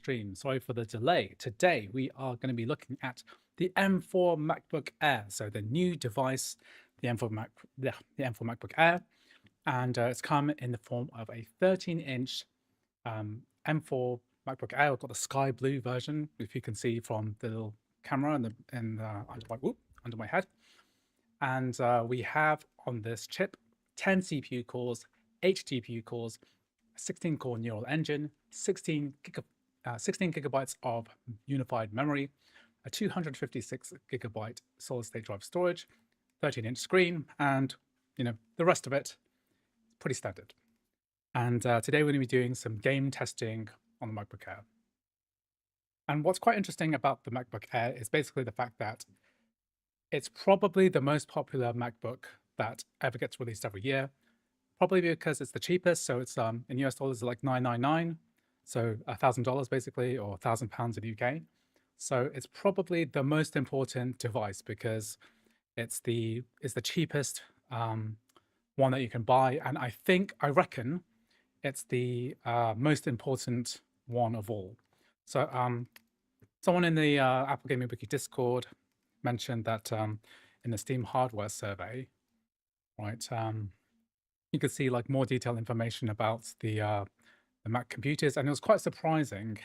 stream. Sorry for the delay. Today we are going to be looking at the M4 MacBook Air. So the new device, the M4 MacBook Air, and it's come in the form of a 13-inch M4 MacBook Air. I've got the sky blue version, if you can see from the little camera and under my head. And we have on this chip 10 CPU cores, 8 GPU cores, 16-core neural engine, 16 gigabytes of unified memory, a 256 gigabyte solid-state drive storage, 13-inch screen, and the rest of it pretty standard. And today we're going to be doing some game testing on the MacBook Air. And what's quite interesting about the MacBook Air is basically the fact that it's probably the most popular MacBook that ever gets released every year. Probably because it's the cheapest, so it's in US dollars like $999, so $1,000 basically, or £1,000 in the UK. So it's probably the most important device because it's the cheapest one that you can buy, and I reckon it's the most important one of all. So someone in the Apple Gaming Wiki Discord mentioned that in the Steam hardware survey, right? You could see like more detailed information about the Mac computers, and it was quite surprising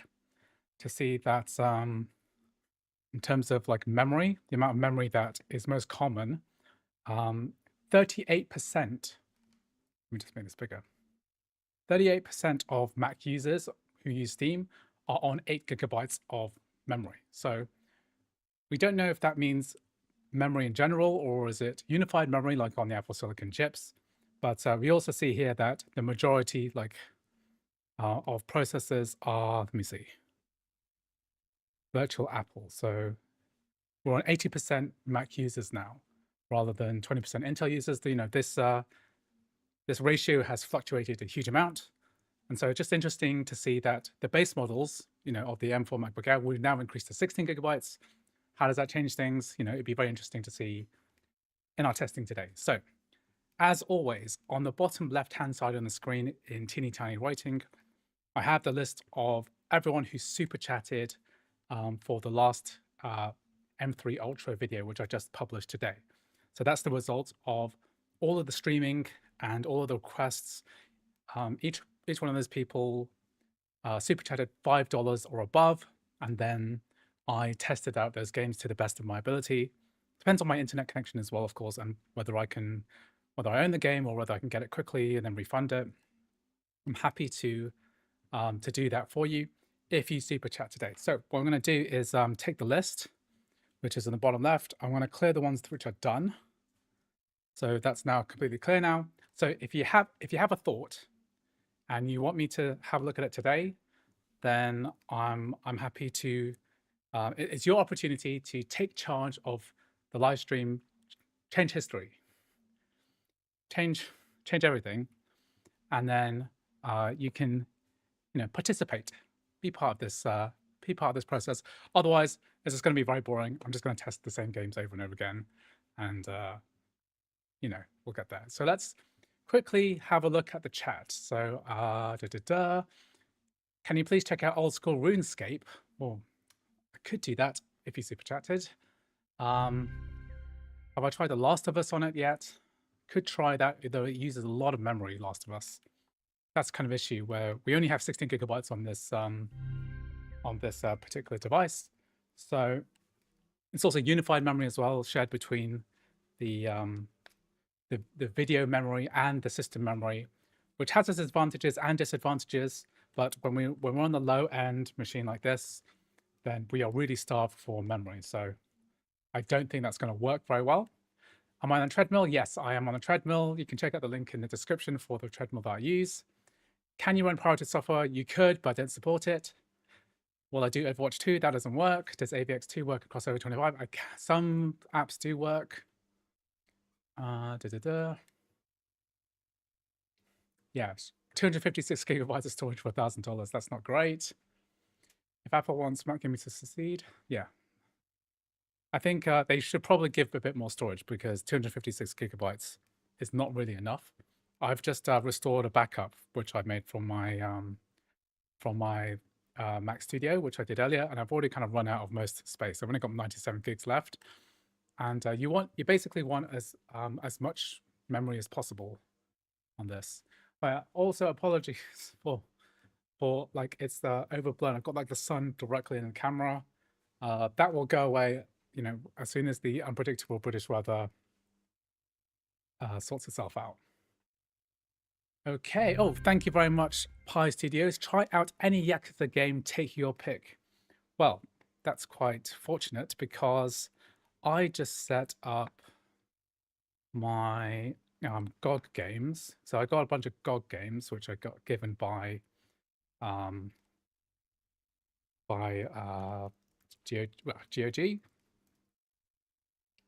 to see that in terms of like memory, the amount of memory that is most common, 38%. Let me just make this bigger. 38% of Mac users who use Steam are on 8 gigabytes of memory. So we don't know if that means memory in general, or is it unified memory like on the Apple Silicon chips. But we also see here that the majority of processors are, let me see, virtual Apple. So we're on 80% Mac users now, rather than 20% Intel users. This ratio has fluctuated a huge amount. And so it's just interesting to see that the base models, of the M4 MacBook Air will now increase to 16 gigabytes. How does that change things? It'd be very interesting to see in our testing today. So as always, on the bottom left-hand side on the screen in teeny tiny writing, I have the list of everyone who super chatted for the last M3 Ultra video, which I just published today. So that's the result of all of the streaming and all of the requests. Each one of those people super chatted $5 or above, and then I tested out those games to the best of my ability. Depends on my internet connection as well, of course, and whether I own the game or whether I can get it quickly and then refund it. I'm happy to do that for you if you super chat today. So what I'm going to do is take the list, which is in the bottom left. I'm going to clear the ones which are done. So that's now completely clear now. So if you have a thought and you want me to have a look at it today, then I'm happy to. It's your opportunity to take charge of the live stream, change history, change everything, and then you can participate, be part of this process. Otherwise, it's just going to be very boring. I'm just going to test the same games over and over again, and we'll get there. So let's quickly have a look at the chat. So can you please check out Old School RuneScape? Well, I could do that if you super chatted. Have I tried The Last of Us on it yet? Could try that, though it uses a lot of memory, Last of Us. That's kind of issue where we only have 16 gigabytes on this particular device. So it's also unified memory as well, shared between the video memory and the system memory, which has its advantages and disadvantages. But when we're on the low end machine like this, then we are really starved for memory. So I don't think that's going to work very well. Am I on a treadmill? Yes, I am on a treadmill. You can check out the link in the description for the treadmill that I use. Can you run pirated software? You could, but I don't support it. Well, I do Overwatch 2. That doesn't work. Does AVX 2 work across over 25? Some apps do work. Yeah, 256 gigabytes of storage for $1,000. That's not great. If Apple wants Mac Gaming to succeed, yeah. I think they should probably give a bit more storage because 256 gigabytes is not really enough. I've just restored a backup which I made from my Mac Studio, which I did earlier, and I've already kind of run out of most space. I've only got 97 gigs left, and you basically want as much memory as possible on this. But also apologies for like it's overblown. I've got like the sun directly in the camera. That will go away, as soon as the unpredictable British weather sorts itself out. Okay. Oh, thank you very much, Pi Studios. Try out any Yakuza game, take your pick. Well, that's quite fortunate because I just set up my GOG games. So I got a bunch of GOG games, which I got given by GOG,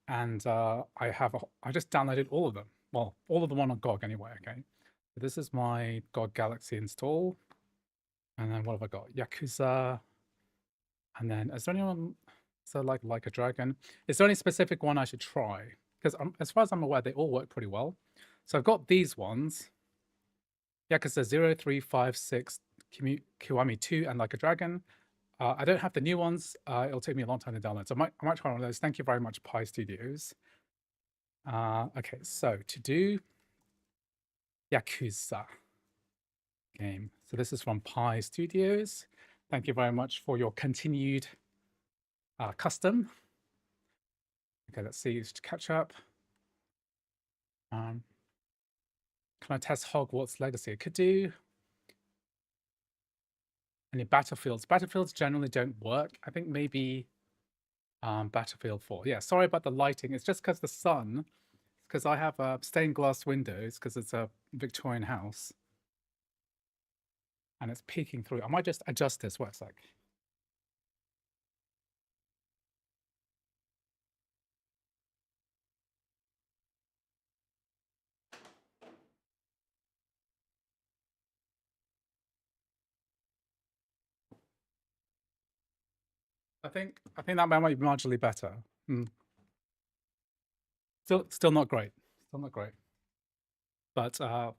and I just downloaded all of them. Well, all of them on GOG anyway. Okay, so this is my GOG Galaxy install, and then what have I got? Yakuza, and then is there anyone? So like a dragon. Is there any specific one I should try? Because as far as I'm aware, they all work pretty well. So I've got these ones. Yakuza 0, 3, 5, 6, Kiwami 2, and Like a Dragon. I don't have the new ones. It'll take me a long time to download. So I might try one of those. Thank you very much, Pi Studios. Okay, so to do Yakuza game. So this is from Pi Studios. Thank you very much for your continued custom. Okay, let's see. To catch up. Can I test Hogwarts Legacy? It could do. Any battlefields? Battlefields generally don't work. I think maybe Battlefield 4. Yeah, sorry about the lighting. It's just because the sun, because I have stained glass windows because it's a Victorian house. And it's peeking through. I might just adjust this. Wait a sec. I think that might be marginally better. Still not great. Still not great. But I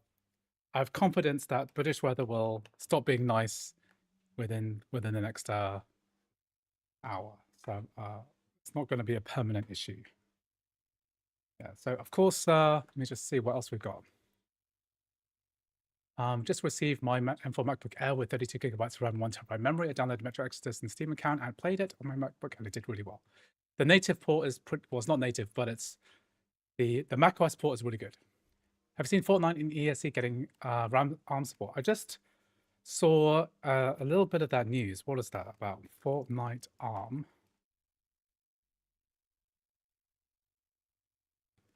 have confidence that British weather will stop being nice within the next hour. So it's not going to be a permanent issue. Yeah. So of course, let me just see what else we've got. Just received my M4 MacBook Air with 32 gigabytes of RAM and 1 terabyte memory. I downloaded Metro Exodus and Steam account and played it on my MacBook, and it did really well. The native port is well, it's not native, but it's the macOS port is really good. Have you seen Fortnite in ESC getting ARM support? I just saw a little bit of that news. What is that about? Fortnite ARM.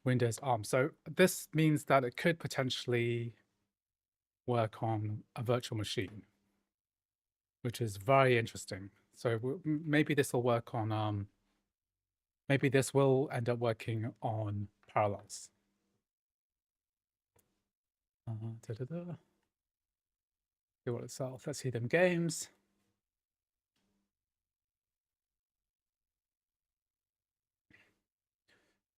Windows ARM. So this means that it could potentially work on a virtual machine, which is very interesting. So maybe this will work on maybe this will end up working on Parallels. See what itself. Let's see them games.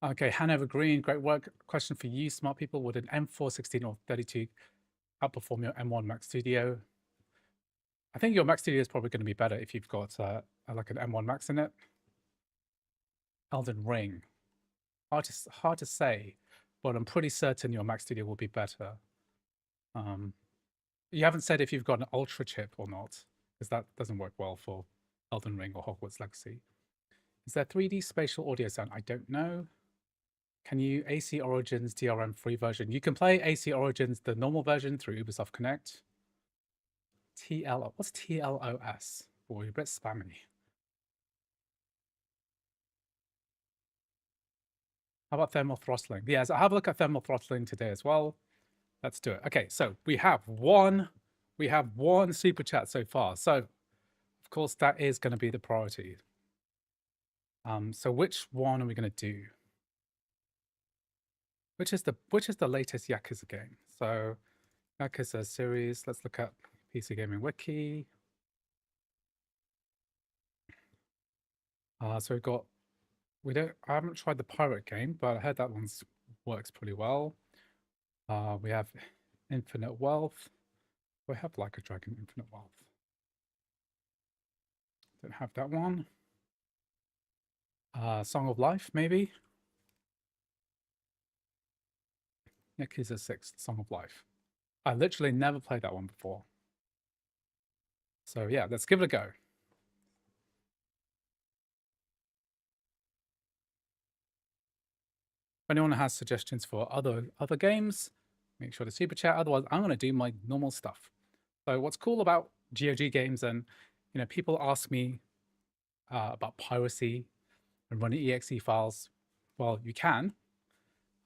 Okay, Hanover Green, great work. Question for you, smart people. Would an M4 16 or 32 outperform your M1 Mac Studio? I think your Mac Studio is probably going to be better if you've got like an M1 Max in it. Elden Ring. Hard to say, but I'm pretty certain your Mac Studio will be better. You haven't said if you've got an Ultra chip or not, because that doesn't work well for Elden Ring or Hogwarts Legacy. Is there 3D spatial audio sound? I don't know. Can you AC Origins DRM free version? You can play AC Origins, the normal version, through Ubisoft Connect. What's TLOS? Boy, you're a bit spammy. How about thermal throttling? Yes, I'll have a look at thermal throttling today as well. Let's do it. Okay, so we have one super chat so far. So of course that is going to be the priority. So which one are we going to do? Which is the latest Yakuza game? So Yakuza series. Let's look at PC Gaming Wiki. So I haven't tried the pirate game, but I heard that one works pretty well. We have Infinite Wealth. We have Like a Dragon Infinite Wealth. Don't have that one. Song of Life, maybe? Yakuza 6, Song of Life. I literally never played that one before. So yeah, let's give it a go. If anyone has suggestions for other games, make sure to super chat. Otherwise, I'm going to do my normal stuff. So what's cool about GOG games, and people ask me about piracy and running exe files. Well, you can.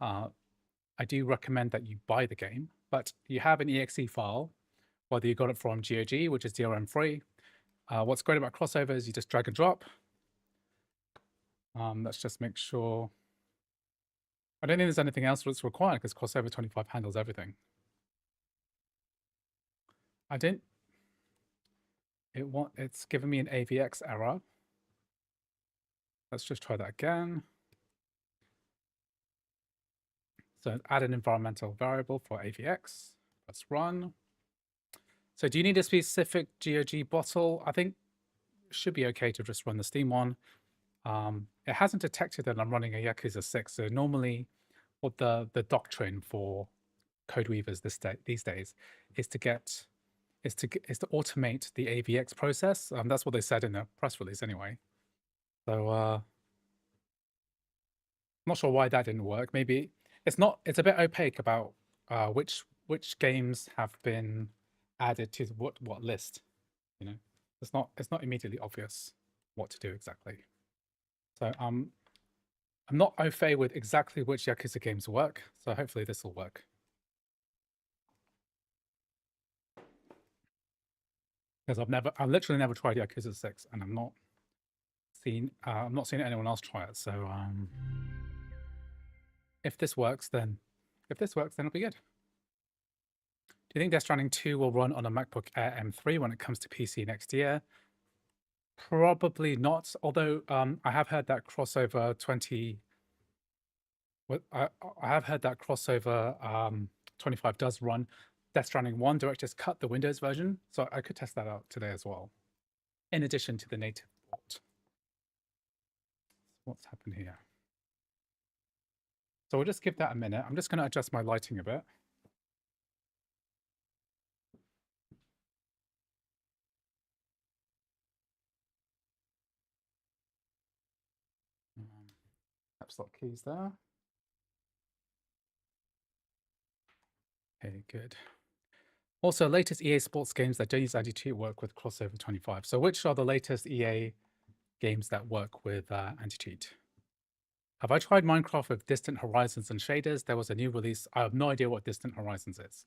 I do recommend that you buy the game, but you have an exe file, whether you got it from GOG, which is DRM free. What's great about crossover is you just drag and drop. Let's just make sure. I don't think there's anything else that's required because crossover 25 handles everything. I didn't. It's giving me an AVX error. Let's just try that again. So add an environmental variable for AVX. Let's run. So do you need a specific GOG bottle? I think it should be okay to just run the Steam one. It hasn't detected that I'm running a Yakuza 6. So normally what the doctrine for code weavers these days is to automate the AVX process. That's what they said in the press release anyway. So I'm not sure why that didn't work. Maybe it's a bit opaque about which games have been added to what list. It's not immediately obvious what to do exactly. So I'm not au fait with exactly which Yakuza games work, so hopefully this will work. Because I've literally never tried Yakuza 6, and I'm not seeing anyone else try it. So if this works, then it'll be good. Do you think Death Stranding 2 will run on a MacBook Air M3 when it comes to PC next year? Probably not. Although I have heard that crossover 20. I have heard that crossover 25 does run Death Stranding 1 Director's Cut, the Windows version. So I could test that out today as well, in addition to the native port. What's happened here? So we'll just give that a minute. I'm just going to adjust my lighting a bit. Caps lock keys there. Okay, good. Also, latest EA Sports games that don't use anti-cheat work with crossover 25. So which are the latest EA games that work with anti-cheat? Have I tried Minecraft with Distant Horizons and shaders? There was a new release. I have no idea what Distant Horizons is,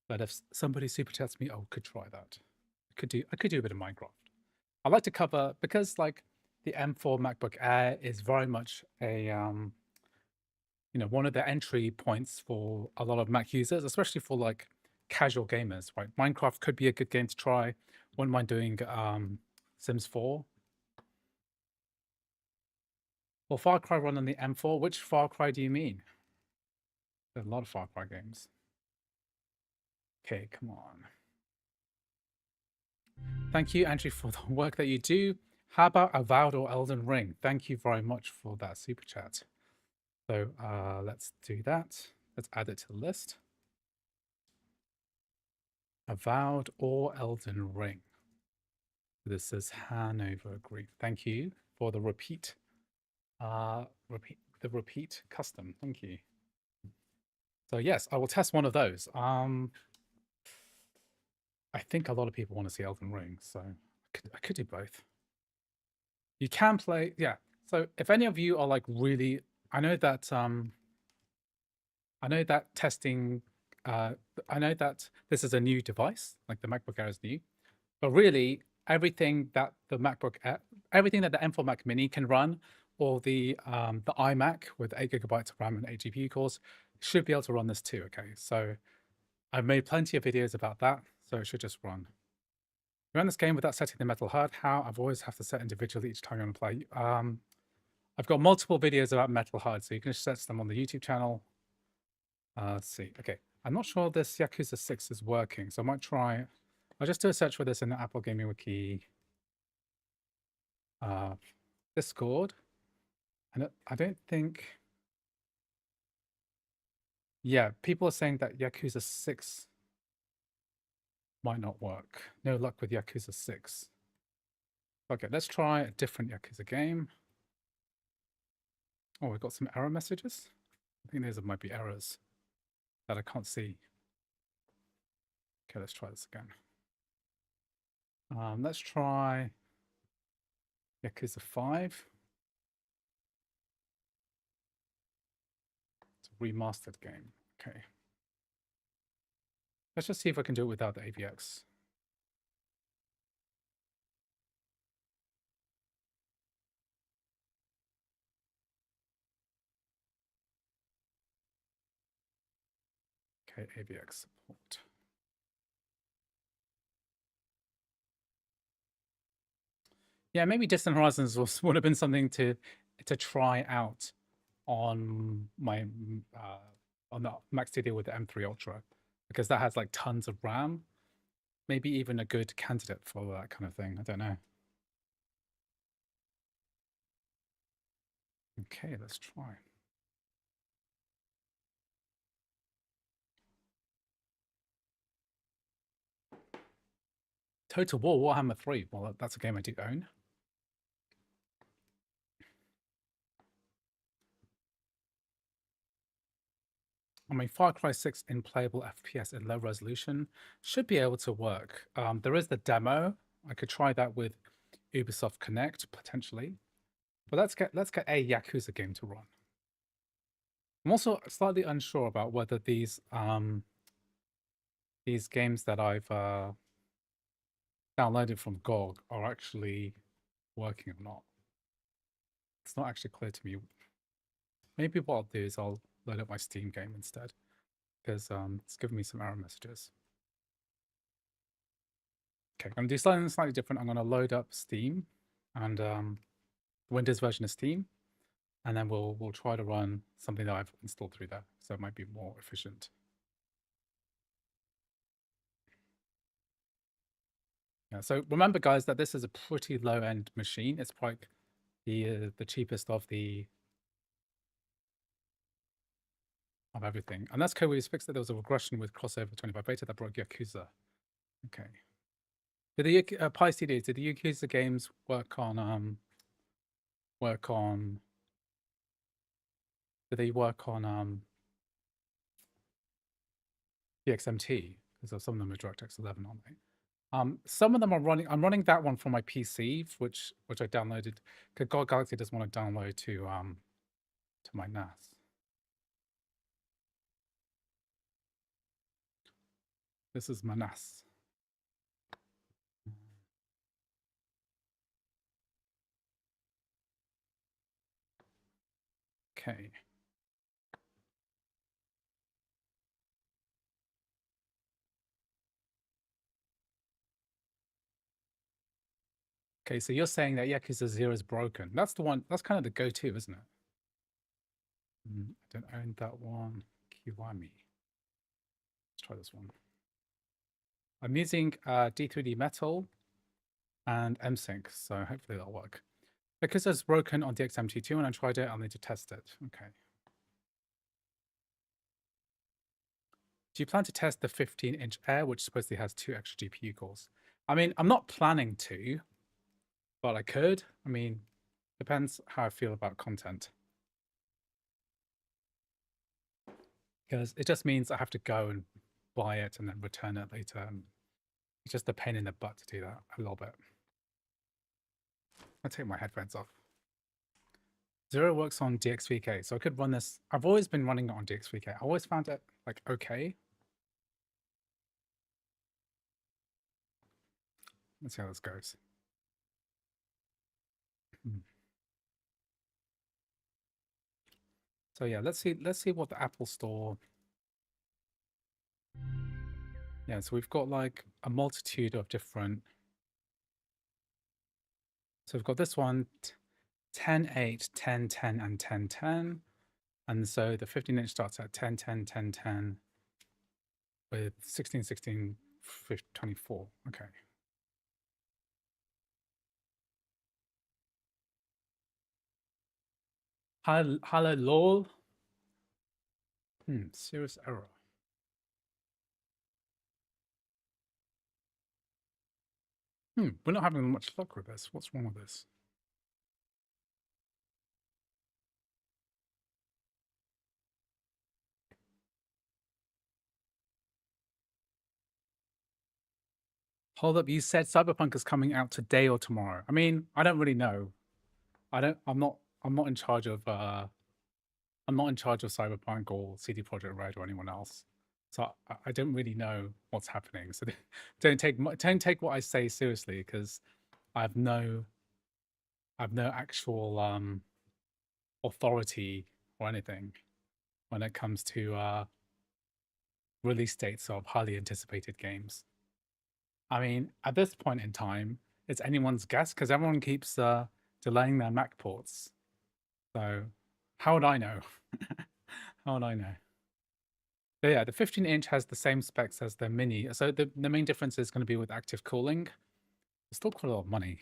but if somebody super chats me, I could try that. I could do a bit of Minecraft. I like to cover, because like the M4 MacBook Air is very much a one of the entry points for a lot of Mac users, especially for like casual gamers, right? Minecraft could be a good game to try. Wouldn't mind doing Sims 4. Will Far Cry run on the M4? Which Far Cry do you mean? There's a lot of Far Cry games. Okay, come on. Thank you, Andrew, for the work that you do. How about Avowed or Elden Ring? Thank you very much for that super chat. So let's do that. Let's add it to the list. Avowed or Elden Ring. This is Hanover Green. Thank you for the repeat custom. Thank you. So yes, I will test one of those. I think a lot of people want to see Elden Ring, so I could do both. You can play, yeah. So if any of you are like really, I know that testing, I know that this is a new device, like the MacBook Air is new, but really everything that the M4 Mac Mini can run, or the iMac with 8 gigabytes of RAM and 8 GPU cores, should be able to run this too. Okay, so I've made plenty of videos about that, so it should just run. You run this game without setting the metal HUD. How? I've always have to set individually each time you want to play. I've got multiple videos about metal HUD, so you can just set them on the YouTube channel. Let's see. Okay, I'm not sure this Yakuza 6 is working, so I might try. I'll just do a search for this in the Apple Gaming Wiki. Discord, and I don't think. Yeah, people are saying that Yakuza 6 might not work. No luck with Yakuza 6. Okay, let's try a different Yakuza game. Oh, we've got some error messages. I think those might be errors that I can't see. Okay, let's try this again. Let's try Yakuza 5. It's a remastered game. Okay. Let's just see if I can do it without the AVX. Okay, AVX support. Yeah, maybe Distant Horizons would have been something to try out on my on the Mac Studio with the M3 Ultra, because that has like tons of RAM. Maybe even a good candidate for that kind of thing. I don't know. Okay, let's try. Total War Warhammer 3. Well, that's a game I do own. I mean, Far Cry 6 in playable FPS in low resolution should be able to work. There is the demo. I could try that with Ubisoft Connect potentially, but let's get a Yakuza game to run. I'm also slightly unsure about whether these games that I've downloaded from GOG are actually working or not. It's not actually clear to me. Maybe what I'll do is I'll load up my Steam game instead, because it's giving me some error messages. Okay, I'm going to do something slightly different. I'm going to load up Steam and Windows version of Steam, and then we'll try to run something that I've installed through there, so it might be more efficient. Yeah, so remember, guys, that this is a pretty low-end machine. It's probably the cheapest of everything. And that's code we fixed that there was a regression with crossover 25 beta that broke Yakuza. Okay. Did the Pi CDs, did the Yakuza games work on did they work on the XMT? Because some of them are DirectX 11, aren't they? Some of them are running. I'm running that one from my PC, which I downloaded. Because God Galaxy doesn't want to download to my NAS. This is my NAS. Okay. Okay, so you're saying that Yakuza 0 is broken. That's the one. That's kind of the go-to, isn't it? I don't own that one. Kiwami. Let's try this one. I'm using D3D Metal and MSync, so hopefully that'll work. Because it's broken on DXMT2 and I tried it, I'll need to test it. Okay. Do you plan to test the 15-inch Air, which supposedly has 2 extra GPU cores? I mean, I'm not planning to, but I could. I mean, depends how I feel about content. Because it just means I have to go and buy it and then return it later. And it's just a pain in the butt to do that a little bit. I'll take my headphones off. 0 works on DXVK, so I could run this. I've always been running it on DXVK. I always found it like okay. Let's see how this goes. So yeah, let's see what the Apple Store. Yeah, so we've got like a multitude of different. So we've got this one, 10.8, 10.10, and 10.10. And so the 15-inch starts at 10.10, 10.10 with 16.16, 24. Okay. Hello, lol. Serious error. We're not having much luck with this. What's wrong with this? Hold up, you said Cyberpunk is coming out today or tomorrow. I mean, I don't really know. I'm not in charge of I'm not in charge of Cyberpunk or CD Projekt Red or anyone else. So I don't really know what's happening. So don't take what I say seriously because I have no actual authority or anything when it comes to release dates of highly anticipated games. I mean, at this point in time, it's anyone's guess because everyone keeps delaying their Mac ports. So how would I know? How would I know? But yeah, the 15-inch has the same specs as the mini. So the main difference is going to be with active cooling. It's still quite a lot of money.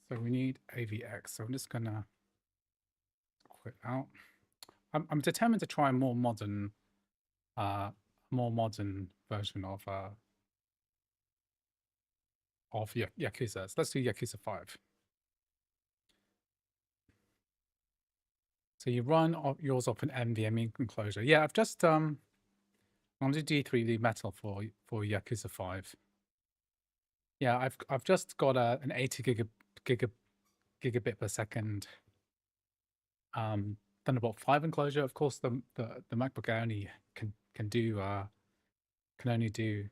So we need AVX. So I'm just gonna quit out. I'm determined to try a more modern version of Yakuza. So let's do Yakuza 5. So you run yours off an NVMe enclosure. Yeah, I've just I'm gonna do D3D metal for Yakuza 5. Yeah, I've just got an 80 gigabit per second Thunderbolt 5 enclosure. Of course, the MacBook Air only can only do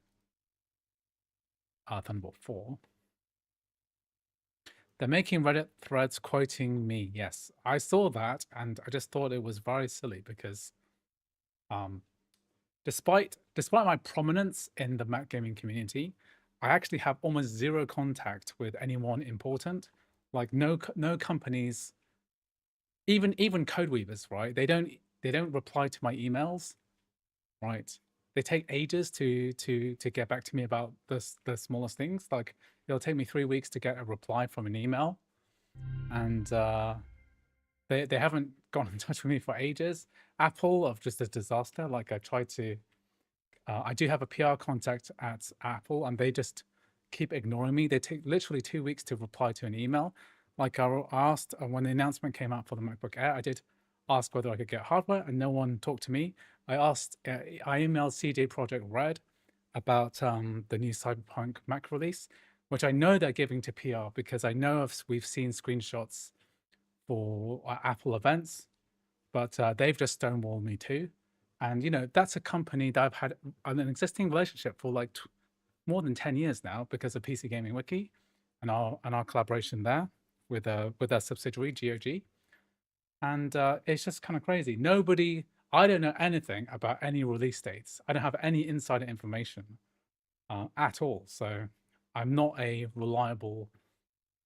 Thunderbolt 4. They're making Reddit threads quoting me. Yes, I saw that, and I just thought it was very silly because, despite my prominence in the Mac gaming community, I actually have almost zero contact with anyone important. Like no companies, even code weavers, right? They don't reply to my emails, right? They take ages to get back to me about the smallest things. Like it'll take me 3 weeks to get a reply from an email, and they haven't gotten in touch with me for ages. Apple of just a disaster. Like I tried to, I do have a PR contact at Apple, and they just keep ignoring me. They take literally 2 weeks to reply to an email. Like I asked when the announcement came out for the MacBook Air, I did ask whether I could get hardware, and no one talked to me. I asked, I emailed CD Projekt Red about the new Cyberpunk Mac release, which I know they're giving to PR because I know we've seen screenshots for Apple events, but they've just stonewalled me too. And you know that's a company that I've had an existing relationship for like more than 10 years now because of PC Gaming Wiki and our collaboration there with our subsidiary GOG. And it's just kind of crazy. I don't know anything about any release dates. I don't have any insider information at all. So I'm not a reliable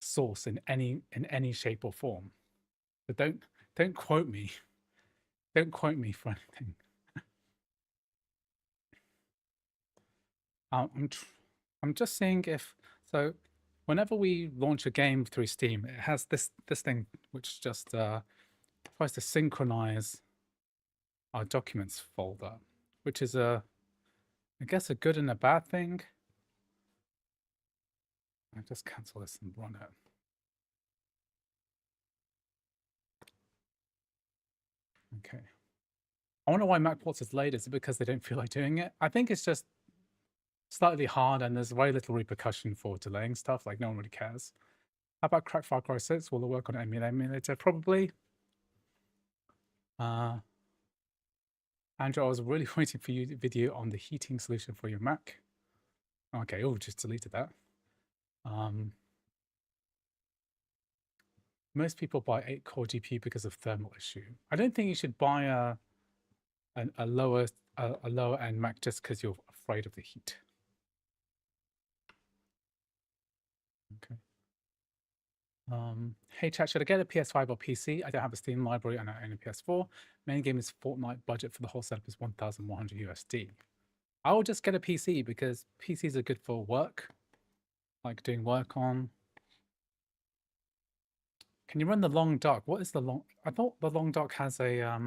source in any shape or form. But don't quote me. Don't quote me for anything. I'm I'm just seeing if so. Whenever we launch a game through Steam, it has this thing which just tries to synchronize our documents folder, which is I guess a good and a bad thing. I just cancel this and run it. Okay. I wonder why MacPorts is late. Is it because they don't feel like doing it? I think it's just slightly hard and there's very little repercussion for delaying stuff. Like no one really cares. How about Crack Far Cry 6? Will it work on emulator? Probably. Andrew, I was really waiting for you video on the heating solution for your Mac. Okay, oh, just deleted that. Most people buy 8-core GPU because of thermal issue. I don't think you should buy a lower end Mac just because you're afraid of the heat. Okay. Hey chat, should I get a PS5 or PC? I don't have a Steam library and I own a PS4. Main game is Fortnite. Budget for the whole setup is 1,100 USD. I will just get a PC because PCs are good for work, like doing work on. Can you run the long dock? What is the long? I thought the long dock has a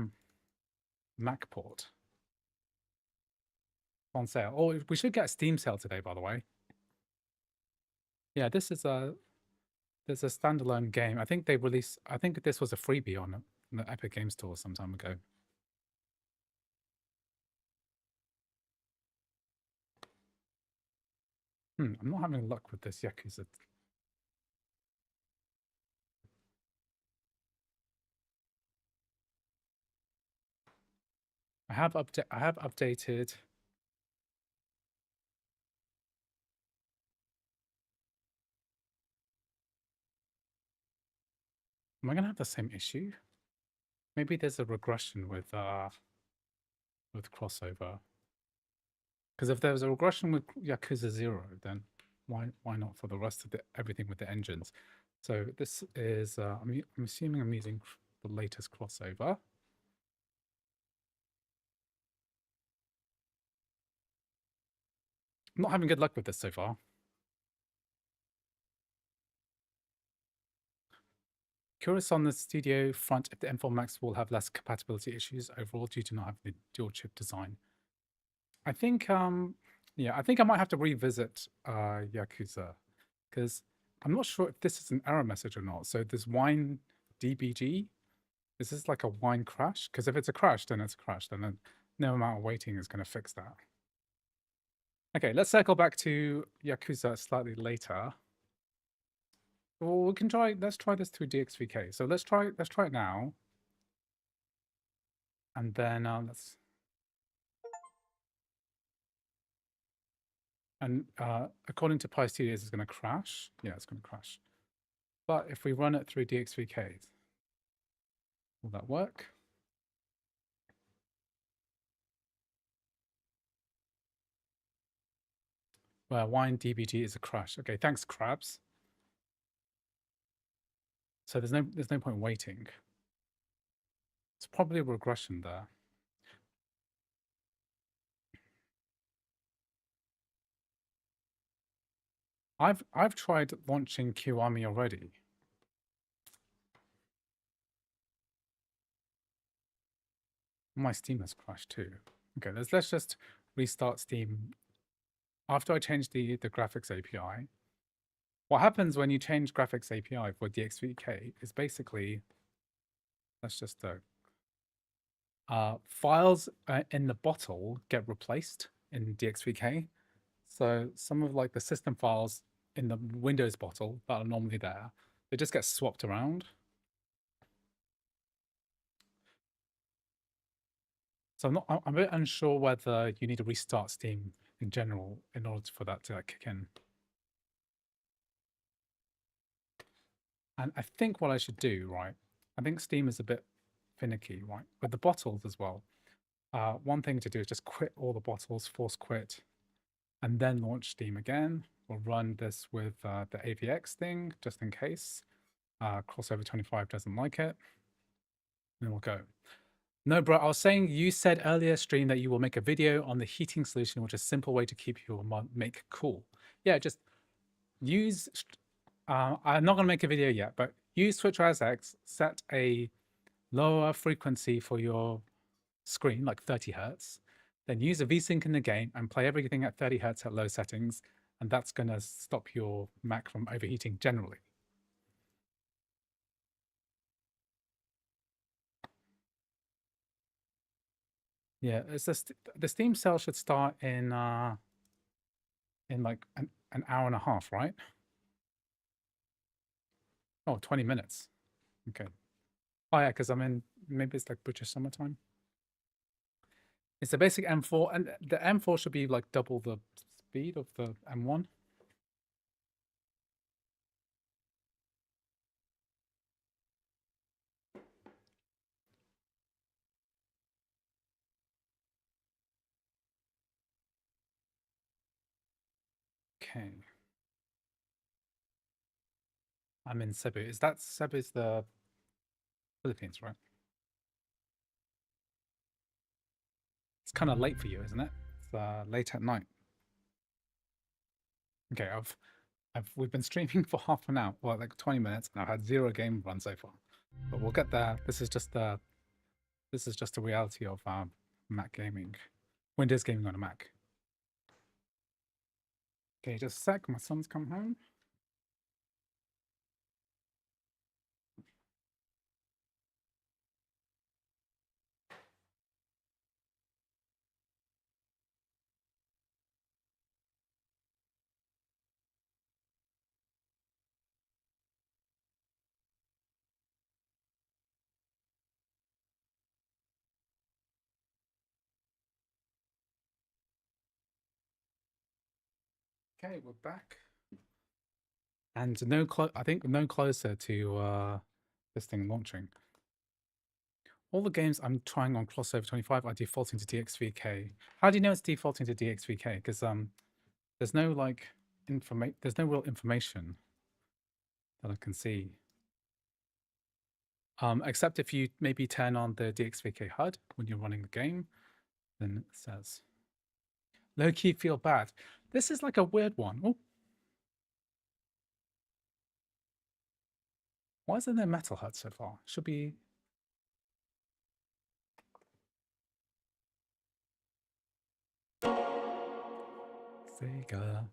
Mac port on sale. Oh, we should get a Steam sale today, by the way. Yeah, this is a there's a standalone game. I think they released. I think this was a freebie on the Epic Game Store some time ago. I'm not having luck with this Yakuza. I have updated. Am I gonna have the same issue? Maybe there's a regression with crossover. Because if there was a regression with Yakuza 0, then why not for the rest of everything with the engines? So this is I'm assuming I'm using the latest crossover. I'm not having good luck with this so far. Curious on the studio front if the M4 Max will have less compatibility issues overall due to not having the dual chip design. I think yeah, I think I might have to revisit Yakuza because I'm not sure if this is an error message or not. So this wine DBG, is this like a wine crash? Because if it's a crash, then it's a crash. Then no amount of waiting is going to fix that. Okay, let's circle back to Yakuza slightly later. Well, we can try. Let's try this through DXVK. So let's try it now, and then let's. And according to Pi Studios, it's going to crash. Yeah, it's going to crash. But if we run it through DXVK, will that work? Well, wine DBG is a crash. Okay, thanks, Crabs. So there's no point waiting. It's probably a regression there. I've tried launching QArmy already. My Steam has crashed too. Okay, let's just restart Steam. After I change the graphics API, what happens when you change graphics API for DXVK is basically, let's just files in the bottle get replaced in DXVK. So some of like the system files in the Windows bottle that are normally there, they just get swapped around. So I'm a bit unsure whether you need to restart Steam in general in order for that to kick in. And I think what I should do, right? I think Steam is a bit finicky, right? With the bottles as well. One thing to do is just quit all the bottles, force quit, and then launch Steam again. We'll run this with the AVX thing, just in case. Crossover 25 doesn't like it. Then we'll go. No, bro, I was saying you said earlier stream that you will make a video on the heating solution, which is a simple way to keep your make cool. Yeah, just use, I'm not going to make a video yet, but use Switch OS X, set a lower frequency for your screen, like 30 hertz, then use a VSync in the game and play everything at 30 hertz at low settings, and that's going to stop your Mac from overheating generally. Yeah, it's just the Steam sale should start in like an hour and a half, right? Oh, 20 minutes. Okay. Oh yeah, because I'm in, maybe it's like British summertime. It's a basic M4, and the M4 should be like double the speed of the M1. Okay. I'm in Cebu. Is that Cebu's the Philippines, right? It's kind of late for you, isn't it? It's late at night. Okay, we've been streaming for half an hour, well, like 20 minutes, and I've had 0 game run so far. But we'll get there. This is just the reality of Mac gaming, Windows gaming on a Mac. Okay, just a sec. My son's come home. Okay, we're back. And I think no closer to this thing launching. All the games I'm trying on Crossover 25 are defaulting to DXVK. How do you know it's defaulting to DXVK? Because there's no like there's no real information that I can see. Except if you maybe turn on the DXVK HUD when you're running the game, then it says low key feel bad. This is like a weird one. Oh, why isn't there Metal HUD so far? Should be. Sega.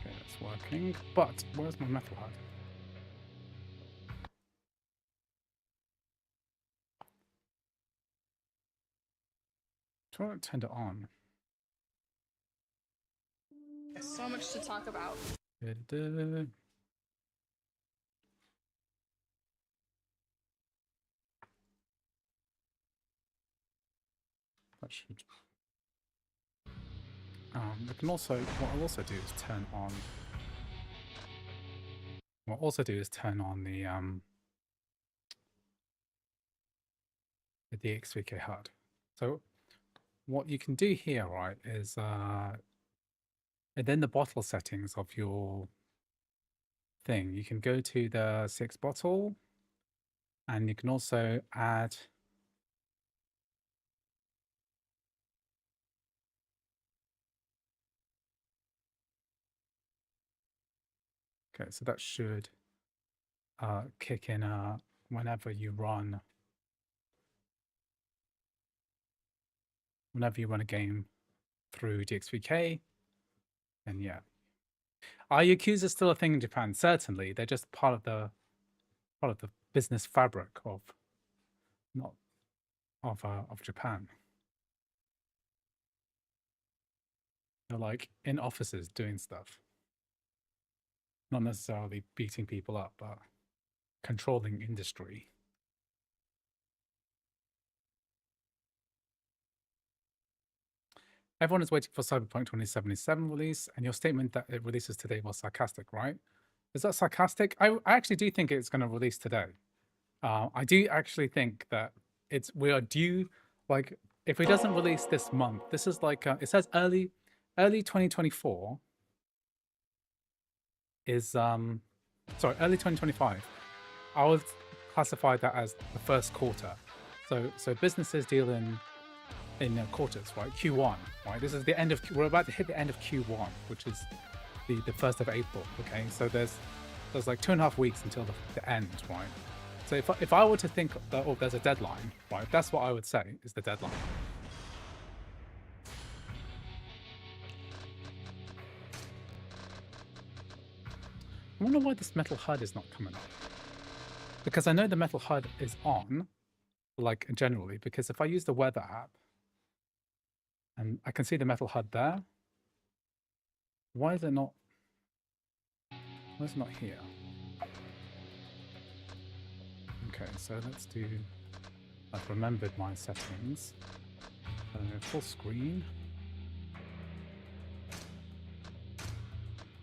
Okay, that's working. But where's my Metal HUD? Try to turn it on. So much to talk about. That should. We can also. What I'll also do is turn on. What I'll also do is turn on the DXVK HUD. So what you can do here, right, is within the bottle settings of your thing, you can go to the CX bottle, and you can also add. Okay, so that should kick in whenever you run a game through DXVK, then yeah. Are Yakuza still a thing in Japan? Certainly, they're just part of the business fabric of Japan. They're like in offices doing stuff, not necessarily beating people up, but controlling industry. Everyone is waiting for Cyberpunk 2077 release, and your statement that it releases today was sarcastic, right? Is that sarcastic? I actually do think it's going to release today. I do actually think that we are due. Like, if it doesn't release this month, this is like it says early 2024 is sorry, early 2025. I would classify that as the first quarter. So businesses deal in quarters, right? Q1, right? This is the end of. We're about to hit the end of Q1, which is the 1st of April. Okay, so there's like 2.5 weeks until the end, right? So if I were to think that there's a deadline, right? That's what I would say is the deadline. I wonder why this metal HUD is not coming up. Because I know the metal HUD is on, like generally, because if I use the weather app, and I can see the metal HUD there, why is it not? Why is it not here? Okay, so let's do. I've remembered my settings. Full screen.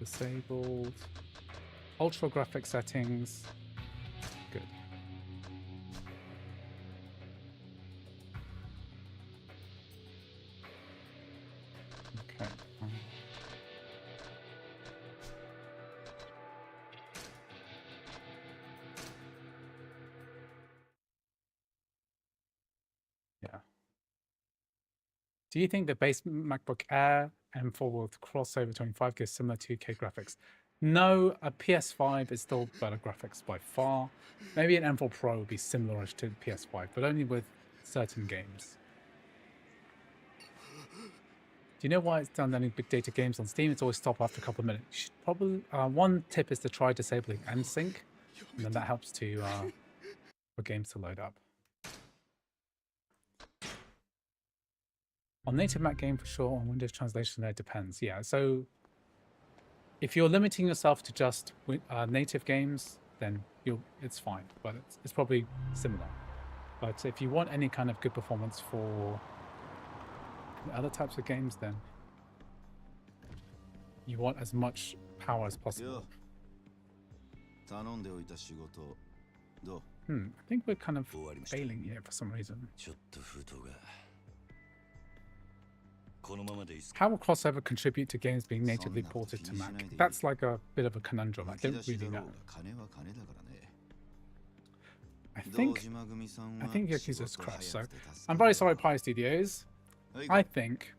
Disabled. Ultra graphic settings. Good. Okay. Yeah. Do you think the base MacBook Air M4 will cross over 25 gives similar 2K graphics? No, a PS5 is still better graphics by far. Maybe an M4 Pro would be similar to PS5, but only with certain games. Do you know why it's done any big data games on Steam? It's always stop after a couple of minutes. You should probably one tip is to try disabling NSync, and then that helps to for games to load up. On native Mac game for sure. On Windows translation, there depends. Yeah, so if you're limiting yourself to just native games, then it's fine. But it's probably similar. But if you want any kind of good performance for other types of games, then you want as much power as possible. I think we're kind of failing here for some reason. How will crossover contribute to games being natively ported to Mac? That's like a bit of a conundrum. I don't really know. I think Yakuza's crashed, so I'm very sorry, Pi Studios. I think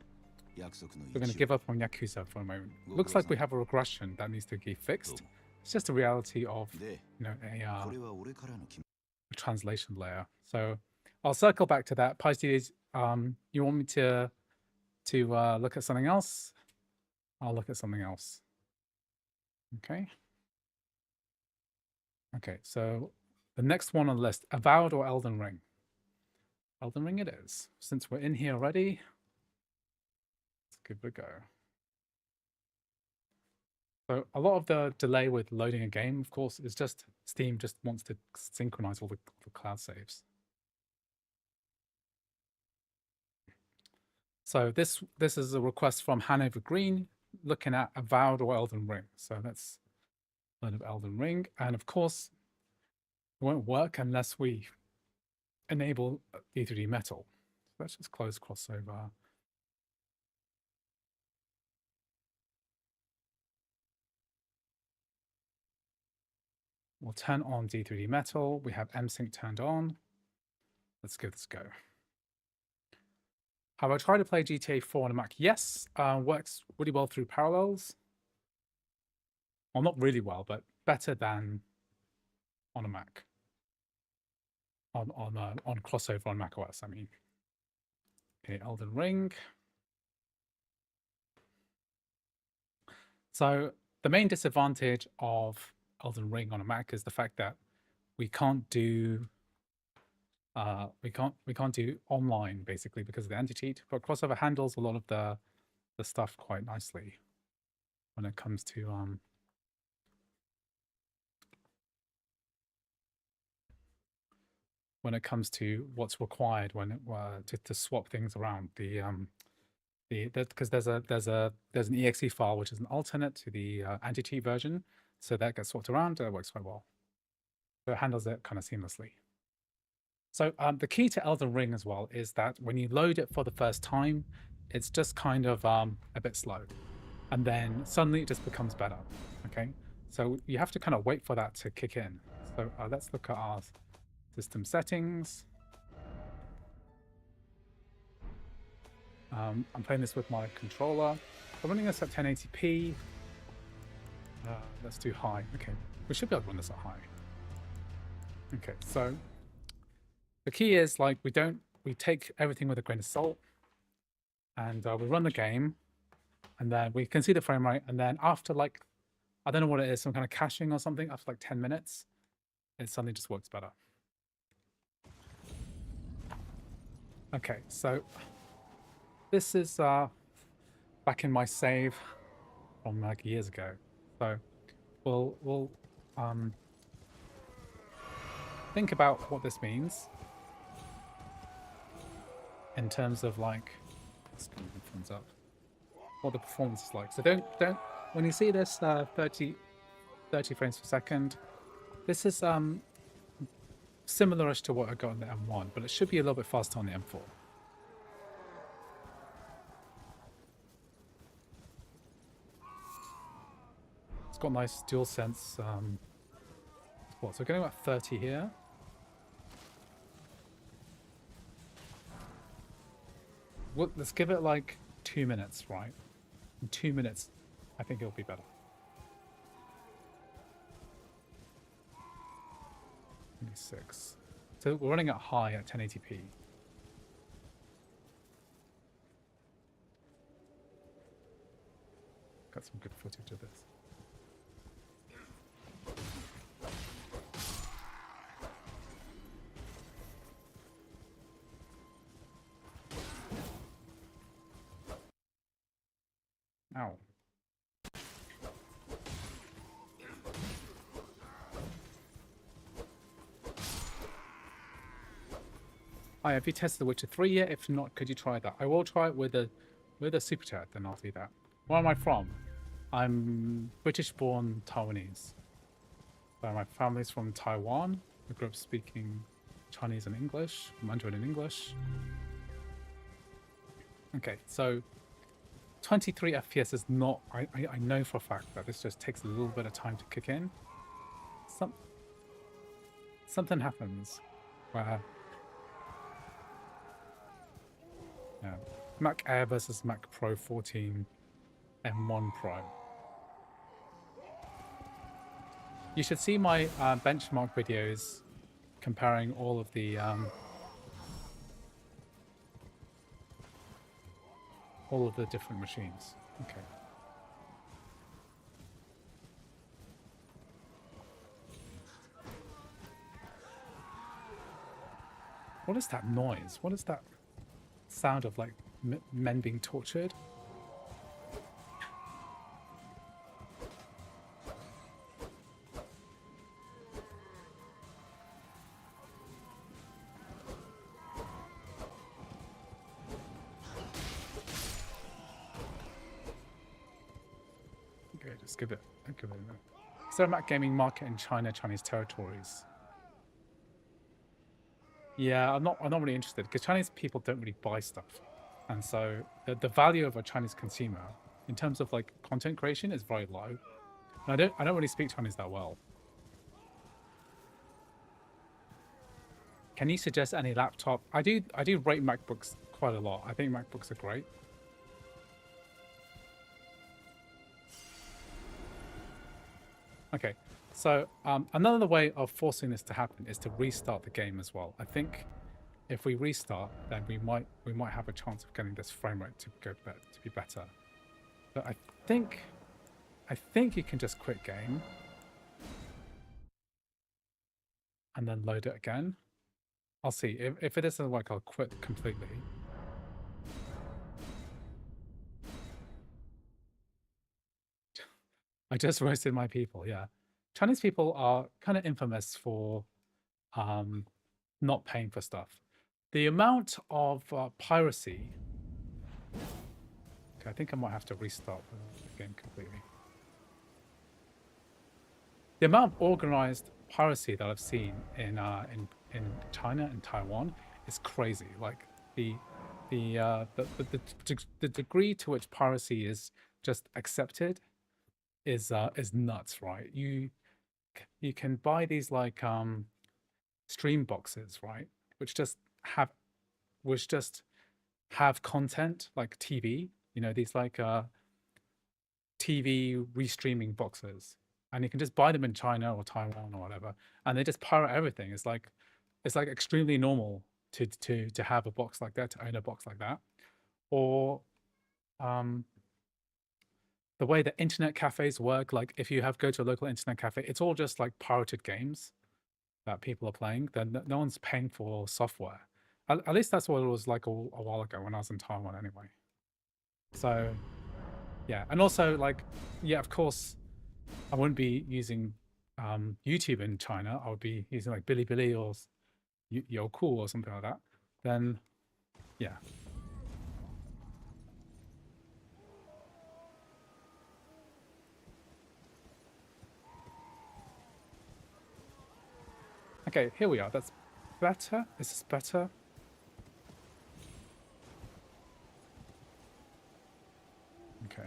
we're going to give up on Yakuza for a moment. Looks like we have a regression that needs to be fixed. It's just a reality of, a translation layer. So I'll circle back to that. Pi Studios, you want me to look at something else? I'll look at something else. Okay. Okay, so the next one on the list, Avowed or Elden Ring? Elden Ring it is. Since we're in here already, let's give it a go. So a lot of the delay with loading a game, of course, is just Steam just wants to synchronize all the cloud saves. So this is a request from Hanover Green, looking at Avowed or Elden Ring. So let's learn of Elden Ring. And of course, it won't work unless we enable D3D Metal. So let's just close crossover. We'll turn on D3D Metal. We have MSync turned on. Let's give this a go. Have I tried to play GTA 4 on a Mac? Yes, works really well through Parallels. Well, not really well, but better than on a Mac. On crossover on Mac OS, I mean. Okay, Elden Ring. So the main disadvantage of Elden Ring on a Mac is the fact that we can't do online basically because of the anti-cheat, but crossover handles a lot of the stuff quite nicely when it comes to what's required when to swap things around. Because there's an exe file which is an alternate to the anti-cheat version, so that gets swapped around. It works quite well. So it handles it kind of seamlessly. So the key to Elden Ring as well is that when you load it for the first time, it's just kind of a bit slow, and then suddenly it just becomes better. Okay, so you have to kind of wait for that to kick in. So let's look at our system settings. I'm playing this with my controller. I'm running this at 1080p. Let's do high. Okay, we should be able to run this at high. Okay, so the key is like we take everything with a grain of salt, and we run the game, and then we can see the frame rate, and then after like, I don't know what it is, some kind of caching or something, after like 10 minutes, it suddenly just works better. Okay, so this is back in my save from like years ago. So we'll think about what this means in terms of like, let's move the phones up, what the performance is like. So don't when you see this 30 frames per second, this is similar-ish to what I got on the M1, but it should be a little bit faster on the M4. It's got nice DualSense support. So we're getting about 30 here. Well, let's give it like 2 minutes, right? In 2 minutes, I think it'll be better. 26. So we're running at high at 1080p. Got some good footage of this. Ow. Hi, have you tested The Witcher 3 yet? If not, could you try that? I will try it with a super chat, then I'll do that. Where am I from? I'm British-born Taiwanese. So my family's from Taiwan. I grew up speaking Chinese and English, Mandarin and English. Okay, so 23 FPS is not... I know for a fact that this just takes a little bit of time to kick in. Something happens where... Yeah. Mac Air versus Mac Pro 14 M1 Pro. You should see my benchmark videos comparing all of the different machines. Okay. What is that noise? What is that sound of like men being tortured? Okay, just give it a minute. Is there a Mac gaming market in China, Chinese territories? Yeah, I'm not really interested because Chinese people don't really buy stuff, and so the value of a Chinese consumer in terms of like content creation is very low. And I don't really speak Chinese that well. Can you suggest any laptop? I do rate MacBooks quite a lot. I think MacBooks are great. Okay, so another way of forcing this to happen is to restart the game as well. I think if we restart, then we might have a chance of getting this frame rate to be better. But I think you can just quit game and then load it again. I'll see. If it doesn't work, I'll quit completely. I just roasted my people, yeah. Chinese people are kind of infamous for not paying for stuff. The amount of piracy... Okay, I think I might have to restart the game completely. The amount of organized piracy that I've seen in China and Taiwan is crazy. Like the degree to which piracy is just accepted is nuts, right? You can buy these like stream boxes, right, which just have content like TV, you know, these like TV restreaming boxes, and you can just buy them in China or Taiwan or whatever, and they just pirate everything. It's like extremely normal to have a box like that, to own a box like that, or the way that internet cafes work, like if you go to a local internet cafe, it's all just like pirated games that people are playing. Then no one's paying for software. At least that's what it was like a while ago when I was in Taiwan anyway. So yeah, and also like, yeah, of course, I wouldn't be using YouTube in China. I would be using like Bilibili or Youku or something like that. Then yeah. Okay, here we are. That's better. Is this better? Okay.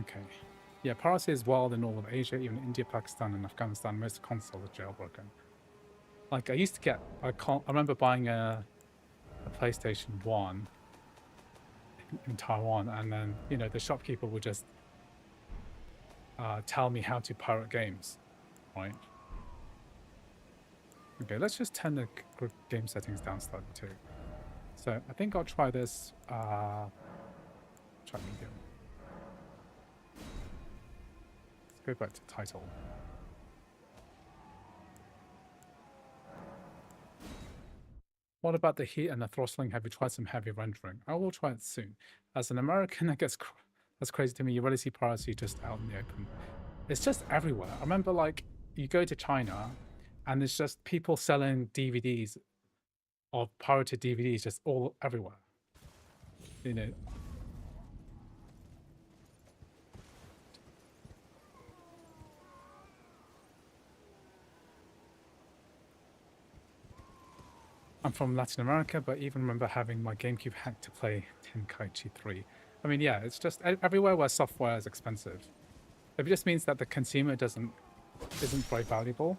Okay. Yeah, piracy is wild in all of Asia, even India, Pakistan, and Afghanistan. Most consoles are jailbroken. Like, I used to get... I remember buying a PlayStation 1 in Taiwan, and then, you know, the shopkeeper would just tell me how to pirate games, right? Okay, let's just turn the game settings down slightly too. So I think I'll try this, try medium. Let's go back to title. What about the heat and the throttling? Have you tried some heavy rendering? I will try it soon. As an American, I guess that's crazy to me. You really see piracy just out in the open. It's just everywhere. I remember, like, you go to China and there's just people selling DVDs of pirated DVDs just all everywhere. You know. I'm from Latin America, but even remember having my GameCube hacked to play Tenkaichi 3. I mean, yeah, it's just everywhere where software is expensive. It just means that the consumer isn't very valuable.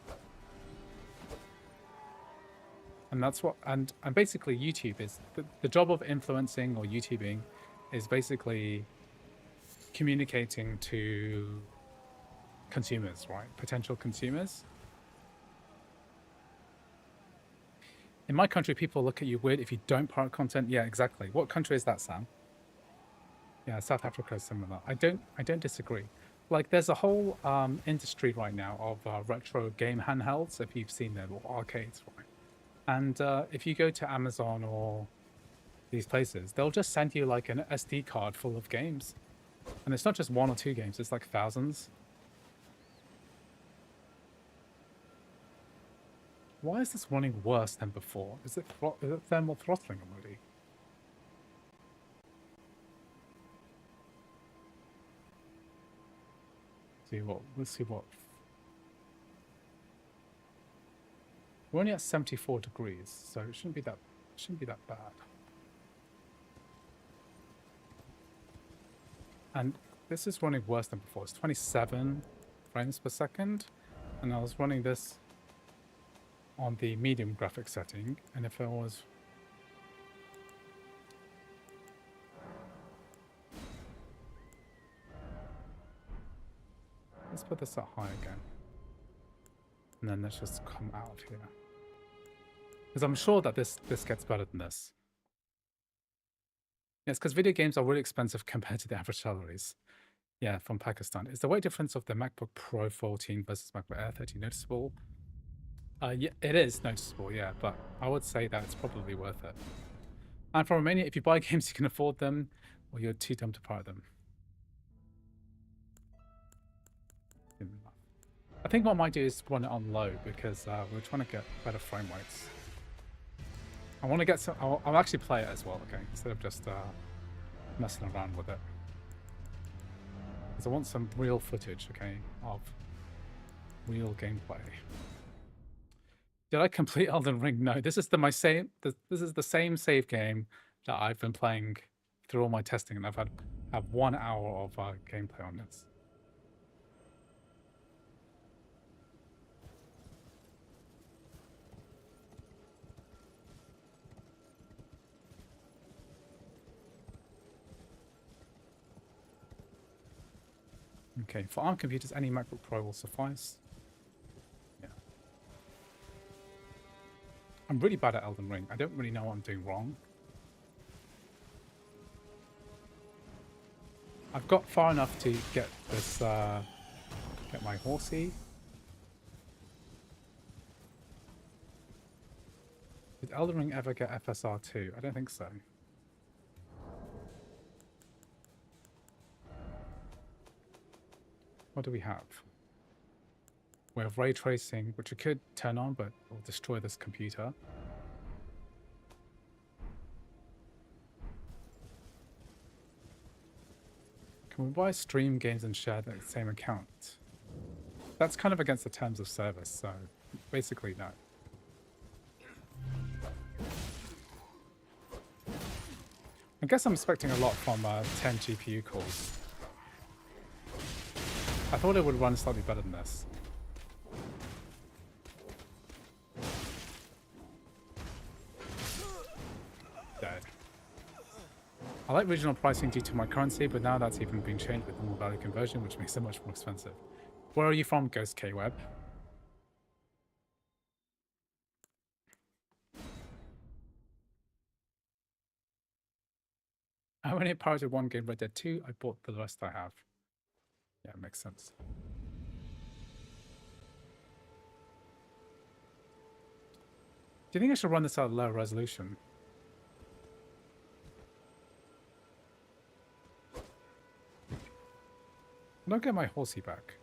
And that's what, and basically YouTube is, the job of influencing or YouTubing is basically communicating to consumers, right? Potential consumers. In my country, people look at you weird if you don't pirate content. Yeah, exactly. What country is that, Sam? Yeah, South Africa is similar. I don't disagree. Like, there's a whole industry right now of retro game handhelds, if you've seen them, or arcades, right? And if you go to Amazon or these places, they'll just send you like an SD card full of games. And it's not just one or two games, it's like thousands. Why is this running worse than before? Is it thermal throttling already? Let's see what. We're only at 74 degrees, so it shouldn't be that bad. And this is running worse than before. It's 27 frames per second, and I was running this on the medium graphic setting, and if it was let's put this at high again, and then let's just come out of here, because I'm sure that this gets better than this. Yes, because video games are really expensive compared to the average salaries. Yeah, from Pakistan. Is the weight difference of the MacBook Pro 14 versus MacBook Air 13 noticeable? Yeah, it is noticeable, yeah, but I would say that it's probably worth it. And from Romania, if you buy games, you can afford them, or you're too dumb to pirate them. I think what I might do is run it on low, because we're trying to get better frame rates. I want to get some... I'll actually play it as well, okay, instead of just messing around with it. Because I want some real footage, okay, of real gameplay. Did I complete Elden Ring? No, this is this is the same save game that I've been playing through all my testing, and I've have 1 hour of gameplay on this. Okay, for ARM computers, any MacBook Pro will suffice. Yeah. I'm really bad at Elden Ring. I don't really know what I'm doing wrong. I've got far enough to get this, get my horsey. Did Elden Ring ever get FSR2? I don't think so. What do we have? We have ray tracing, which we could turn on, but will destroy this computer. Can we buy stream games and share the same account? That's kind of against the terms of service, so basically no. I guess I'm expecting a lot from 10 GPU cores. I thought it would run slightly better than this. Dead. I like regional pricing due to my currency, but now that's even been changed with normal value conversion, which makes it much more expensive. Where are you from, Ghost K-Web? I only pirated one game, Red Dead 2. I bought the rest I have. Yeah, it makes sense. Do you think I should run this at a lower resolution? I don't get my horsey back.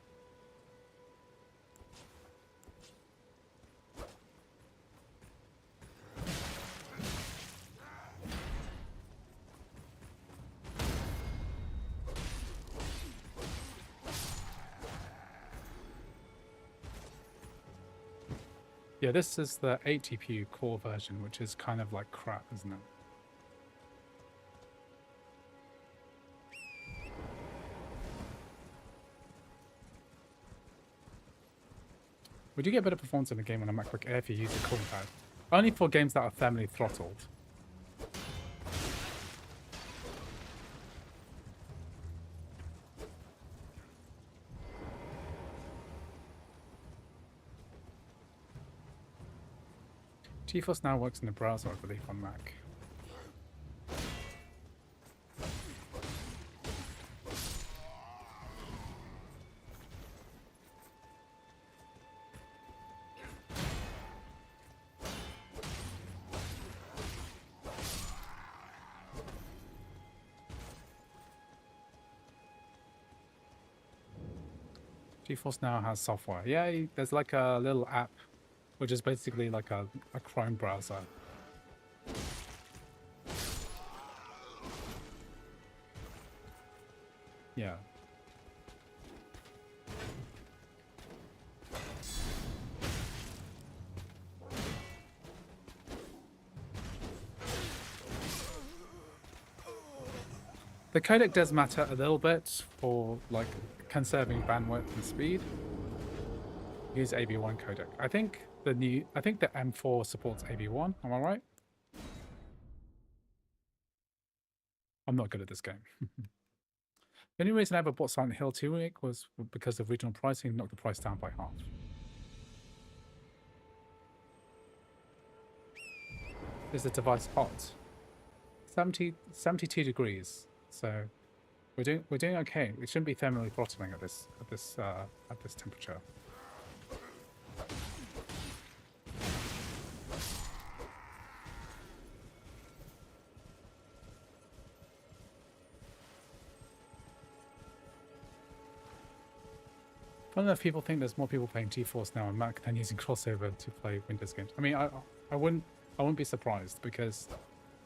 Yeah, this is the 8 GPU core version, which is kind of like crap, isn't it? Would you get better performance in a game on a MacBook Air if you use a cooling pad? Only for games that are thermally throttled. GeForce Now works in the browser, I believe, on Mac. GeForce Now has software. Yeah, there's like a little app, which is basically like a Chrome browser. Yeah. The codec does matter a little bit for like conserving bandwidth and speed. Use AV1 codec. I think the M4 supports AV1. Am I right? I'm not good at this game. The only reason I ever bought Silent Hill 2 Remake was because of regional pricing knocked the price down by half. Is the device hot? 72 degrees. So we're doing okay. We shouldn't be thermally throttling at this temperature. Fun enough, people think there's more people playing GeForce Now on Mac than using crossover to play Windows games. I mean, I wouldn't be surprised because,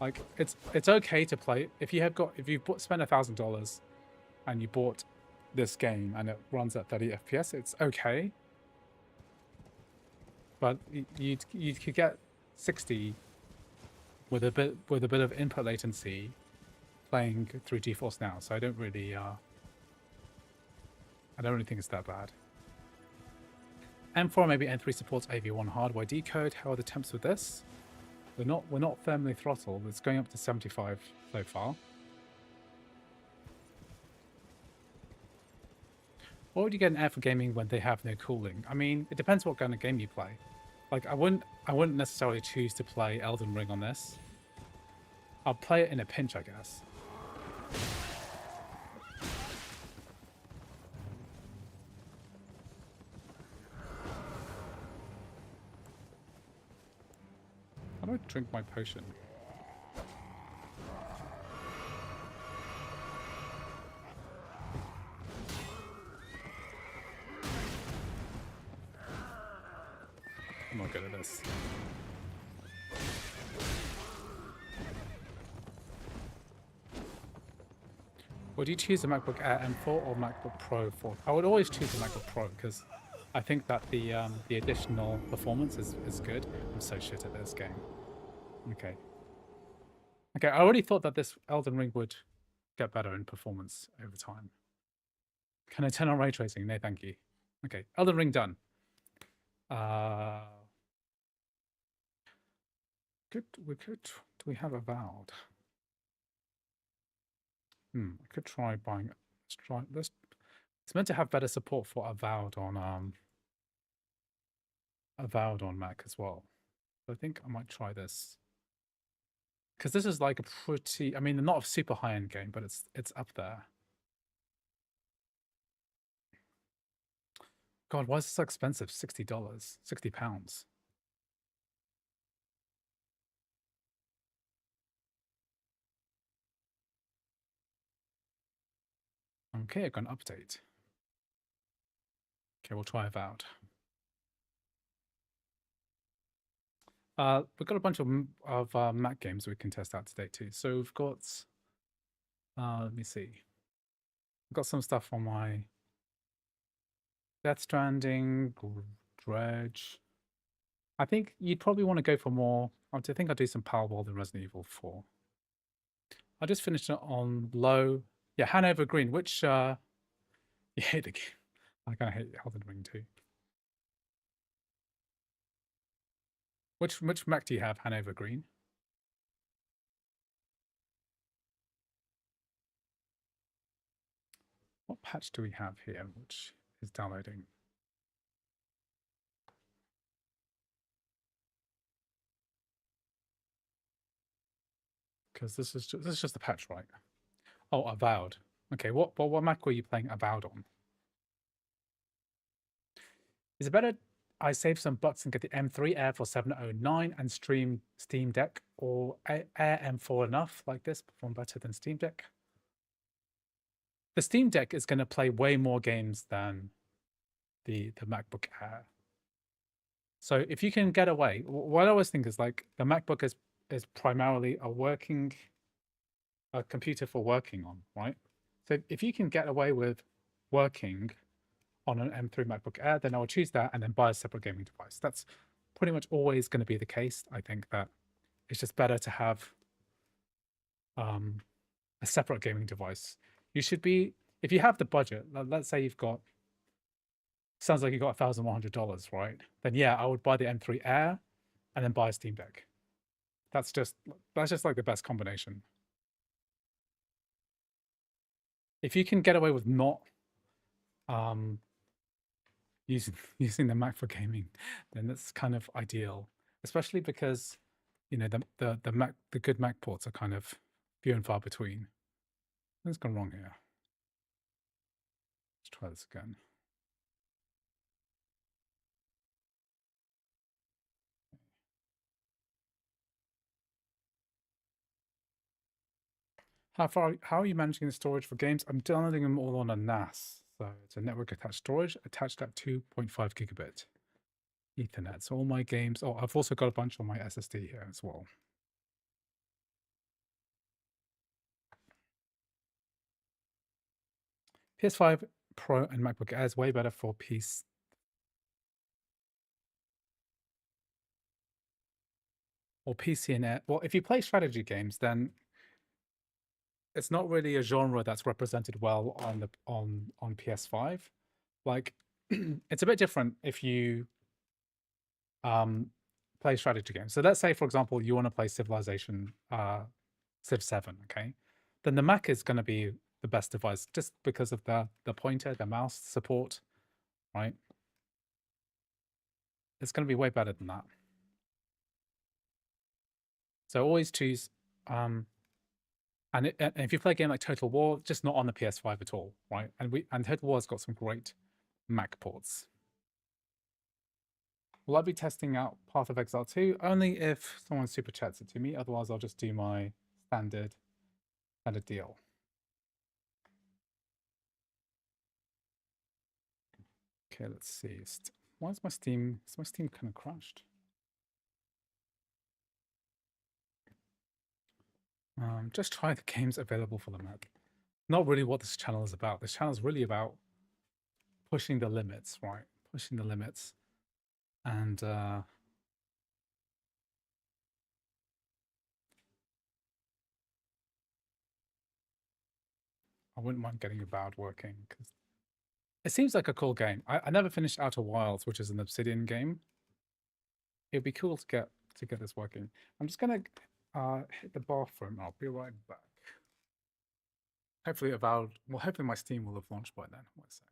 like, it's okay to play if you've spent $1,000 and you bought this game and it runs at 30 FPS. It's okay, but you could get 60 with a bit of input latency playing through GeForce Now. So I don't really think it's that bad. M4 maybe N3 supports AV1 hardware decode. How are the temps with this? We're not thermally throttled. It's going up to 75 so far. Why would you get an Air for gaming when they have no cooling? I mean, it depends what kind of game you play. Like I wouldn't necessarily choose to play Elden Ring on this. I'll play it in a pinch, I guess. How do I drink my potion? I'm not good at this. Would you choose a MacBook Air M4 or MacBook Pro 4? I would always choose a MacBook Pro because I think that the additional performance is good. I'm so shit at this game. Okay. Okay, I already thought that this Elden Ring would get better in performance over time. Can I turn on ray tracing? No, thank you. Okay, Elden Ring done. We could. Do we have Avowed? I could try buying. Let's try this. It's meant to have better support for Avowed on Mac as well. So I think I might try this because this is like a pretty. I mean, not a super high end game, but it's up there. God, why is it so expensive? $60, £60. Okay, I got an update. Okay, we'll try Avowed. We've got a bunch of Mac games we can test out today too. So we've got, let me see. I've got some stuff on my Stranding, Dredge. I think you'd probably want to go for more. I think I'll do some Powerball than Resident Evil 4. I just finished it on low. Yeah, Hanover Green, which you hate the game. I kind of hate Elden Ring too. Which Mac do you have, Hanover Green? What patch do we have here, which is downloading? Because this is just the patch, right? Oh, Avowed. Okay, what Mac were you playing Avowed on? Is it better I save some bucks and get the M3 Air for 709 and stream Steam Deck, or Air M4 enough like this perform better than Steam Deck? The Steam Deck is going to play way more games than the MacBook Air. So if you can get away, what I always think is like the MacBook is primarily a computer for working on, right? So if you can get away with working on an M3 MacBook Air, then I would choose that and then buy a separate gaming device. That's pretty much always going to be the case. I think that it's just better to have a separate gaming device. You should be, if you have the budget, let's say you've got, sounds like you've got $1,100, right? Then yeah, I would buy the M3 Air and then buy a Steam Deck. That's just like the best combination. If you can get away with not using the Mac for gaming, then that's kind of ideal, especially because you know the good Mac ports are kind of few and far between. What's gone wrong here? Let's try this again. How are you managing the storage for games? I'm downloading them all on a NAS, so it's a network attached storage attached at 2.5 gigabit Ethernet. So all my games. Oh, I've also got a bunch on my SSD here as well. PS5 Pro and MacBook Air is way better for PC. Or PC and Air. Well, if you play strategy games, then it's not really a genre that's represented well on PS5. Like, it's a bit different if you play strategy games. So let's say, for example, you want to play Civilization Civ 7, okay? Then the Mac is going to be the best device just because of the pointer, the mouse support, right? It's going to be way better than that. So always choose and if you play a game like Total War, just not on the PS5 at all, right? And Total War's got some great Mac ports. Will I be testing out Path of Exile 2? Only if someone super chats it to me. Otherwise, I'll just do my standard deal. Okay, let's see. Why is my Steam? Is my Steam kind of crashed? Just try the games available for the Mac. Not really what this channel is about. This channel is really about pushing the limits, right? pushing the limits. And I wouldn't mind getting Avowed working because it seems like a cool game. I never finished Outer Wilds, which is an Obsidian game. It'd be cool to get this working. I'm just gonna hit the bathroom. I'll be right back. Hopefully Avowed. Well, hopefully my Steam will have launched by then. Wait a sec.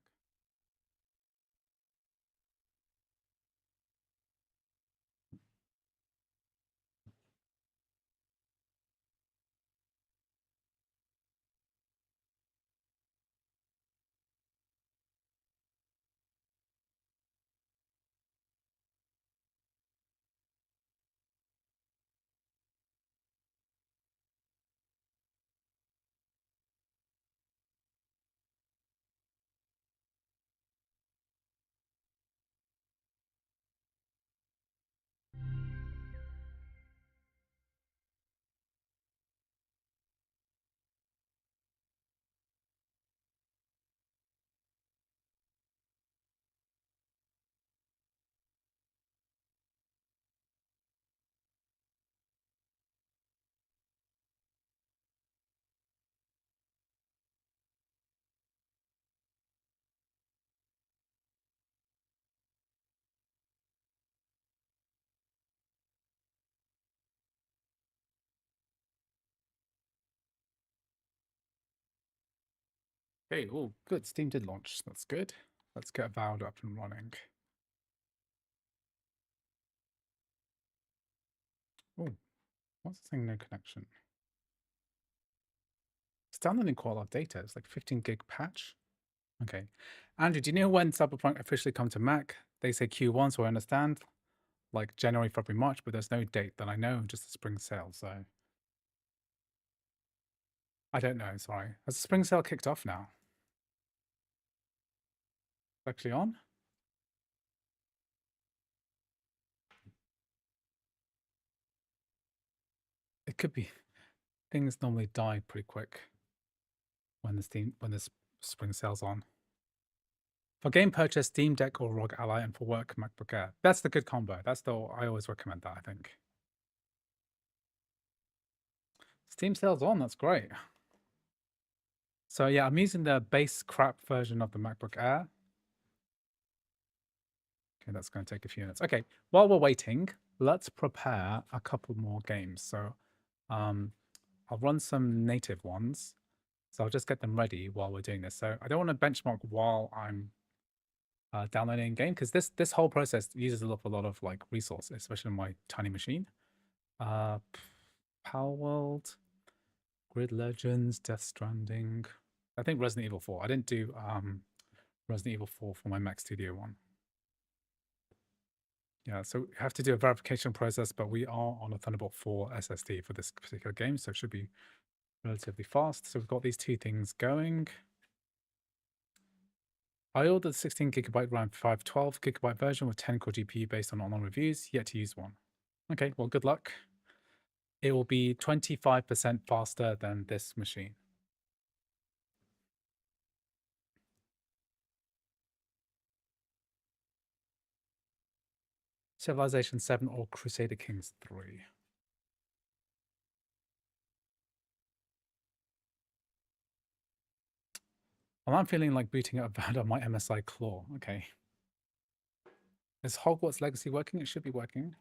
Okay, oh, good. Steam did launch. That's good. Let's get Avowed up and running. Oh, what's the thing? No connection. It's downloading quite a lot of data. It's like 15 gig patch. Okay. Andrew, do you know when Cyberpunk officially come to Mac? They say Q1, so I understand. Like January, February, March, but there's no date that I know, just a spring sale, so I don't know, sorry. Has the spring sale kicked off now? It's actually on? It could be. Things normally die pretty quick when the spring sale's on. For game purchase, Steam Deck or ROG Ally, and for work, MacBook Air. That's the good combo. I always recommend that, I think. Steam sale's on, that's great. So yeah, I'm using the base crap version of the MacBook Air. Okay, that's going to take a few minutes. Okay, while we're waiting, let's prepare a couple more games. So I'll run some native ones. So I'll just get them ready while we're doing this. So I don't want to benchmark while I'm downloading a game because this whole process uses a lot of like resources, especially on my tiny machine. Power World, Grid Legends, Death Stranding. I think Resident Evil 4. I didn't do Resident Evil 4 for my Mac Studio one. Yeah, so we have to do a verification process, but we are on a Thunderbolt 4 SSD for this particular game, so it should be relatively fast. So we've got these two things going. I ordered 16 gigabyte RAM 512 gigabyte version with 10 core GPU based on online reviews, yet to use one. Okay, well, good luck. It will be 25% faster than this machine. Civilization 7 or Crusader Kings 3. Well, I'm feeling like booting up Avowed on my MSI Claw. Okay. Is Hogwarts Legacy working? It should be working.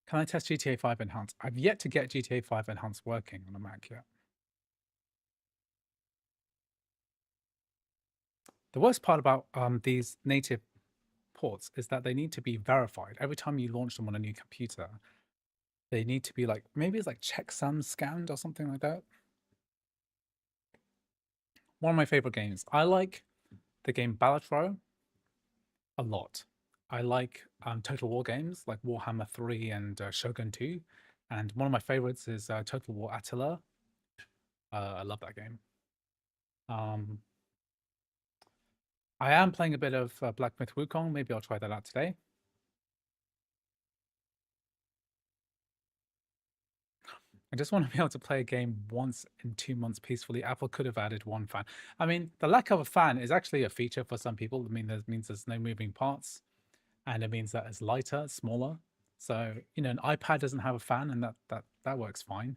Can I test GTA 5 Enhanced? I've yet to get GTA 5 Enhanced working on a Mac yet. The worst part about these native ports is that they need to be verified. Every time you launch them on a new computer, they need to be like, maybe it's like checksum scanned or something like that. One of my favorite games. I like the game Balatro a lot. I like Total War games like Warhammer 3 and Shogun 2. And one of my favorites is Total War Attila. I love that game. I am playing a bit of Black Myth Wukong. Maybe I'll try that out today. I just want to be able to play a game once in 2 months peacefully. Apple could have added one fan. I mean, the lack of a fan is actually a feature for some people. I mean, that means there's no moving parts, and it means that it's lighter, smaller. So, you know, an iPad doesn't have a fan, and that works fine.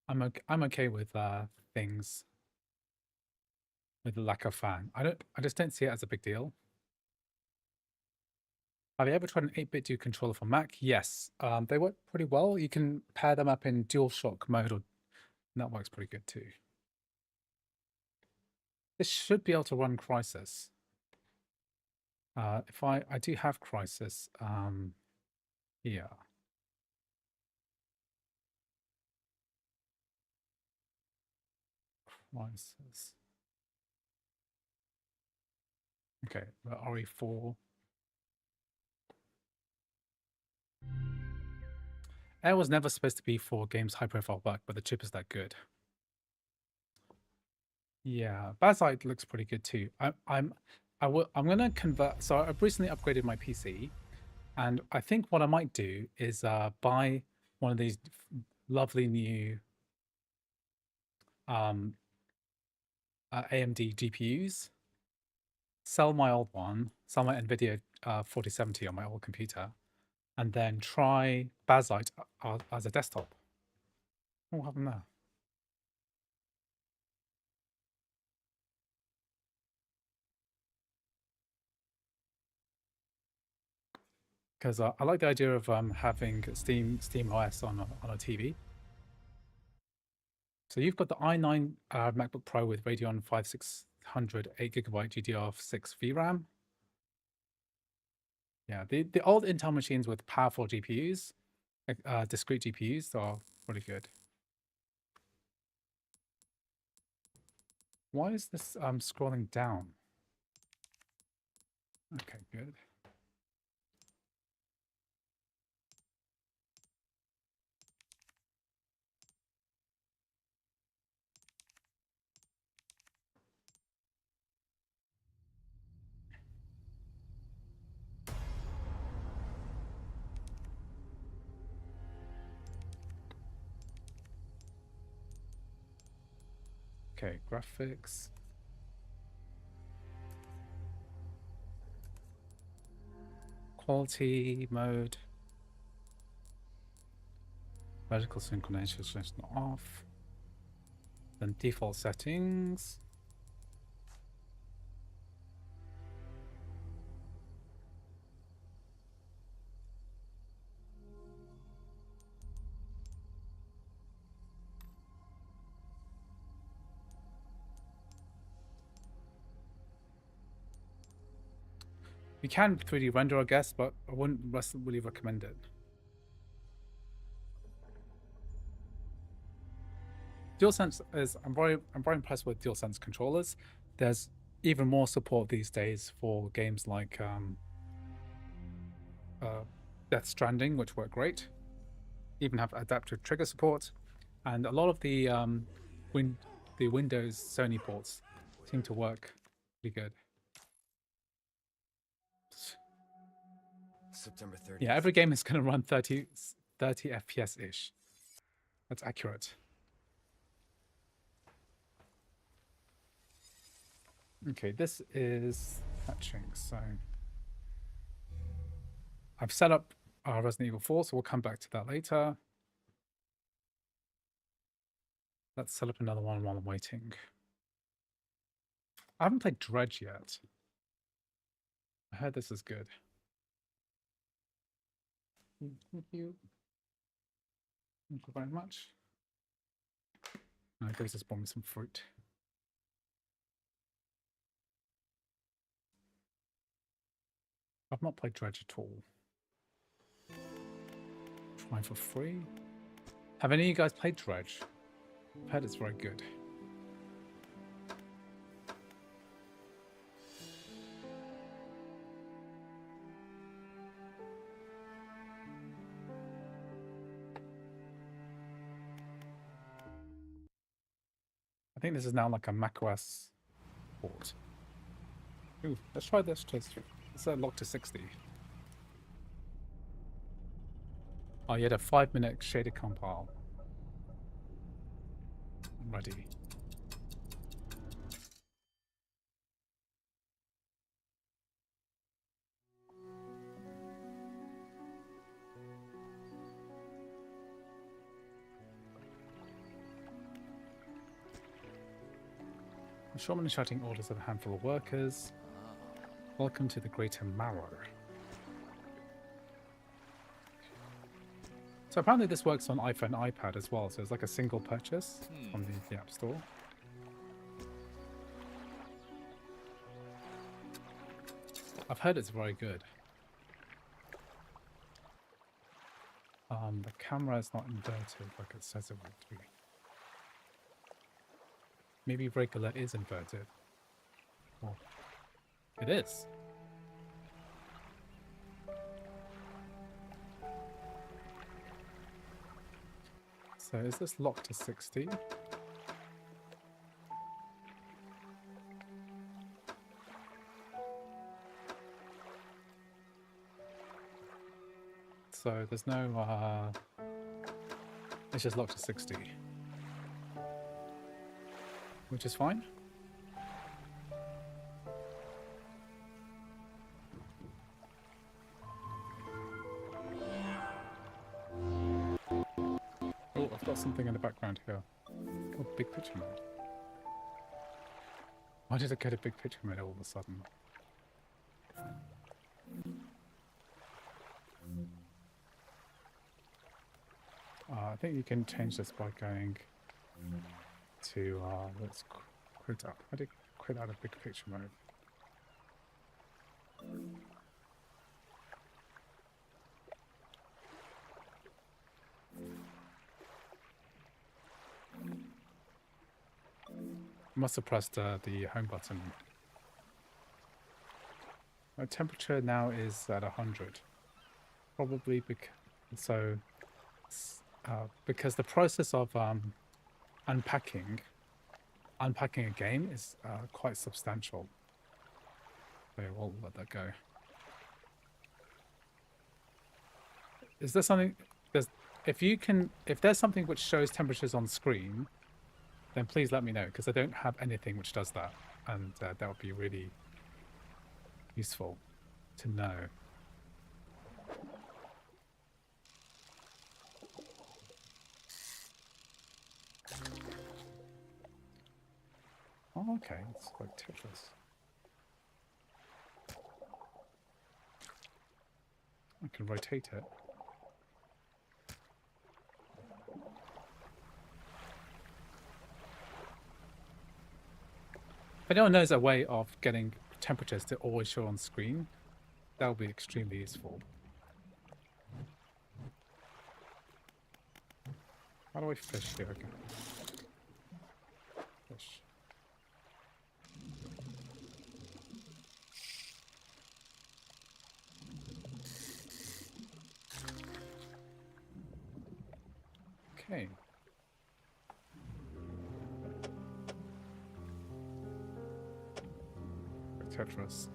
I'm okay with things with the lack of fan. I just don't see it as a big deal. Have you ever tried an 8-bit do controller for Mac? Yes. They work pretty well. You can pair them up in DualShock mode, and that works pretty good too. This should be able to run Crysis. If I do have Crysis, yeah. Crysis. Okay, RE4. Air was never supposed to be for games high profile work, but the chip is that good. Yeah, Bazzite looks pretty good too. I'm gonna convert. So I've recently upgraded my PC, and I think what I might do is buy one of these lovely new AMD GPUs, sell my old one, sell my NVIDIA 4070 on my old computer, and then try Bazzite as a desktop. What happened there? Because I like the idea of having Steam OS on a TV. So you've got the i9 MacBook Pro with Radeon 5600 8GB GDR6 VRAM. Yeah, the old Intel machines with powerful GPUs, discrete GPUs, are really good. Why is this scrolling down? Okay, good. Okay, graphics. Quality mode. Vertical synchronization off. Then default settings. You can 3D render, I guess, but I wouldn't really recommend it. DualSense is I'm very impressed with DualSense controllers. There's even more support these days for games like Death Stranding, which work great. Even have adaptive trigger support, and a lot of the Windows Sony ports seem to work pretty good. September 30th. Yeah, every game is going to run 30 FPS ish. That's accurate. Okay, this is patching. So I've set up Resident Evil 4, so we'll come back to that later. Let's set up another one while I'm waiting. I haven't played Dredge yet. I heard this is good. Thank you. Thank you very much. I guess just bought me some fruit. I've not played Dredge at all. Try for free. Have any of you guys played Dredge? I've heard it's very good. I think this is now like a macOS port. Ooh, let's try this. Let's lock to 60. Oh, you had a 5-minute shader compile. Ready. The Shaman is shouting orders at a handful of workers. Welcome to the Greater Marrow. So apparently this works on iPhone, iPad as well. So it's like a single purchase from the App Store. I've heard it's very good. The camera is not inverted like it says it would be. Maybe regular is inverted. Oh, it is. So is this locked to 60? So there's no, it's just locked to 60. Which is fine. Oh, I've got something in the background here. Oh, big picture mode. Why did I get a big picture mode all of a sudden? I think you can change this by going to, let's quit out. How do you quit out of big picture mode? Must have pressed the home button. My temperature now is at 100. Probably because the process of unpacking a game is quite substantial. So we'll let that go. Is there something? If there's something which shows temperatures on screen, then please let me know, because I don't have anything which does that, and that would be really useful to know. Oh, okay, it's like Tetris. I can rotate it. If anyone knows a way of getting temperatures to always show on screen, that would be extremely useful. How do I fish here again? Fish. Okay. Tetris.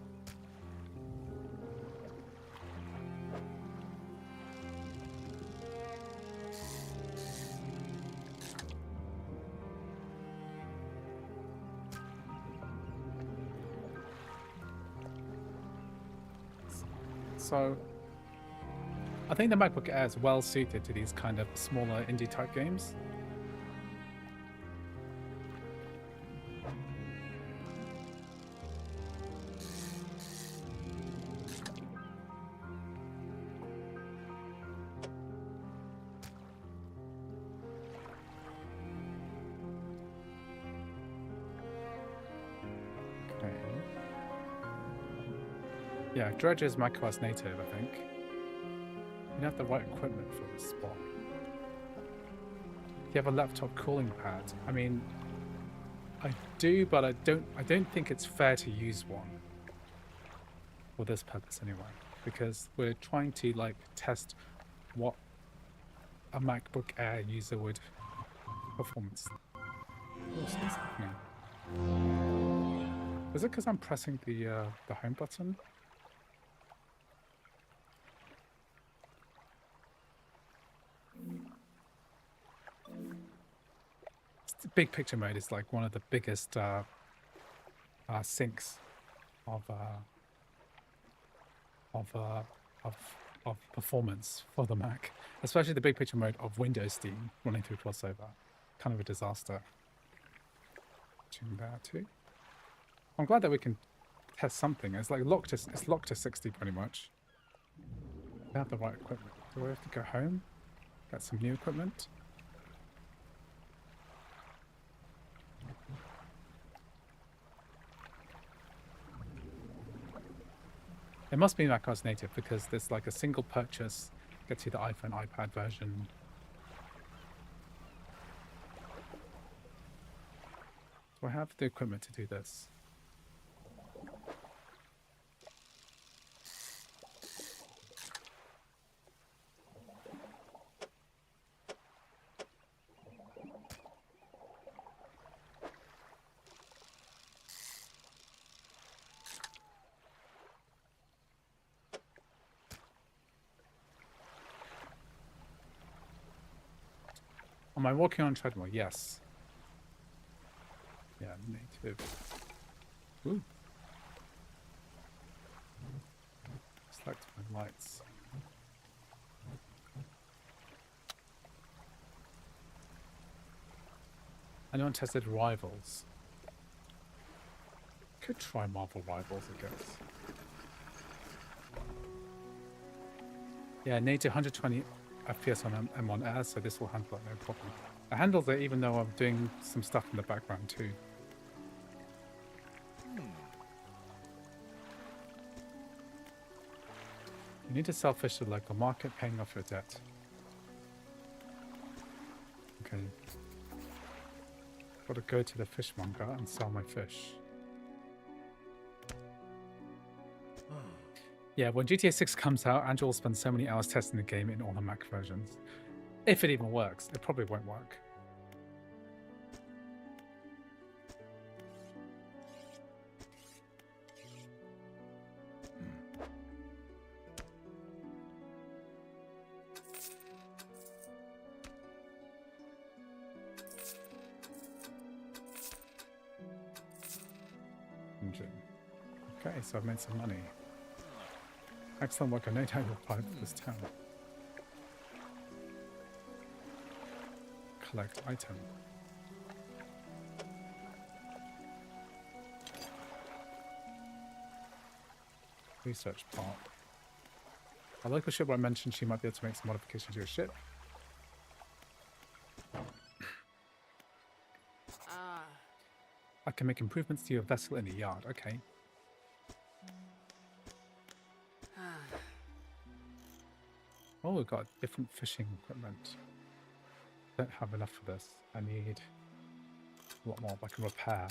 So, I think the MacBook Air is well suited to these kind of smaller indie type games. Yeah, Dredge is macOS native, I think. You have the right equipment for this spot. You have a laptop cooling pad. I mean, I do, but I don't think it's fair to use one for this purpose anyway, because we're trying to like test what a MacBook Air user would performance. What's this happening? Is it because I'm pressing the home button? big picture mode is like one of the biggest sinks of of uh, of of performance for the Mac, especially the big picture mode of Windows Steam running through crossover. Kind of a disaster. Tune there too. I'm glad that we can test something. It's like locked to 60 pretty much. We have the right equipment. Do we have to go home? Get some new equipment? It must be macOS native because there's like a single purchase, gets you the iPhone, iPad version. Do I have the equipment to do this? Am I walking on treadmill? Yes. Yeah, native. Ooh. Select my lights. Anyone tested Rivals? Could try Marvel Rivals, I guess. Yeah, native 120 FPS on M1 Air, so this will handle it no problem. It handles it even though I'm doing some stuff in the background too. You need to sell fish to the local market, paying off your debt. Okay. Got to go to the fishmonger and sell my fish. Yeah, when GTA 6 comes out, Andrew will spend so many hours testing the game in all the Mac versions. If it even works. It probably won't work. Okay, so I've made some money. Excellent work. I know how to apply for this town. Collect item. Research part. A local shipwright mentioned she might be able to make some modifications to your ship. I can make improvements to your vessel in the yard. Okay. Oh, we've got different fishing equipment. Don't have enough for this. I need a lot more. I can repair.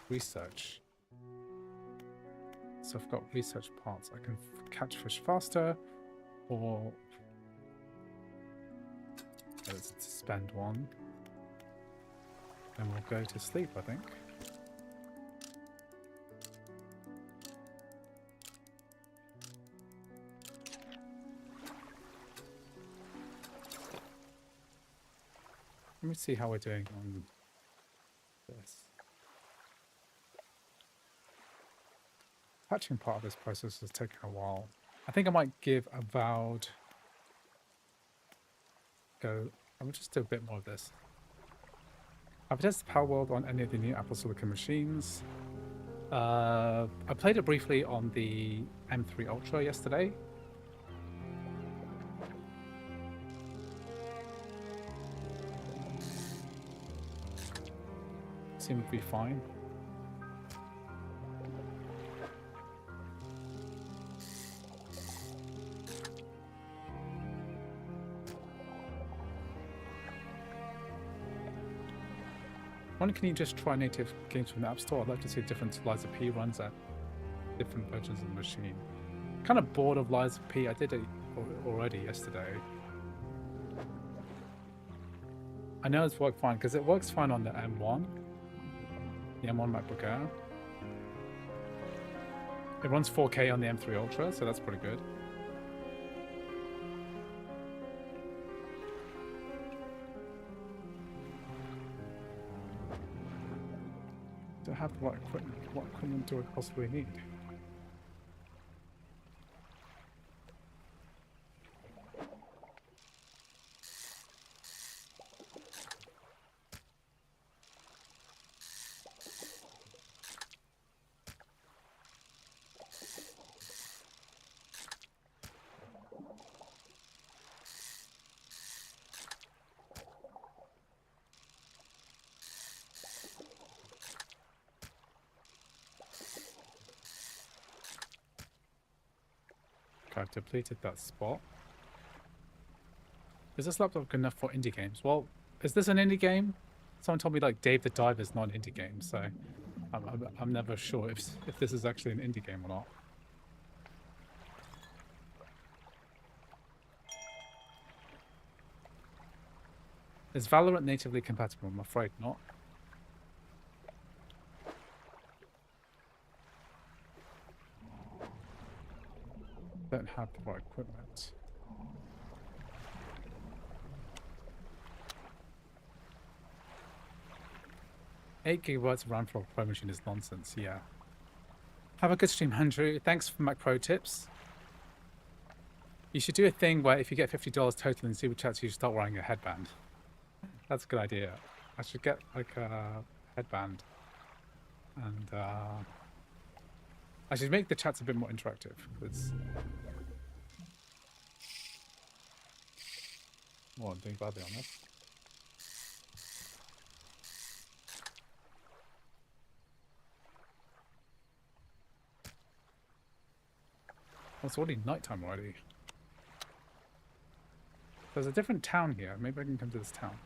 Research. So I've got research parts. I can catch fish faster, or let's spend one. And we'll go to sleep, I think. Let me see how we're doing on this. Patching part of this process has taken a while. I think I might give Avowed go. I will just do a bit more of this. I've tested Power World on any of the new Apple Silicon machines. I played it briefly on the M3 Ultra yesterday. Seemed to be fine. When can you just try native games from the App Store? I'd like to see different Liza P runs at different versions of the machine. Kind of bored of Liza P. I did it already yesterday. I know it's worked fine because it works fine on the M1, the M1 MacBook Air. It runs 4K on the M3 Ultra, so that's pretty good. Do I have the right equipment? What equipment do I possibly need? Okay, I've depleted that spot. Is this laptop good enough for indie games? Well, is this an indie game? Someone told me like Dave the Diver is not an indie game, so I'm never sure if this is actually an indie game or not. Is Valorant natively compatible? I'm afraid not. Don't have the right equipment. Eight gigabytes of RAM for a Pro machine is nonsense, yeah. Have a good stream, Andrew. Thanks for Mac Pro tips. You should do a thing where if you get $50 total in super chats, you should start wearing a headband. That's a good idea. I should get like a headband. And I should make the chats a bit more interactive. Because... well, I'm doing badly on this. Oh, it's already nighttime already. There's a different town here. Maybe I can come to this town.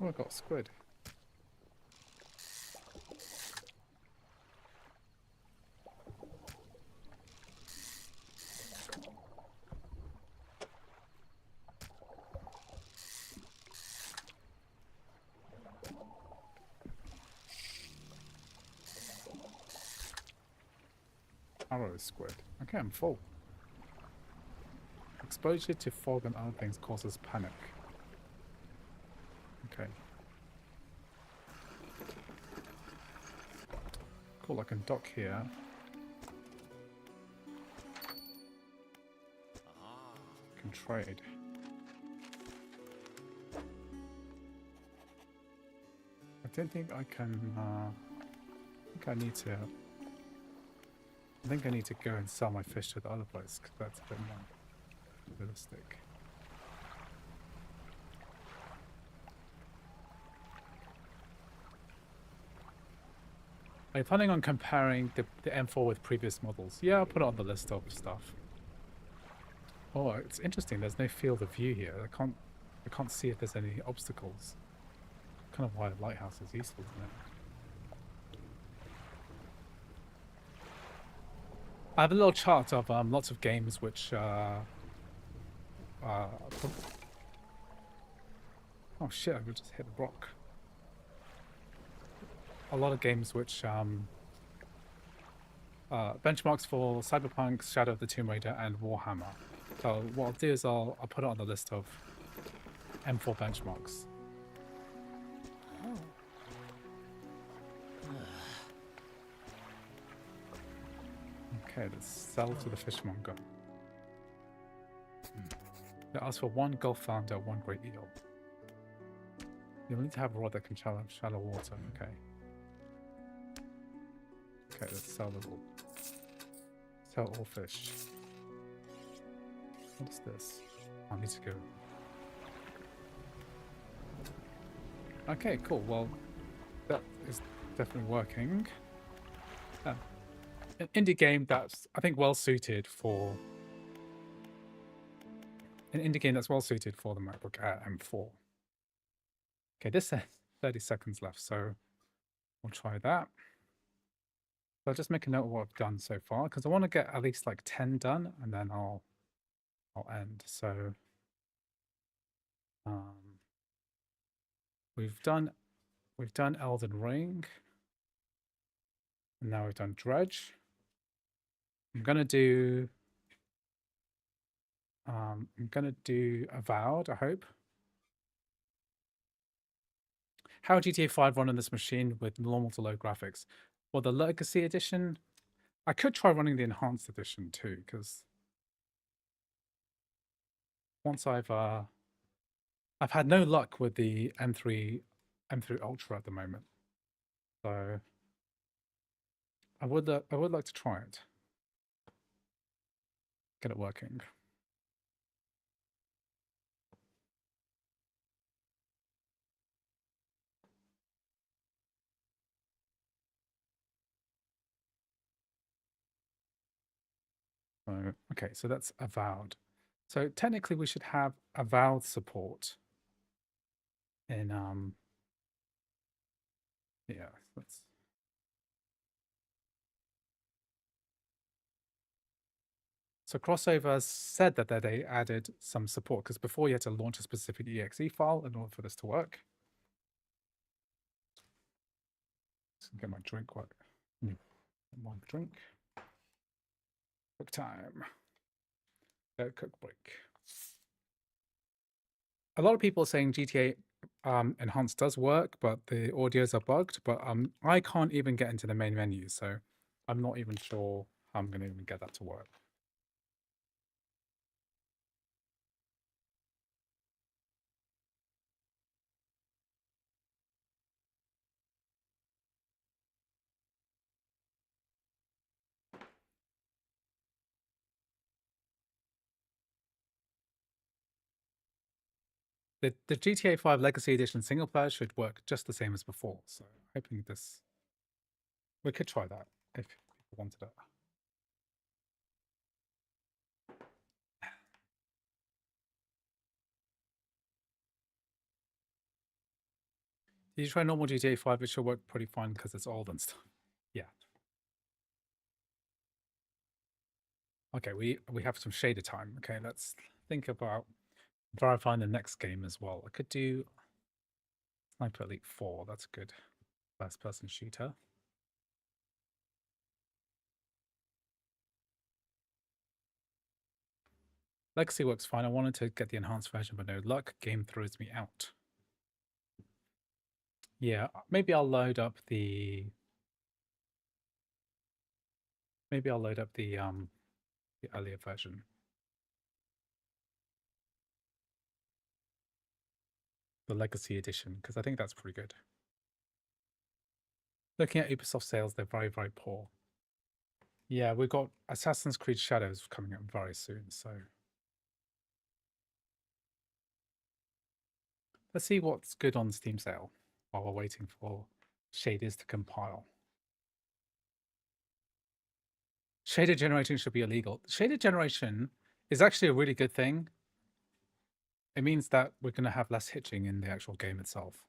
Oh, I got a squid. Arrow squid. Okay, I'm full. Exposure to fog and other things causes panic. Okay. Cool, I can dock here. Can trade. I don't think I can, I think I need to... I think I need to go and sell my fish to the other place, because that's a bit more realistic. Are you planning on comparing the M4 with previous models? Yeah, I'll put it on the list of stuff. Oh, it's interesting. There's no field of view here. I can't see if there's any obstacles. Kind of why a lighthouse is useful, isn't it? I have a little chart of lots of games which oh shit, I just hit the rock. A lot of games which benchmarks for Cyberpunk, Shadow of the Tomb Raider, and Warhammer. So what I'll do is I'll put it on the list of M4 benchmarks. Okay, let's sell to the fishmonger. They ask for 1 Gulf Flounder, 1 Great Eel. You'll need to have a rod that can shallow water. Okay. Okay, let's sell the all. Sell all fish. What is this? I need to go. Okay, cool. Well, that is definitely working. An indie game that's, I think, well suited for... an indie game that's well suited for the MacBook Air M4. Okay, this has 30 seconds left, so we'll try that. So I'll just make a note of what I've done so far, because I want to get at least like 10 done, and then I'll end. So Um, we've done Elden Ring, and now we've done Dredge. I'm gonna do Avowed, I hope. How GTA 5 run on this machine with normal to low graphics? Well, the Legacy Edition, I could try running the Enhanced Edition too, because once I've had no luck with the M3 Ultra at the moment, so I would like to try it, get it working. So, okay, so that's Avowed. So technically we should have Avowed support in yeah, that's so Crossover said that they added some support because before you had to launch a specific exe file in order for this to work. Let's get my drink work. One drink. Cook time. Cook break. A lot of people are saying GTA Enhanced does work, but the audios are bugged. But I can't even get into the main menu, so I'm not even sure how I'm going to even get that to work. The GTA 5 Legacy Edition single player should work just the same as before. So hoping this, we could try that if people wanted it. You try normal GTA 5, it should work pretty fine because it's old and stuff. Yeah. Okay, we have some shader time. Okay, let's think about verifying the next game as well. I could do Sniper Elite 4. That's a good first-person shooter. Legacy works fine. I wanted to get the enhanced version, but no luck. Game throws me out. Yeah, maybe I'll load up the the earlier version. The Legacy Edition, because I think that's pretty good. Looking at Ubisoft sales, they're very, very poor. Yeah, we've got Assassin's Creed Shadows coming up very soon, so let's see what's good on Steam sale while we're waiting for shaders to compile. Shader generation should be illegal. Shader generation is actually a really good thing. It means that we're going to have less hitching in the actual game itself.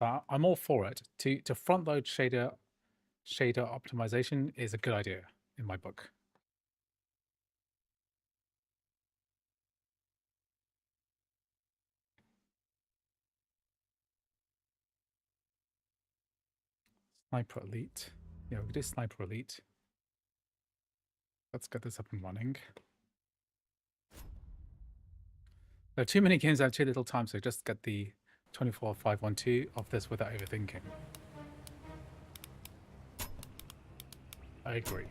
I'm all for it. To front load shader optimization is a good idea in my book. Sniper Elite. Yeah, we do Sniper Elite. Let's get this up and running. There are too many games, I have too little time, so just get the 24512 of this without overthinking. I agree.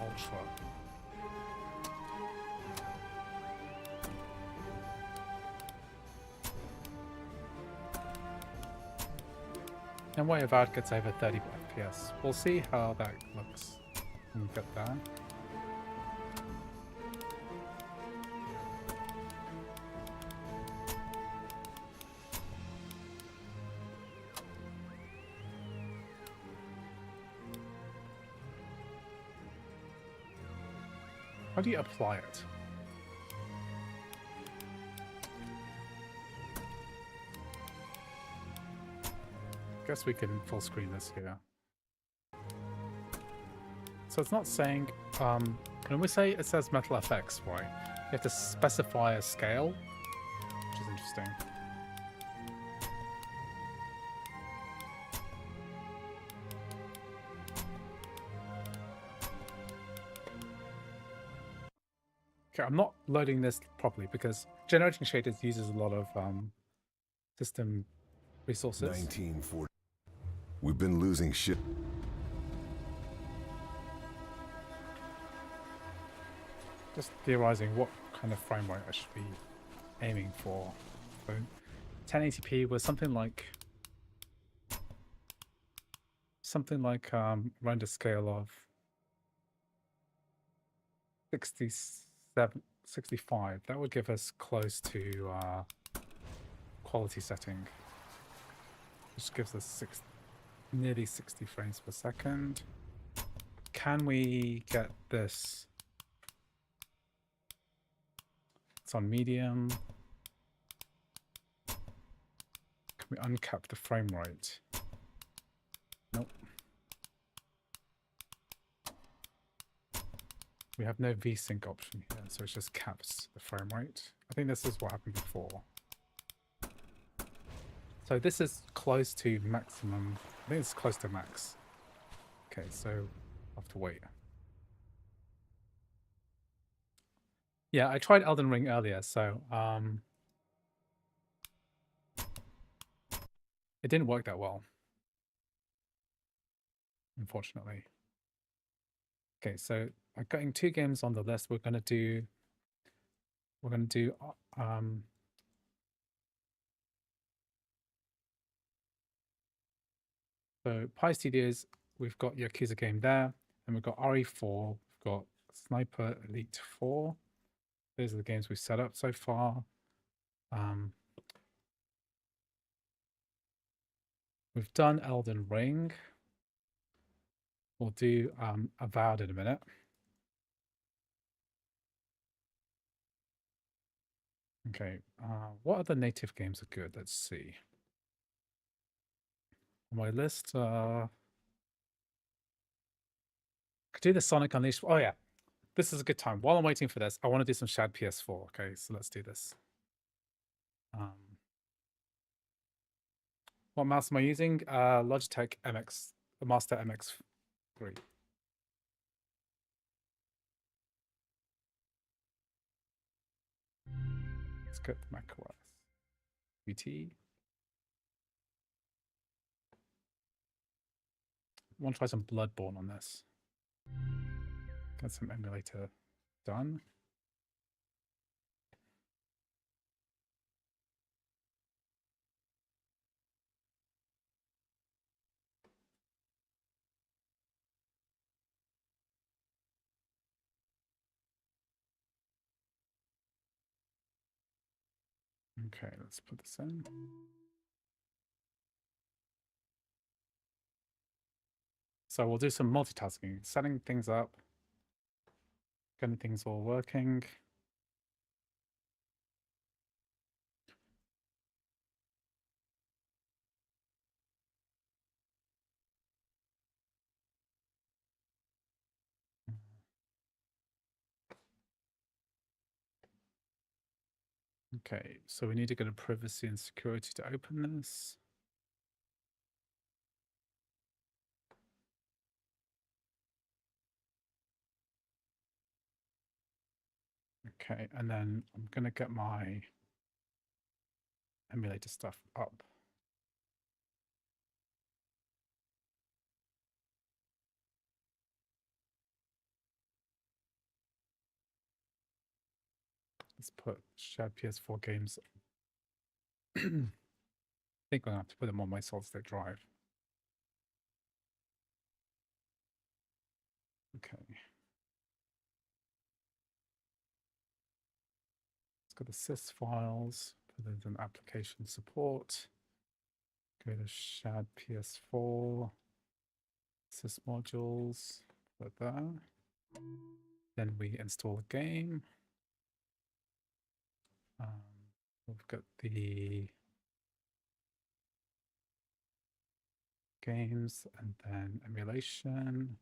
Ultra. And way Avowed gets over 30 FPS. We'll see how that looks when we get there. How do you apply it? guess we can full screen this here. So it's not saying, when we say it says Metal FX, right, you have to specify a scale, which is interesting. Okay, I'm not loading this properly because generating shaders uses a lot of system resources. 1940. We've been losing shit. Just theorizing what kind of frame rate I should be aiming for. So 1080p was something like around a scale of 67, 65. That would give us close to quality setting, which gives us nearly 60 frames per second. Can we get this? It's on medium. Can we uncap the frame rate? Nope. We have no VSync option here, so it just caps the frame rate. I think this is what happened before. So this is close to maximum. I think it's close to max. Okay, so I'll have to wait. Yeah, I tried Elden Ring earlier, so it didn't work that well, unfortunately. Okay, so I'm getting 2 games on the list. We're gonna do so Pi Studios, we've got Yakuza game there, and we've got RE4, we've got Sniper Elite 4. Those are the games we've set up so far. We've done Elden Ring. We'll do Avowed in a minute. Okay, what other native games are good? Let's see. On my list, could do the Sonic Unleashed. Oh yeah, this is a good time. While I'm waiting for this, I want to do some Shad PS4. Okay, so let's do this. What mouse am I using? Logitech MX, Master MX3. Let's get the macOS. VT. I want to try some Bloodborne on this. Get some emulator done. Okay, let's put this in. So we'll do some multitasking, setting things up, getting things all working. Okay, so we need to go to privacy and security to open this. Okay, and then I'm going to get my emulator stuff up. Let's put shared PS4 games. I think I'm going to have to put them on my solid state drive. Okay. Let's go to sys files, put it in application support. Go to shared PS4, sys modules, put that. Then we install the game. We've got the games, and then emulation.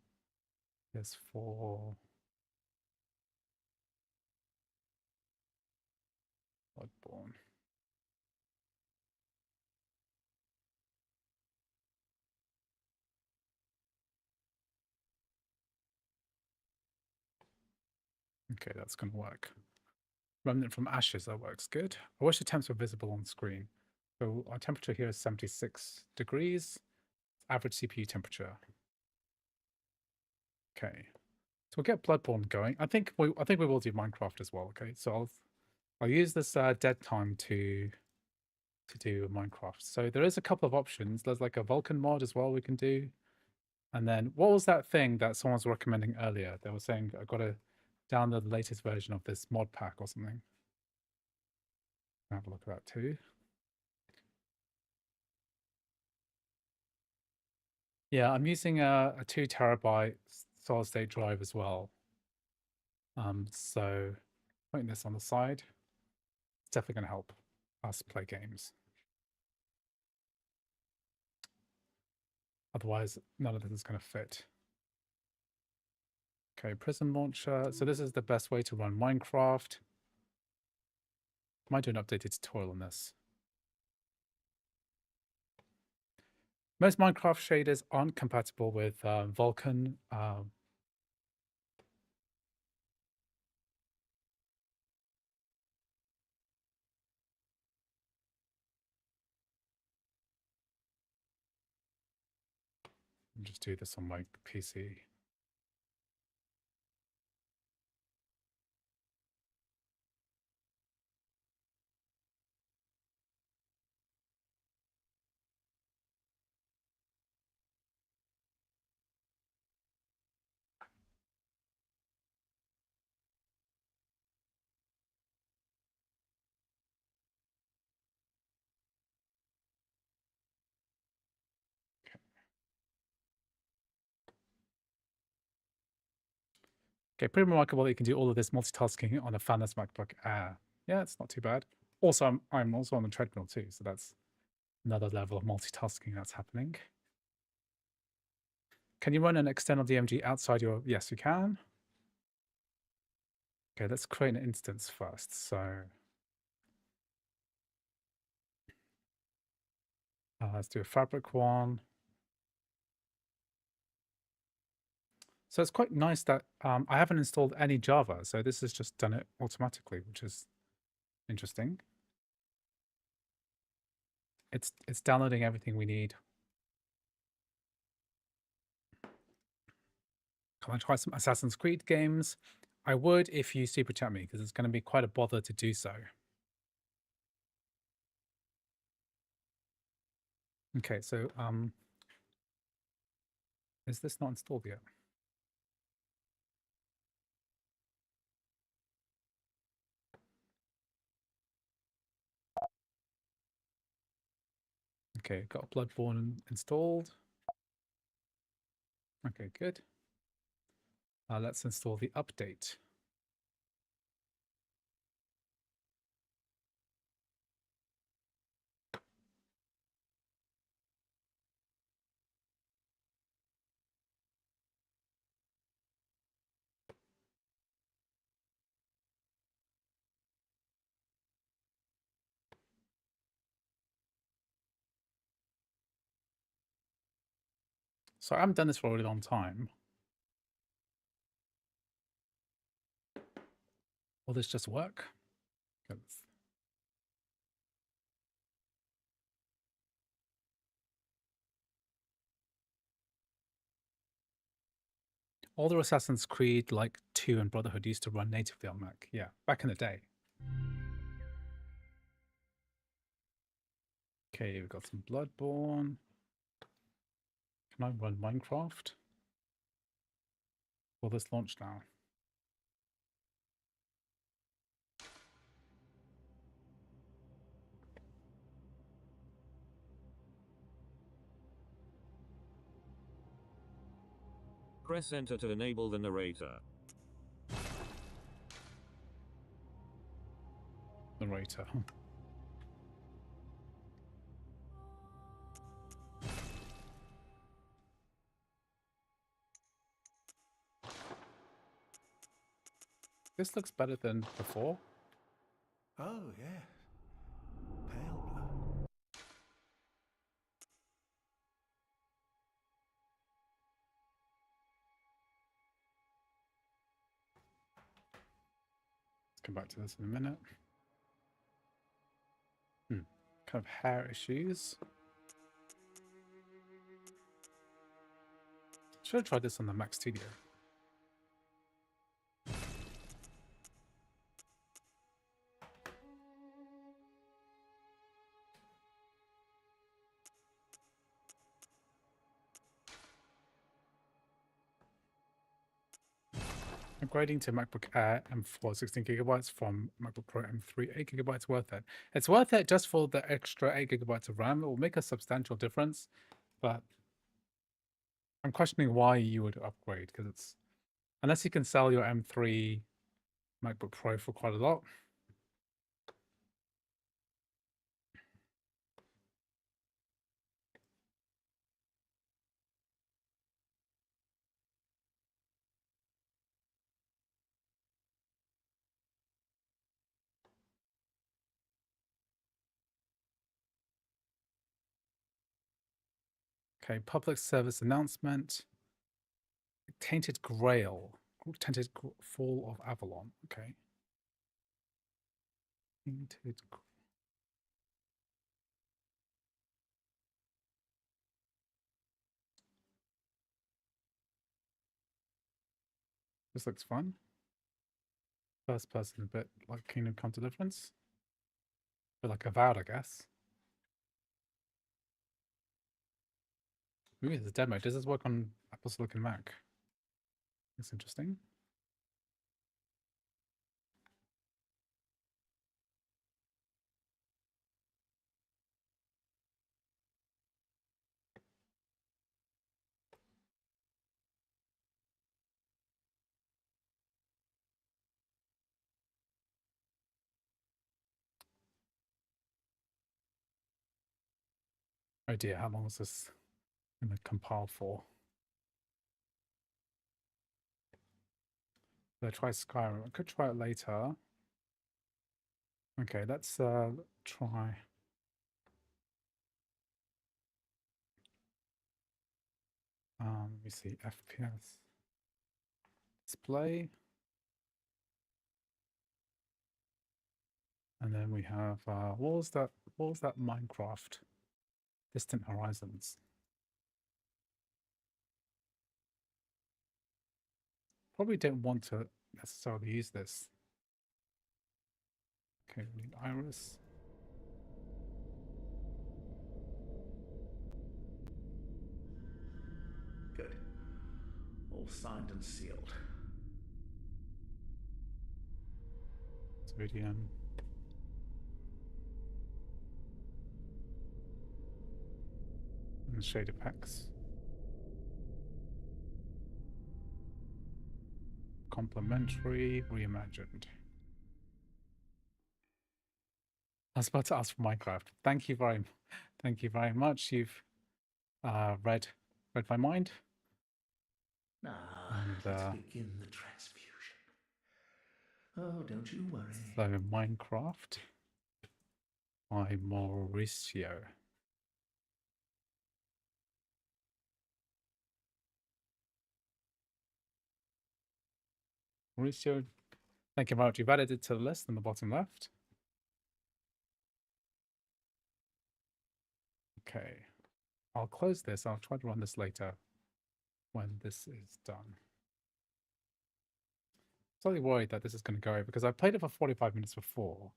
PS4. Bloodborne. Okay, that's going to work. Remnant from ashes, that works good. I wish the temps were visible on screen. So our temperature here is 76 degrees. Average CPU temperature. Okay. So we'll get Bloodborne going. I think we will do Minecraft as well. Okay, so I'll use this dead time to do Minecraft. So there is a couple of options. There's like a Vulkan mod as well we can do. And then what was that thing that someone was recommending earlier? They were saying I got to download the latest version of this mod pack or something. I'll have a look at that too. Yeah, I'm using a 2 terabyte solid state drive as well. So putting this on the side, it's definitely going to help us play games. Otherwise, none of this is going to fit. Okay, Prism Launcher. So this is the best way to run Minecraft. Might do an updated tutorial on this. Most Minecraft shaders aren't compatible with Vulkan. I'll just do this on my PC. Okay, pretty remarkable that you can do all of this multitasking on a fanless MacBook Air. Yeah, it's not too bad. Also, I'm also on the treadmill too, so that's another level of multitasking that's happening. Can you run an external DMG outside your... Yes, you can. Okay, let's create an instance first. So let's do a fabric one. So it's quite nice that I haven't installed any Java, so this has just done it automatically, which is interesting. It's downloading everything we need. Can I try some Assassin's Creed games? I would if you super chat me, because it's going to be quite a bother to do so. Okay, so is this not installed yet? Okay, got Bloodborne installed. Okay, good. Let's install the update. So I haven't done this for a really long time. Will this just work? All the Assassin's Creed, like 2 and Brotherhood, used to run natively on Mac. Yeah, back in the day. Okay, we've got some Bloodborne. Can I run Minecraft? Will this launch now? Press enter to enable the narrator. Narrator. This looks better than before. Oh, yes. Pale blue. Let's come back to this in a minute. Kind of hair issues. Should have tried this on the Mac Studio. Upgrading to MacBook Air M4 16GB from MacBook Pro M3 8GB worth it. It's worth it just for the extra 8GB of RAM. It will make a substantial difference, but I'm questioning why you would upgrade, because it's, unless you can sell your M3 MacBook Pro for quite a lot. Okay, public service announcement. Tainted Grail. Fall of Avalon. Okay. Tainted. This looks fun. First person, a bit like Kingdom Come Deliverance. But like Avowed, I guess. Ooh, there's a demo. Does this work on Apple Silicon Mac? That's interesting. Oh dear, how long is this going to compile for? Should I try Skyrim? I could try it later. Okay, let's try. Let me see, FPS. Display. And then we have, what was that Minecraft? Distant Horizons. Probably don't want to necessarily use this. Okay, we need Iris. Good. All signed and sealed. Zodium. And shader packs. Complementary, reimagined. I was about to ask for Minecraft. Thank you very much. You've read my mind. Ah, And, let's begin the transfusion. Oh, don't you worry. So Minecraft by Mauricio. Mauricio, thank you very much. You've added it to the list on the bottom left. Okay, I'll close this. I'll try to run this later when this is done. Slightly worried that this is going to go over because I played it for 45 minutes before,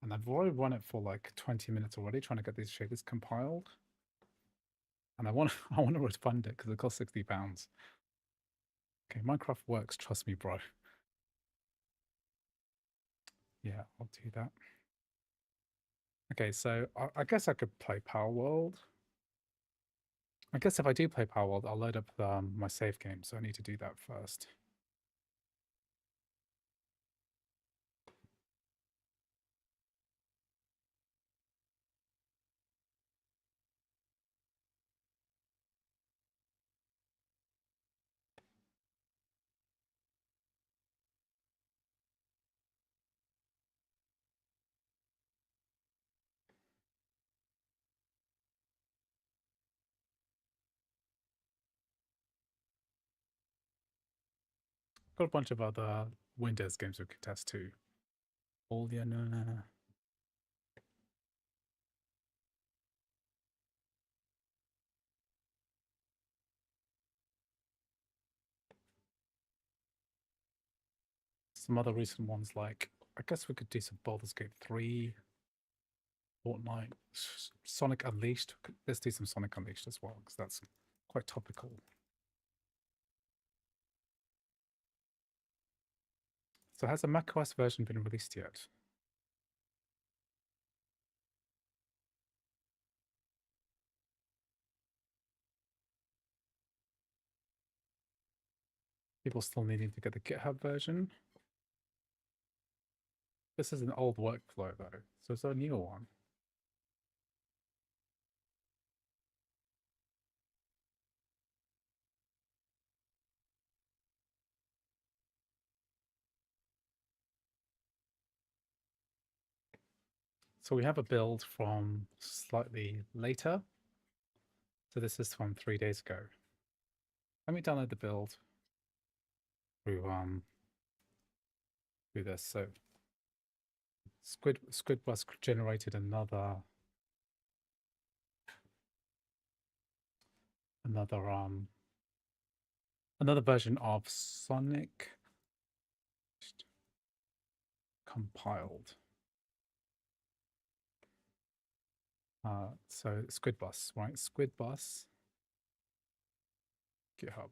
and I've already run it for like 20 minutes already trying to get these shaders compiled. And I want to refund it because it costs £60. Okay, Minecraft works, trust me, bro. Yeah, I'll do that. Okay, so I guess I could play Power World. I guess if I do play Power World, I'll load up my save game, so I need to do that first. Got a bunch of other Windows games we could test too. Oh yeah, no. Some other recent ones like, I guess we could do some Baldur's Gate 3, Fortnite, Sonic Unleashed. Let's do some Sonic Unleashed as well, because that's quite topical. So has a macOS version been released yet? People still needing to get the GitHub version. This is an old workflow though, so it's a newer one. So we have a build from slightly later. So this is from 3 days ago. Let me download the build through this. So Squidbus generated another version of Sonic compiled. So Squidbus, right? Squidbus GitHub.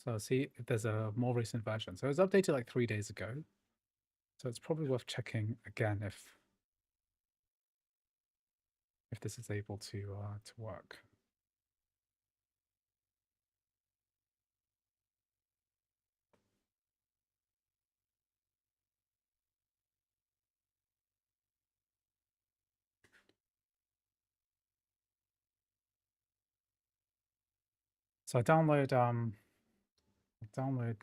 So see if there's a more recent version. So it was updated like 3 days ago. So it's probably worth checking again if this is able to work. So I download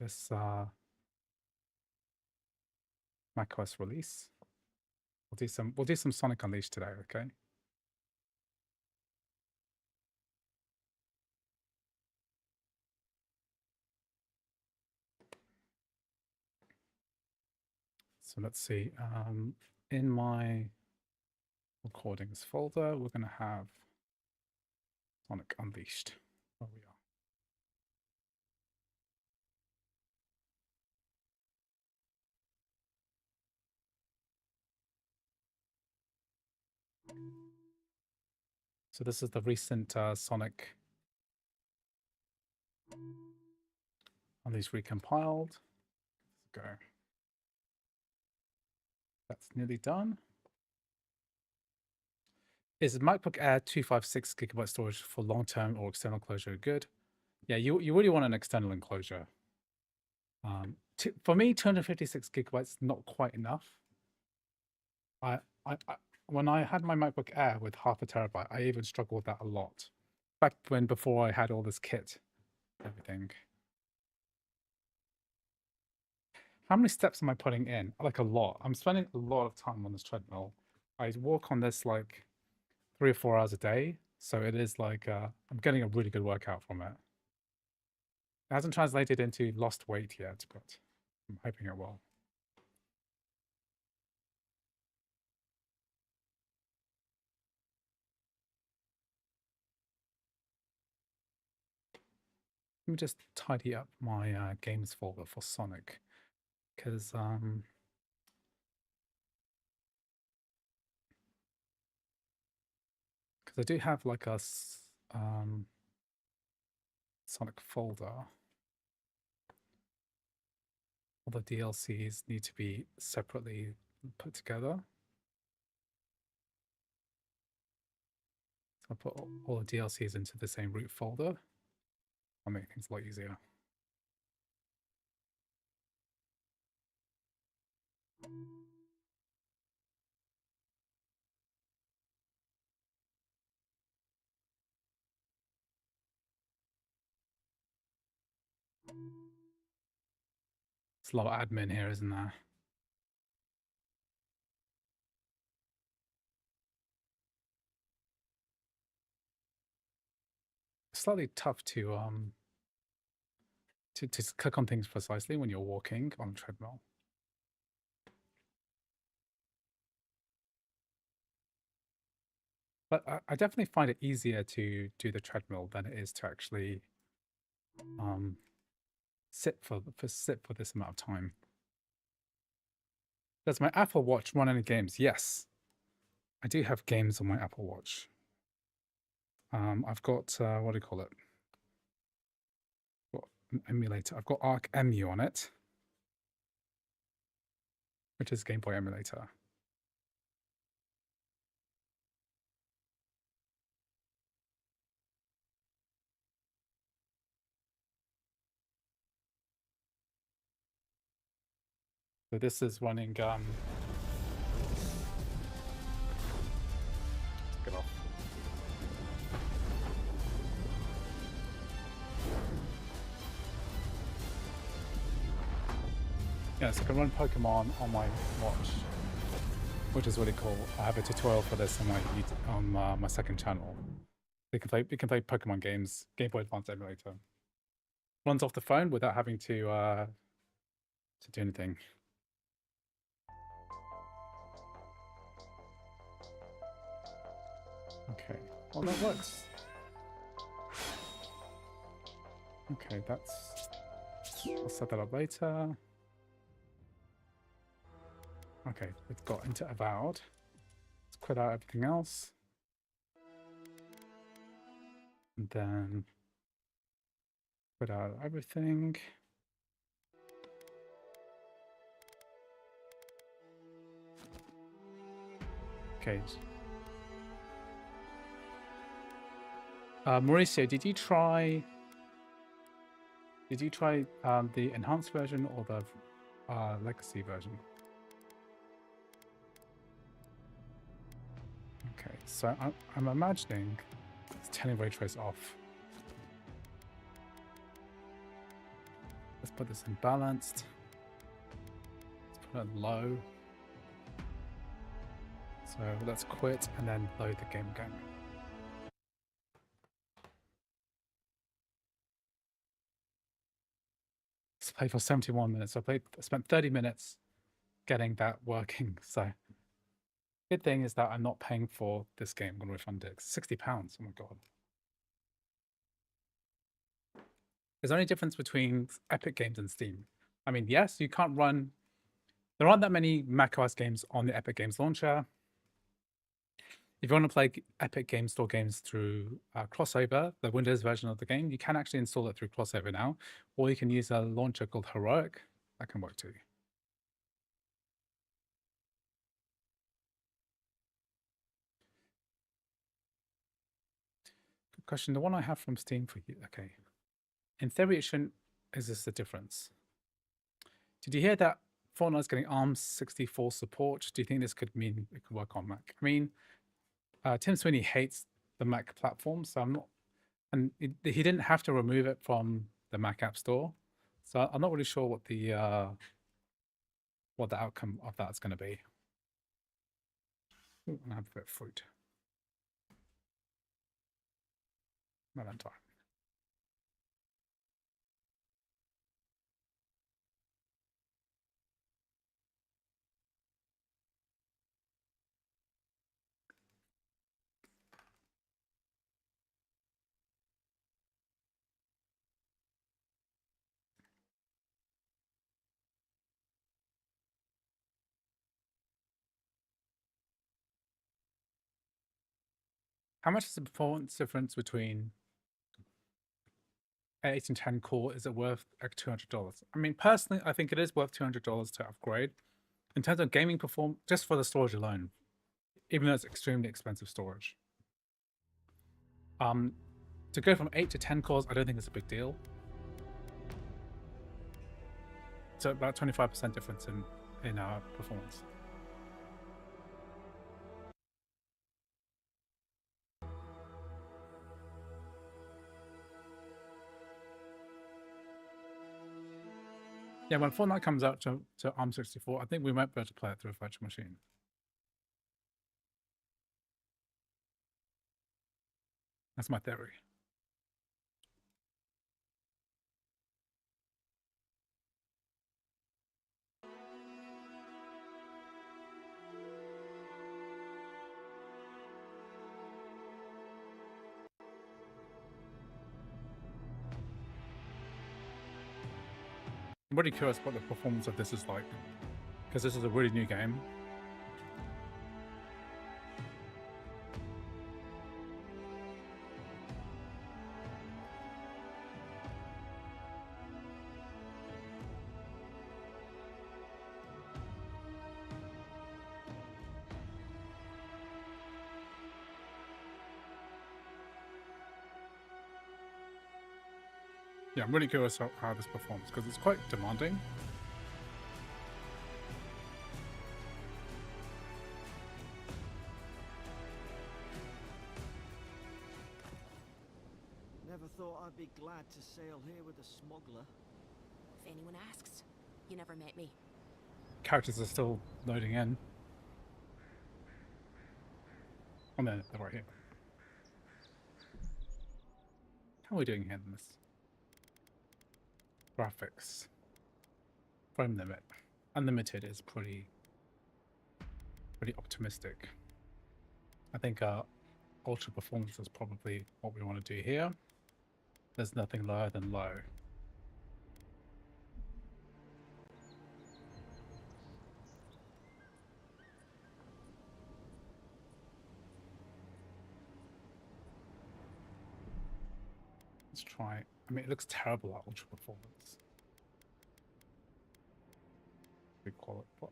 this macOS release. We'll do some Sonic Unleashed today, okay? So let's see. In my recordings folder, we're going to have Sonic Unleashed. There we are. So this is the recent Sonic Unleashed recompiled. Let's go. That's nearly done. Is MacBook Air 256 gigabyte storage for long-term or external closure good? Yeah, you really want an external enclosure. For me, 256 gigabytes not quite enough. When I had my MacBook Air with 0.5 terabyte, I even struggled with that a lot. Back before I had all this kit, everything. How many steps am I putting in? Like a lot. I'm spending a lot of time on this treadmill. I walk on this like 3 or 4 hours a day. So it is like, I'm getting a really good workout from it. It hasn't translated into lost weight yet, but I'm hoping it will. Let me just tidy up my games folder for Sonic, because I do have like a Sonic folder. All the DLCs need to be separately put together. So I'll put all the DLCs into the same root folder. I'll make things a lot easier. It's a lot of admin here, isn't there? It's slightly tough to to click on things precisely when you're walking on a treadmill. But I definitely find it easier to do the treadmill than it is to actually sit for this amount of time. Does my Apple Watch run any games? Yes, I do have games on my Apple Watch. I've got what do you call it? Got an emulator. I've got Arc Emu on it, which is Game Boy emulator. So this is running get off. Yeah, so I can run Pokemon on my watch, which is really cool. I have a tutorial for this on my second channel. We can play Pokemon games, Game Boy Advance emulator. Runs off the phone without having to do anything. Okay, well that works. Okay, I'll set that up later. Okay, it's got into Avowed. Let's quit out everything else. And then quit out everything. Okay. Mauricio, did you try the enhanced version or the legacy version? Okay, so I'm imagining it's turning ray trace off. Let's put this in balanced. Let's put it in low. So let's quit and then load the game again. Let's play for 71 minutes. I spent 30 minutes getting that working. So good thing is that I'm not paying for this game. I'm going to refund it. £60. Oh my god. There's only difference between Epic Games and Steam. I mean, yes, you can't run. There aren't that many macOS games on the Epic Games launcher. If you want to play Epic Games Store games through Crossover, the Windows version of the game, you can actually install it through Crossover now, or you can use a launcher called Heroic. That can work too. Good question. The one I have from Steam for you. Okay. In theory, it shouldn't. Is this the difference? Did you hear that Fortnite's getting ARM64 support? Do you think this could mean it could work on Mac? I mean, Tim Sweeney hates the Mac platform, so I'm not, and he didn't have to remove it from the Mac App Store, so I'm not really sure what the outcome of that's going to be. Ooh, I'm gonna have a bit of fruit. Valentine. How much is the performance difference between 8 and 10 core? Is it worth $200? I mean, personally, I think it is worth $200 to upgrade. In terms of gaming performance, just for the storage alone, even though it's extremely expensive storage. To go from 8 to 10 cores, I don't think it's a big deal. So about 25% difference in our performance. Yeah, when Fortnite comes out to ARM64, I think we might be able to play it through a virtual machine. That's my theory. I'm really curious what the performance of this is like, because this is a really new game. Yeah, I'm really curious how this performs, because it's quite demanding. Never thought I'd be glad to sail here with a smuggler. If anyone asks, you never met me. Characters are still loading in. Oh no, they're right here. How are we doing here in this? Graphics. Frame limit. Unlimited is pretty optimistic. I think ultra performance is probably what we want to do here. There's nothing lower than low. Let's try. I mean, it looks terrible at ultra performance. We call it what?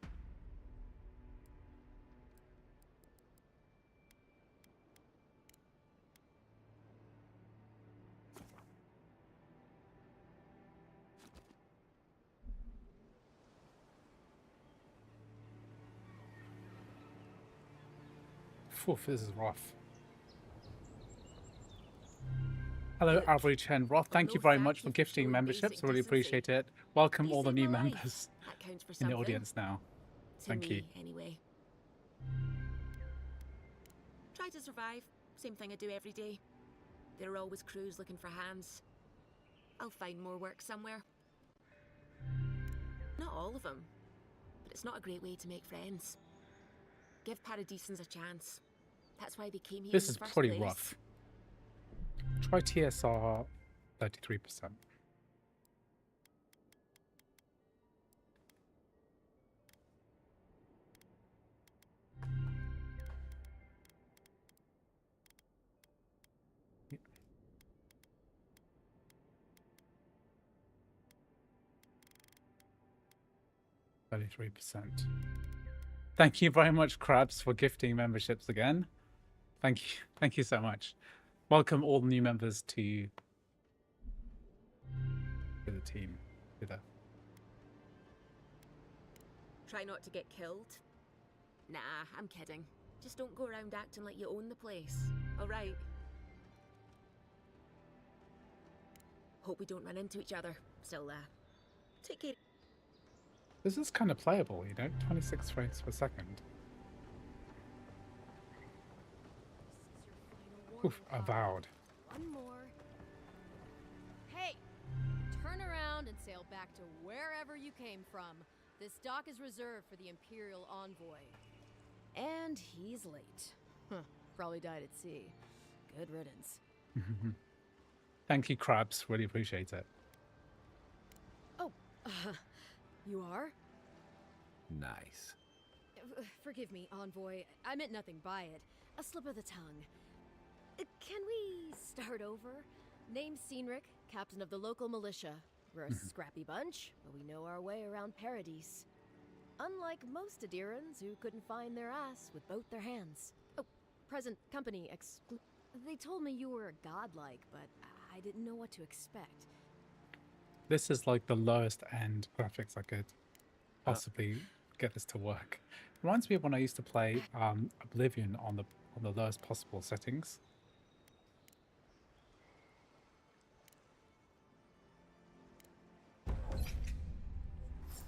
Oof, this is rough. Hello, Average Chen Roth. Thank you very much for gifting memberships. I really appreciate it. Welcome all the new members in the audience now. Thank you. Anyway. Try to survive. Same thing I do every day. There are always crews looking for hands. I'll find more work somewhere. Not all of them, but it's not a great way to make friends. Give Paradisans a chance. That's why they came here. This in is the first pretty place. rough. Try TSR 33%. Yeah. 33%. Thank you very much, Krabs, for gifting memberships again. Thank you. Thank you so much. Welcome all the new members to the team. Try not to get killed. Nah, I'm kidding. Just don't go around acting like you own the place. Alright. Hope we don't run into each other. Still, take care. This is kind of playable, you know? 26 frames per second. Oof, Avowed. One more. Hey! Turn around and sail back to wherever you came from. This dock is reserved for the Imperial Envoy. And he's late. Huh. Probably died at sea. Good riddance. Thank you, Krabs. Really appreciate it. Oh, you are? Nice. Forgive me, Envoy. I meant nothing by it. A slip of the tongue. Can we start over? Name's Cynric, captain of the local militia. We're a scrappy bunch, but we know our way around Paradise. Unlike most Adirans who couldn't find their ass with both their hands. Oh, present company They told me you were godlike, but I didn't know what to expect. This is like the lowest end graphics I could possibly get this to work. Reminds me of when I used to play Oblivion on the lowest possible settings.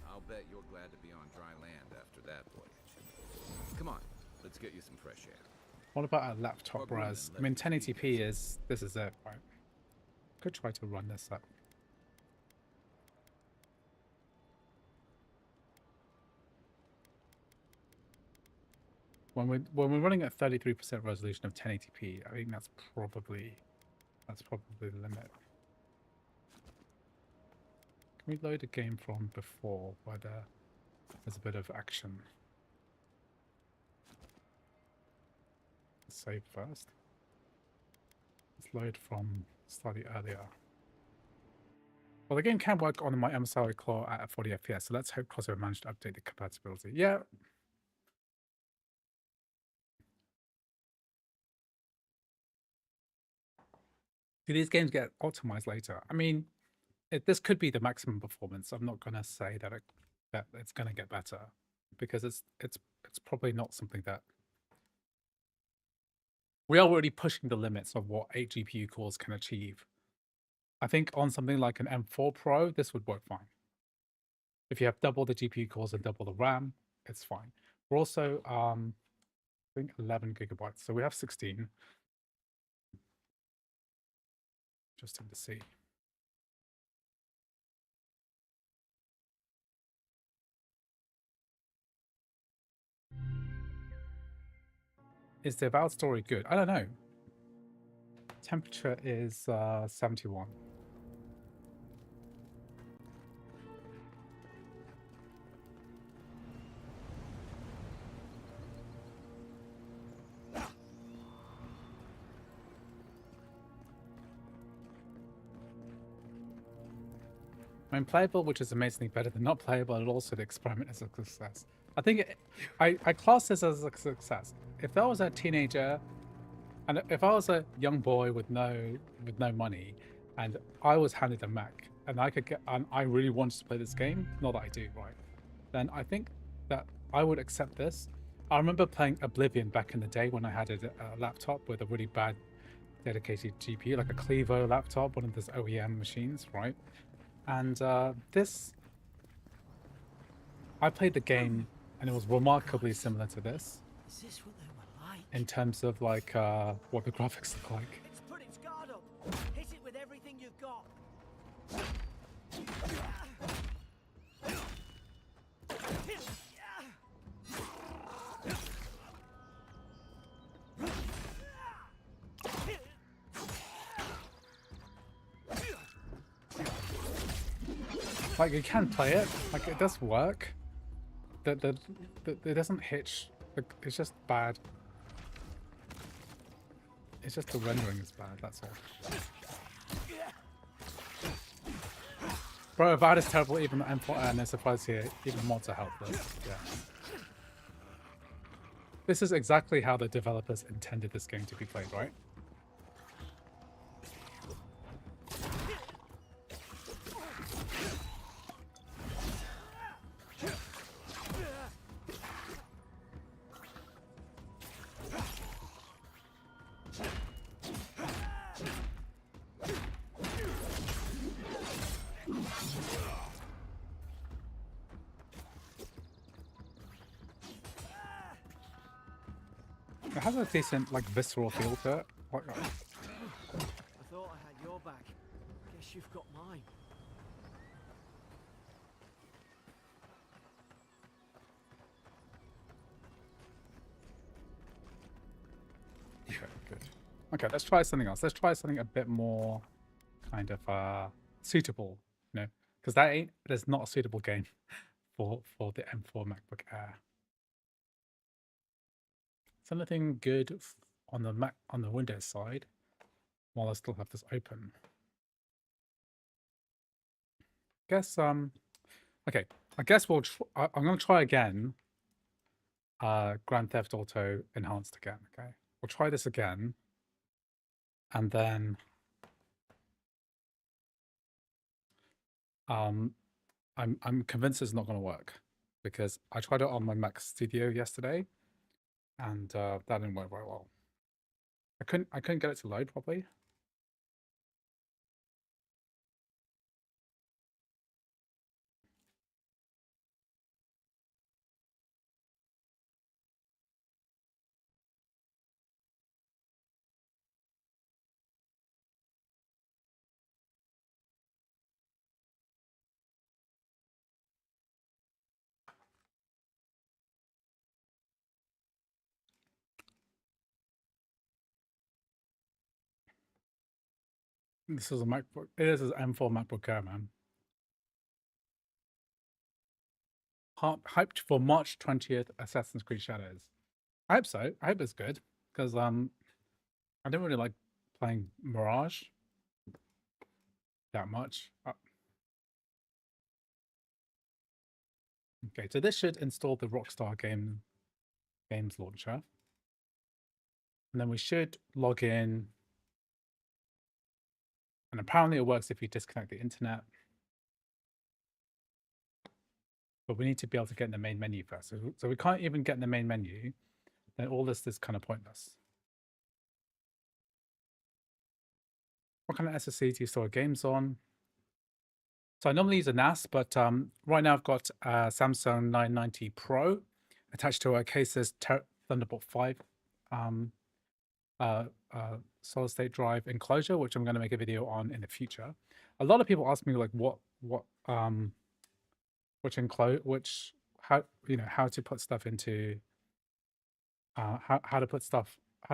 I'll bet you're glad to be on dry land after that voyage. Come on, let's get you some fresh air. What about a laptop res? I mean, 1080p this is it, right? Could try to run this up. When we're running at 33% resolution of 1080p, I think that's probably the limit. Can reload a game from before where there's a bit of action. Save first. Let's load from slightly earlier. Well, the game can work on my MSI Claw at 40 FPS, so let's hope Crossover managed to update the compatibility. Yeah. Do these games get optimized later? I mean, this could be the maximum performance. I'm not going to say that it's going to get better, because it's probably not something that we are already pushing the limits of what 8 GPU cores can achieve. I think on something like an M4 Pro, this would work fine. If you have double the GPU cores and double the RAM, it's fine. We're also, I think 11 gigabytes. So we have 16. Interesting to see. Is the Avowed story good? I don't know. Temperature is 71. I mean, playable, which is amazingly better than not playable, and also the experiment is a success. I think I class this as a success. If I was a teenager, and if I was a young boy with no money, and I was handed a Mac, and I could get, and I really wanted to play this game, not that I do, right? Then I think that I would accept this. I remember playing Oblivion back in the day when I had a laptop with a really bad dedicated GPU, like a Clevo laptop, one of those OEM machines, right? And this, I played the game, and it was remarkably similar to this. Is this what they were like? In terms of like what the graphics look like. It's put its guard up. Hit it with everything you've got. Like, you can play it, like it does work. It doesn't hitch. It's just bad. It's just the rendering is bad, that's all. Bro, Avowed is terrible, even the M4 and no surprise here, even mods are helpless. Yeah. This is exactly how the developers intended this game to be played, right? It has a decent, like, visceral feel to it. Like, I thought I had your back. Guess you've got mine. yeah, good. Okay, let's try something else. Let's try something a bit more kind of suitable, you know, because there's not a suitable game for the M4 MacBook Air. Something good on the Windows side while I still have this open. Guess okay, I guess I'm gonna try again Grand Theft Auto Enhanced again. Okay, we'll try this again, and then I'm convinced it's not going to work, because I tried it on my Mac Studio yesterday, and that didn't work very well. I couldn't get it to load properly. This is a MacBook. It is an M4 MacBook Air, man. hyped for March 20th Assassin's Creed Shadows. I hope so. I hope it's good because I don't really like playing Mirage that much. Okay, so this should install the Rockstar games launcher. And then we should log in. And apparently it works if you disconnect the internet. But we need to be able to get in the main menu first. So we can't even get in the main menu. Then all this is kind of pointless. What kind of SSD do you store games on? So I normally use a NAS, but right now I've got a Samsung 990 Pro attached to a Case's Thunderbolt 5 solid state drive enclosure, which I'm going to make a video on in the future. A lot of people ask me like how to put stuff into how to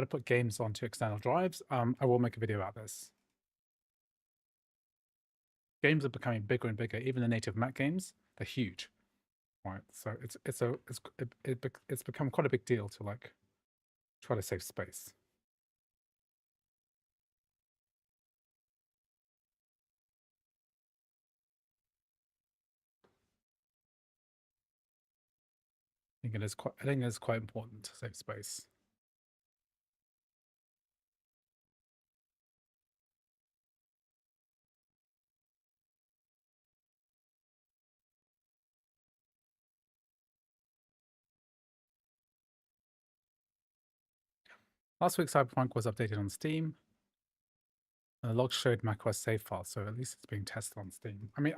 put games onto external drives. I will make a video about this. Games are becoming bigger and bigger. Even the native Mac games, they're huge, right? So it's become quite a big deal to like try to save space. I think it's quite important to save space. Last week, Cyberpunk was updated on Steam. And the logs showed macOS save files, so at least it's being tested on Steam. I mean,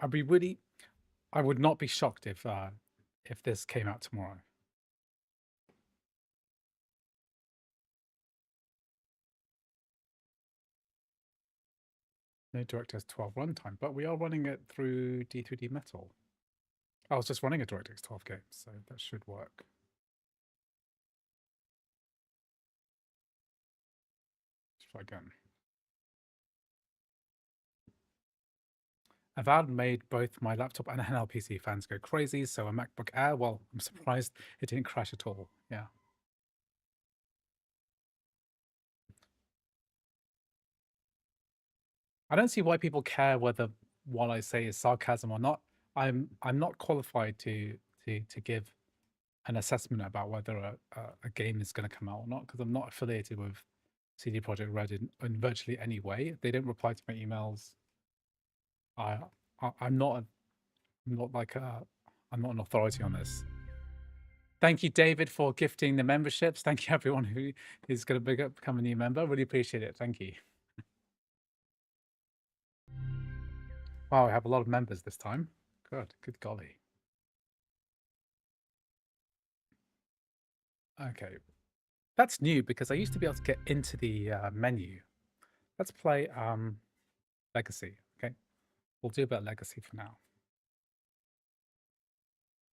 I would not be shocked if this came out tomorrow. No DirectX 12 runtime, but we are running it through D3D Metal. I was just running a DirectX 12 game, so that should work. Let's try again. Avowed made both my laptop and handheld PC fans go crazy, so a MacBook Air, well, I'm surprised it didn't crash at all. Yeah. I don't see why people care whether what I say is sarcasm or not. I'm not qualified to give an assessment about whether a game is going to come out or not, because I'm not affiliated with CD Projekt Red in virtually any way. They don't reply to my emails. I'm not an authority on this. Thank you, David, for gifting the memberships. Thank you, everyone who is going to become a new member. Really appreciate it. Thank you. Wow, I have a lot of members this time. Good golly. Okay, that's new because I used to be able to get into the menu. Let's play Legacy. Okay, we'll do about Legacy for now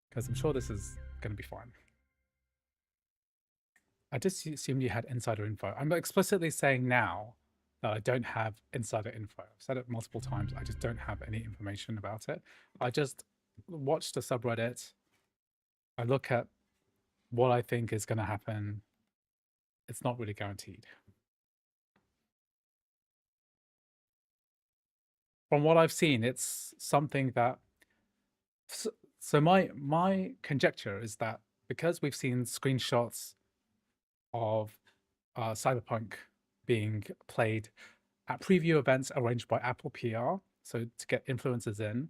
because I'm sure this is going to be fine. I just assumed you had insider info. I'm explicitly saying now that I don't have insider info. I've said it multiple times. I just don't have any information about it. I just watch the subreddit. I look at what I think is going to happen. It's not really guaranteed. From what I've seen, it's something that... So my conjecture is that because we've seen screenshots of Cyberpunk being played at preview events arranged by Apple PR, so to get influencers in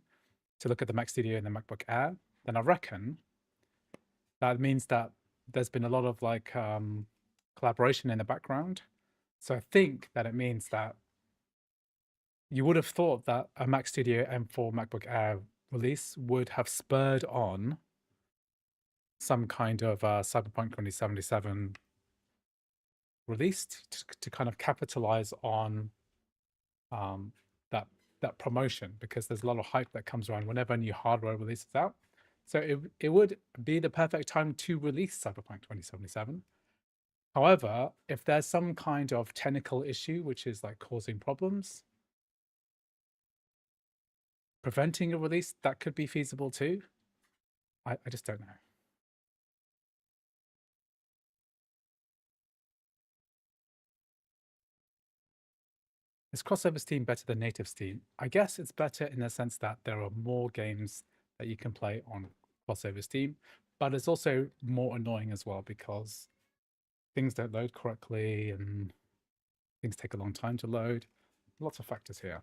to look at the Mac Studio and the MacBook Air, then I reckon that means that there's been a lot of like collaboration in the background. So I think that it means that you would have thought that a Mac Studio M4 MacBook Air release would have spurred on some kind of Cyberpunk 2077 released to kind of capitalize on that promotion, because there's a lot of hype that comes around whenever new hardware releases out. So it would be the perfect time to release Cyberpunk 2077. However, if there's some kind of technical issue which is like causing problems, preventing a release, that could be feasible too. I just don't know. Is crossover Steam better than native Steam? I guess it's better in the sense that there are more games that you can play on crossover Steam, but it's also more annoying as well because things don't load correctly and things take a long time to load. Lots of factors here.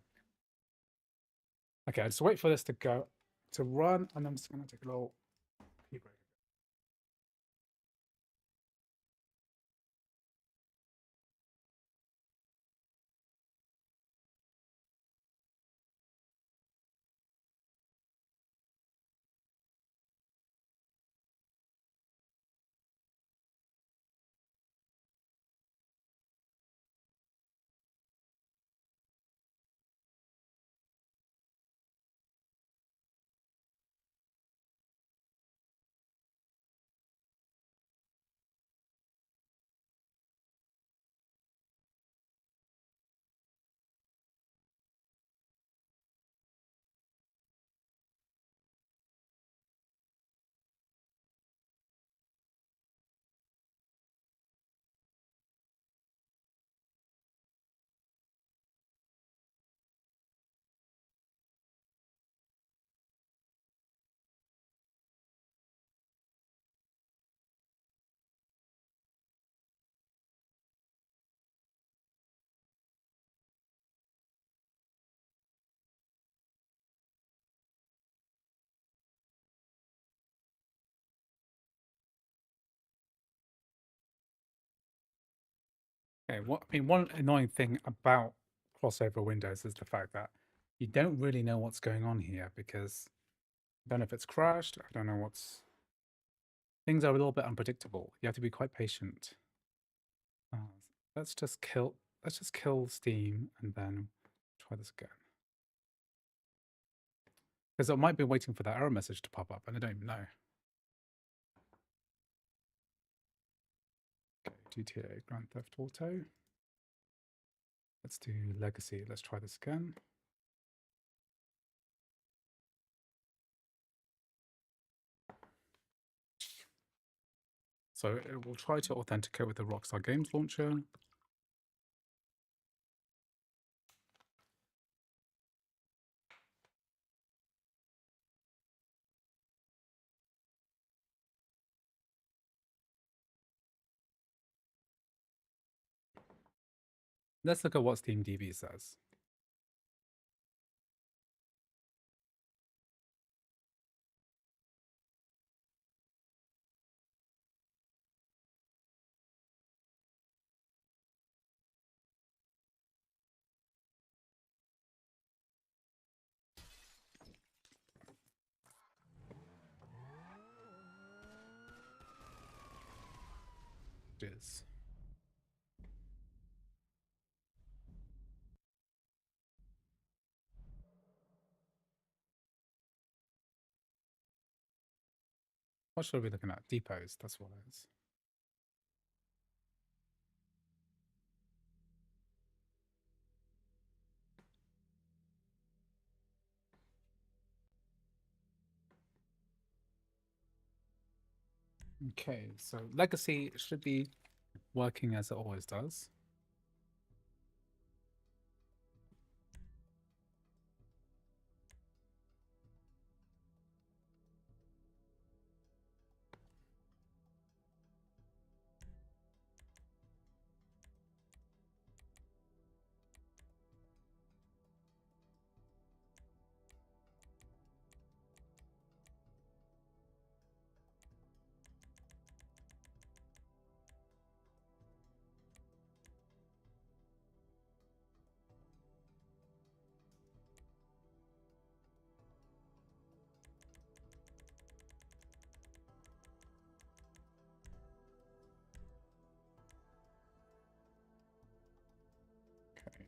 Okay, I'll just wait for this to run, and I'm just going to take a little pee break. Okay, one annoying thing about crossover windows is the fact that you don't really know what's going on here because I don't know if it's crashed. I don't know what's. Things are a little bit unpredictable. You have to be quite patient. Let's just kill Steam and then try this again. Because I might be waiting for that error message to pop up and I don't even know. Okay, GTA Grand Theft Auto. Let's do Legacy. Let's try this again. So it will try to authenticate with the Rockstar Games launcher. Let's look at what SteamDB says. It is. What should we be looking at? Depots, that's what it is. Okay, so Legacy should be working as it always does. Okay.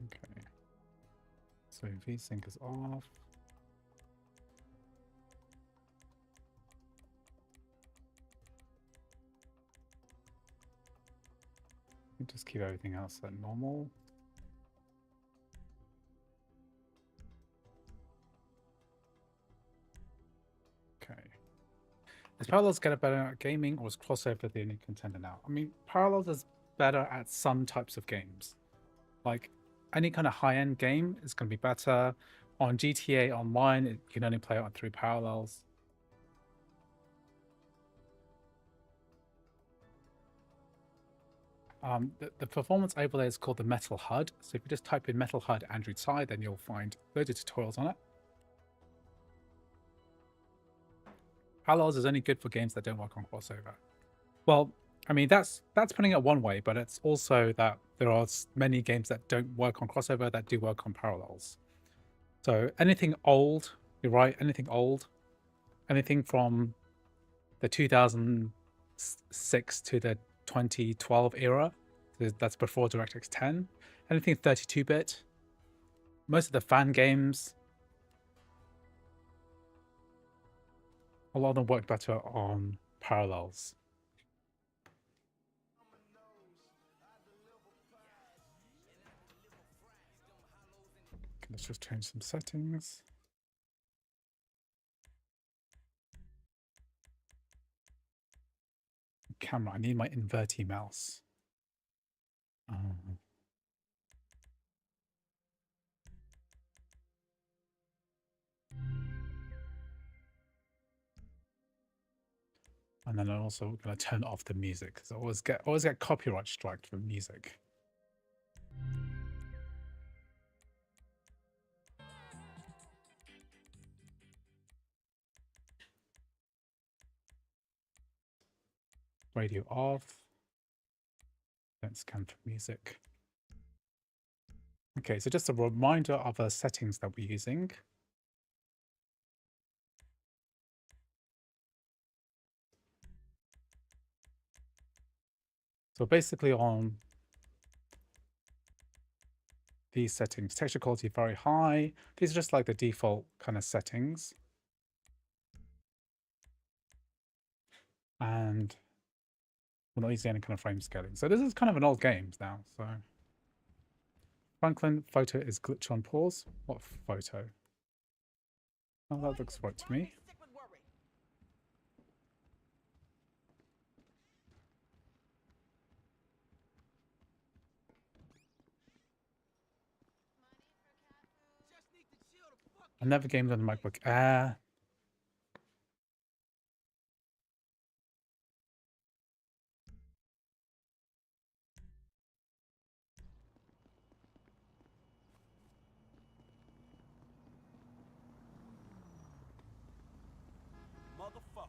Okay. So VSync is off. Just keep everything else at normal. Okay. Is Parallels get better at gaming, or is crossover the only contender now? I mean, Parallels is better at some types of games. Like, any kind of high-end game is going to be better. On GTA Online, you can only play it on through Parallels. The performance overlay is called the Metal HUD. So if you just type in Metal HUD Android side, then you'll find loads of tutorials on it. Parallels is only good for games that don't work on crossover. Well, I mean, that's putting it one way, but it's also that there are many games that don't work on crossover that do work on Parallels. So anything old, you're right, anything old, anything from the 2006 to the 2012 era, that's before DirectX 10, anything 32-bit, most of the fan games, a lot of them work better on Parallels. Okay, let's just change some settings. Camera, I need my inverty mouse. And then I'm also going to turn off the music because I always get copyright striked for music. Radio off. Don't scan for music. Okay, so just a reminder of the settings that we're using. So basically on these settings, texture quality very high. These are just like the default kind of settings. And we're not using any kind of frame scaling. So this is kind of an old game now. So Franklin, photo is glitch on pause. What photo? Oh, that looks right to me. I never gamed on the MacBook Air. Motherfucker.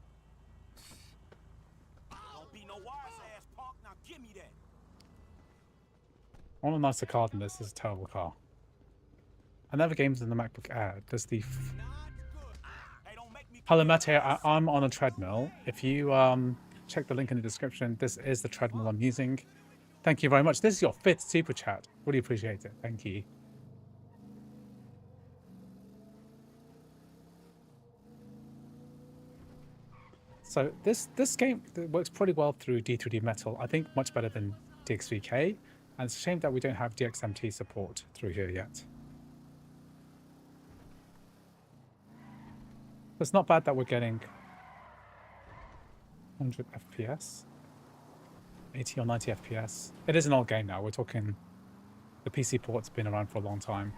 Don't be no wise ass punk. Now give me that. I want a nicer car than this. This is a terrible car. I never gamed on the MacBook Air. Does the Hello, Matt here. I'm on a treadmill. If you check the link in the description, this is the treadmill I'm using. Thank you very much. This is your 5th super chat. Really appreciate it. Thank you. So this game works pretty well through D3D Metal. I think much better than DXVK. And it's a shame that we don't have DXMT support through here yet. It's not bad that we're getting 100 FPS, 80 or 90 FPS. It is an old game now. We're talking the PC port's been around for a long time.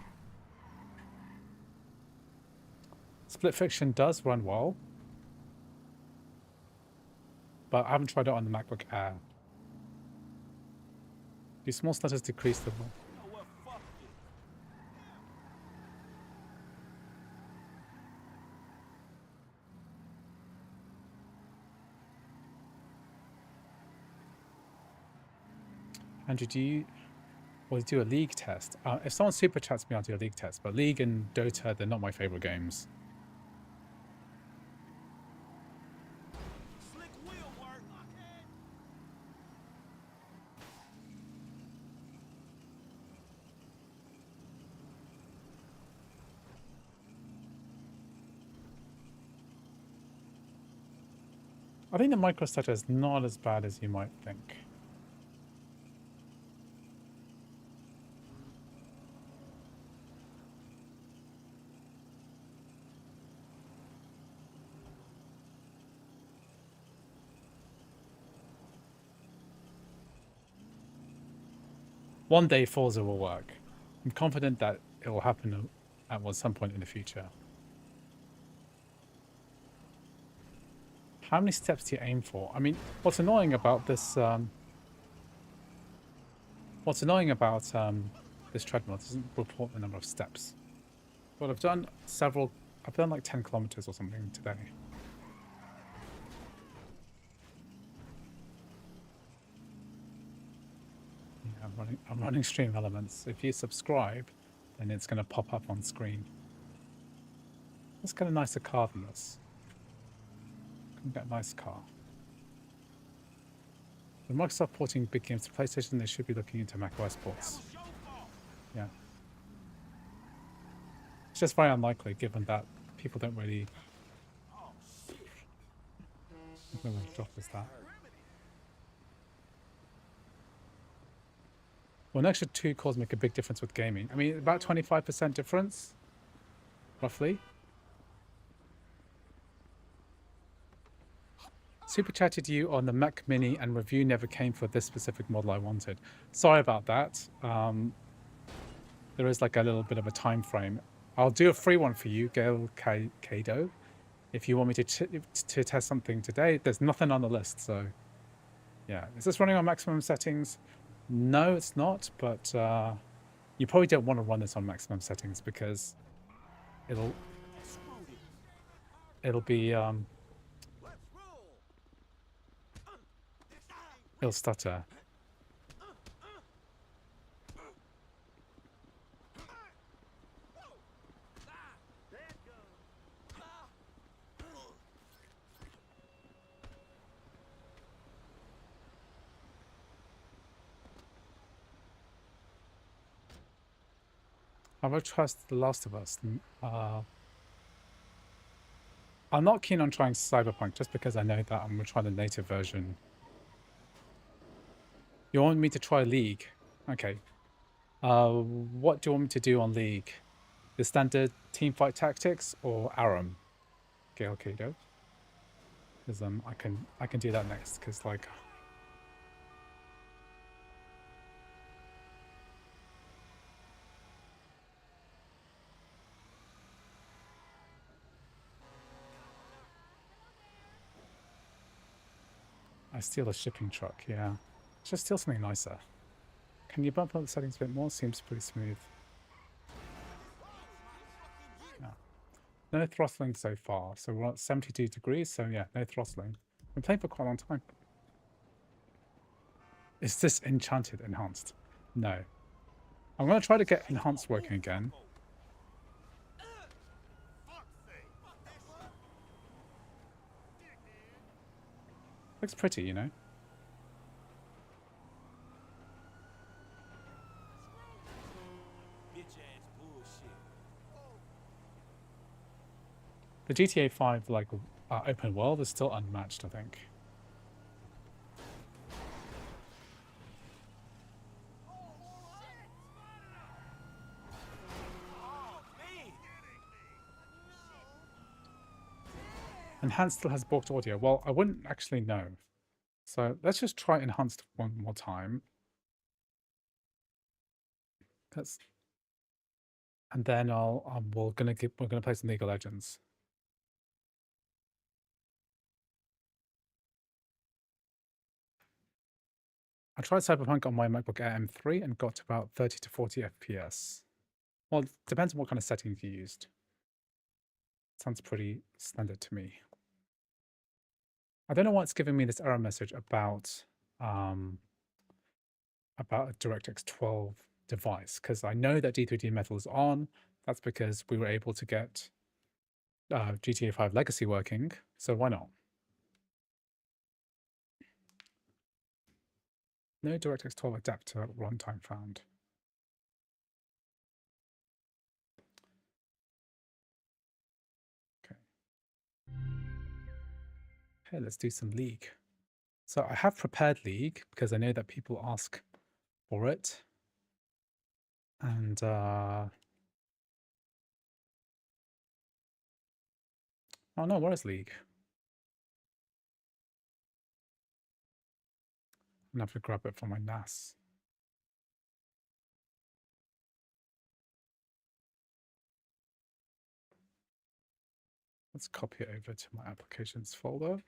Split Fiction does run well, but I haven't tried it on the MacBook Air. Do small stutters decrease the... Andrew, do you do a League test? If someone super chats me, I'll do a League test. But League and Dota, they're not my favorite games. I think the micro stutter is not as bad as you might think. one day Forza will work. I'm confident that it will happen at some point in the future. How many steps do you aim for? I mean, what's annoying about this this treadmill doesn't report the number of steps. But I've done like 10 kilometers or something today. Yeah, I'm running stream elements. If you subscribe, then it's gonna pop up on screen. Let's get a nicer car than this. Can get a nice car. With Microsoft porting big games to PlayStation, they should be looking into macOS ports. Yeah. It's just very unlikely given that people don't really... I'm going to drop this that. Well, an extra 2 cores make a big difference with gaming. I mean, about 25% difference, roughly. Super chatted you on the Mac Mini and review never came for this specific model I wanted. Sorry about that. There is like a little bit of a time frame. I'll do a free one for you, Gail Kado. If you want me to test something today, there's nothing on the list, so yeah. Is this running on maximum settings? No, it's not, but you probably don't want to run this on maximum settings because it'll be it'll stutter. I will trust The Last of Us. I'm not keen on trying Cyberpunk just because I know that I'm going to try the native version. You want me to try League? Okay. What do you want me to do on League? The standard teamfight tactics or Aram? Gail Kido? Because I can do that next because like I steal a shipping truck, yeah. Just steal something nicer. Can you bump up the settings a bit more? Seems pretty smooth. Yeah. No throttling so far. So we're at 72 degrees, so yeah, no throttling. Been playing for quite a long time. Is this enchanted enhanced? No. I'm going to try to get enhanced working again. Looks pretty, you know? The GTA 5 like open world is still unmatched, I think. Enhanced still has balked audio. Well, I wouldn't actually know. So let's just try enhanced one more time. And then we're gonna play some League of Legends. I tried Cyberpunk on my MacBook Air M3 and got to about 30 to 40 FPS. Well, it depends on what kind of settings you used. Sounds pretty standard to me. I don't know why it's giving me this error message about a DirectX 12 device, because I know that D3D Metal is on. That's because we were able to get GTA 5 Legacy working, so why not? No DirectX 12 adapter runtime found. Okay. Okay, let's do some League. So I have prepared League because I know that people ask for it. And oh no, where is League? I'm gonna have to grab it from my NAS. Let's copy it over to my applications folder.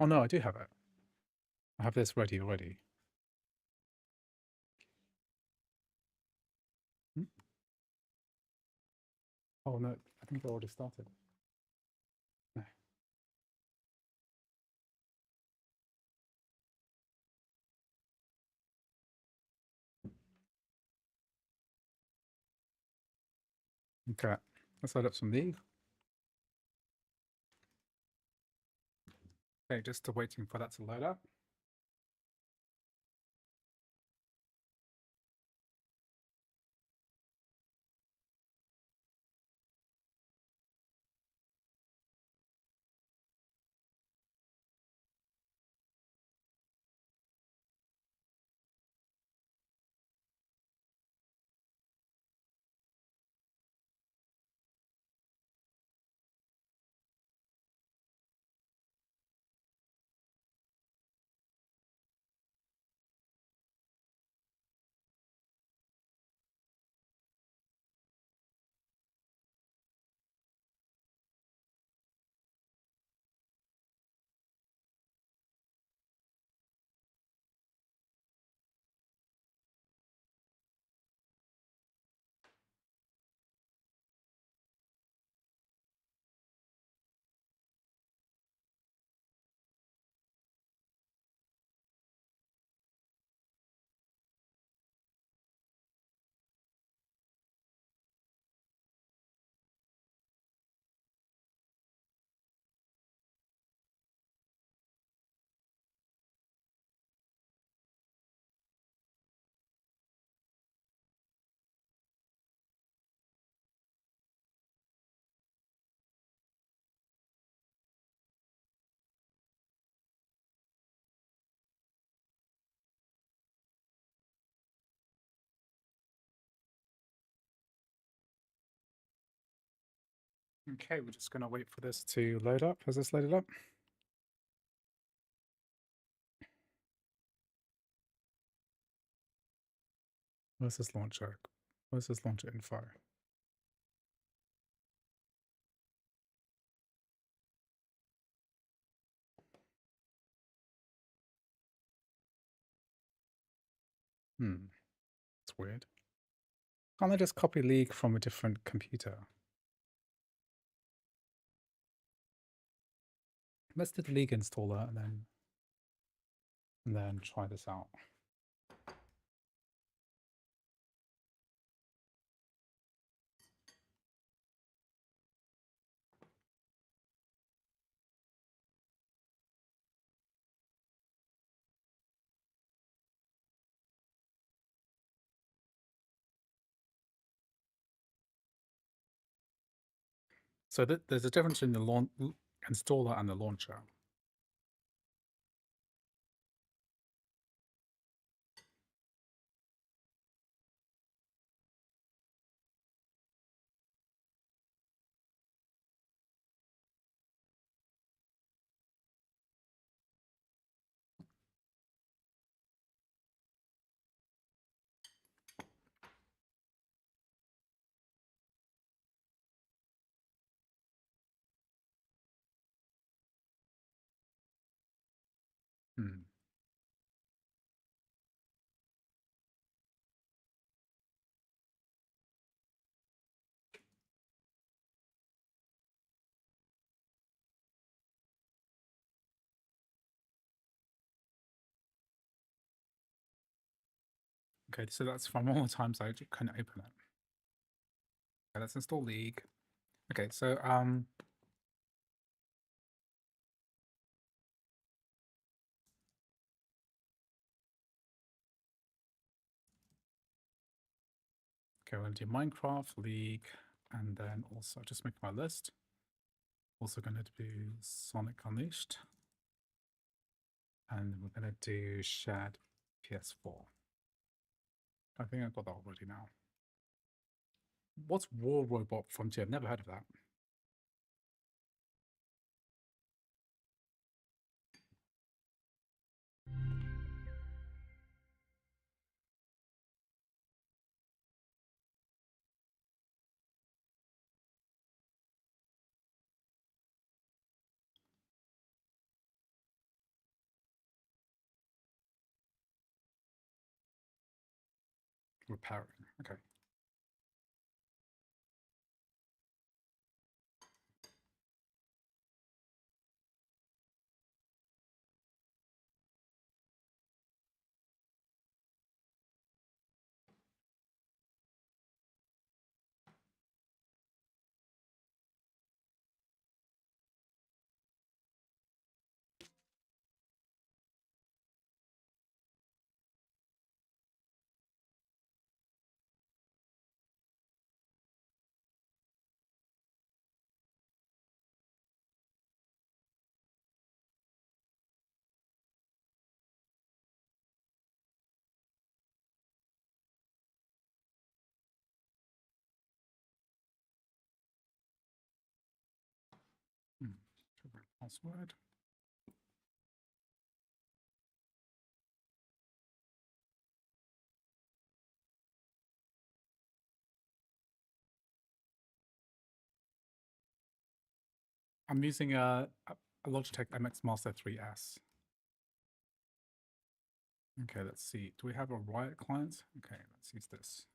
Oh no, I do have it. I have this ready already. Hmm? Oh no, I think I already started. No. Okay, let's load up some league. Okay, just waiting for that to load up. Okay, we're just gonna wait for this to load up. Has this loaded up? Where's this launcher? Where's this launcher info? It's weird. Can't I just copy league from a different computer? Let's do the league installer and then try this out. So there's a difference in the installer and the launcher. Hmm. Okay, so that's from all the times I couldn't open it. Okay, let's install league. Okay, so okay, we're gonna do Minecraft, League, and then also just make my list. Also gonna do Sonic Unleashed. And we're gonna do shared PS4. I think I've got that already now. What's War Robot Frontier? I've never heard of that. Repairing. Okay. Password. I'm using a Logitech MX Master 3S. Okay, let's see. Do we have a Riot client? Okay, let's use this.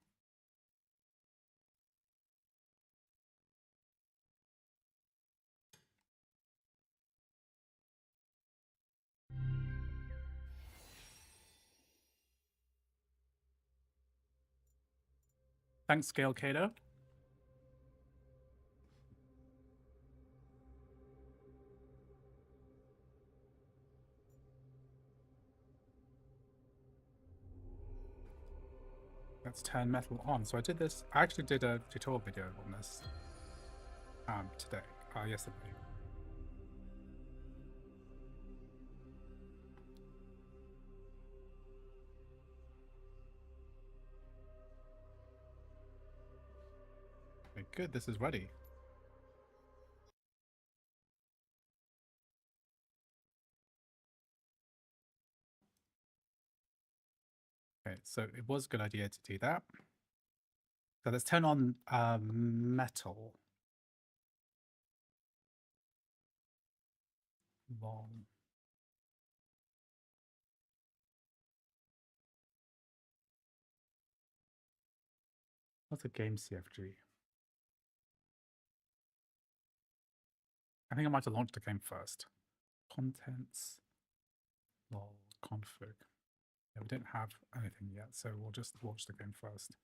Thanks, Scale Cato. Let's turn metal on. So I did this. I actually did a tutorial video on this today, yesterday. Okay, good. This is ready. Okay, so it was a good idea to do that. So let's turn on metal. Long. What's a game CFG? I think I might have launched the game first. Contents. Lol. Config. Yeah, we don't have anything yet, so we'll just launch the game first.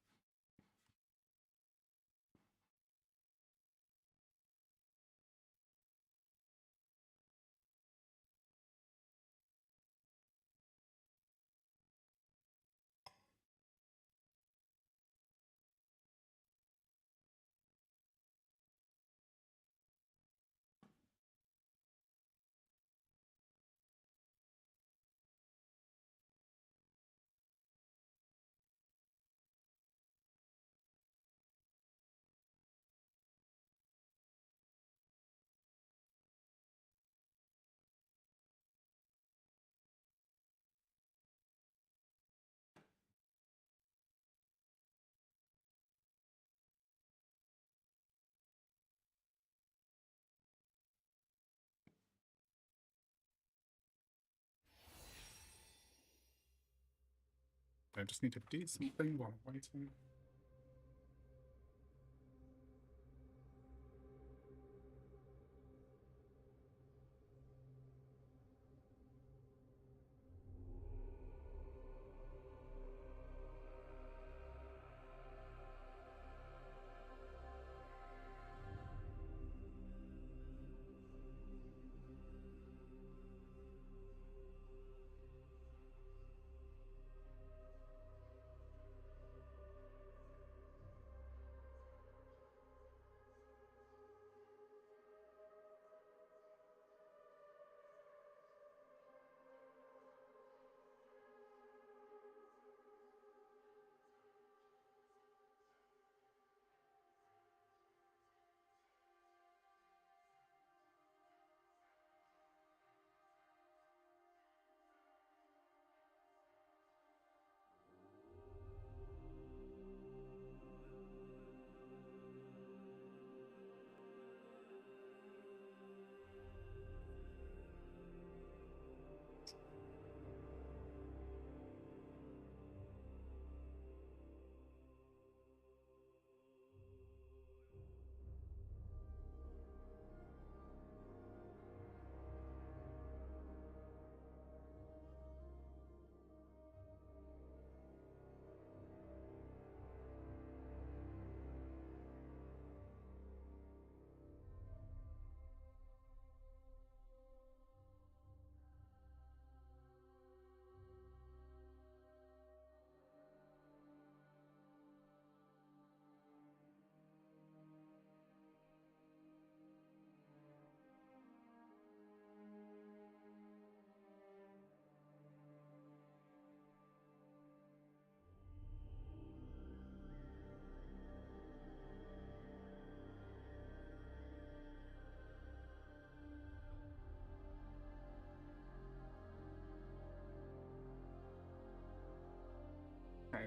I just need to do something while I'm waiting.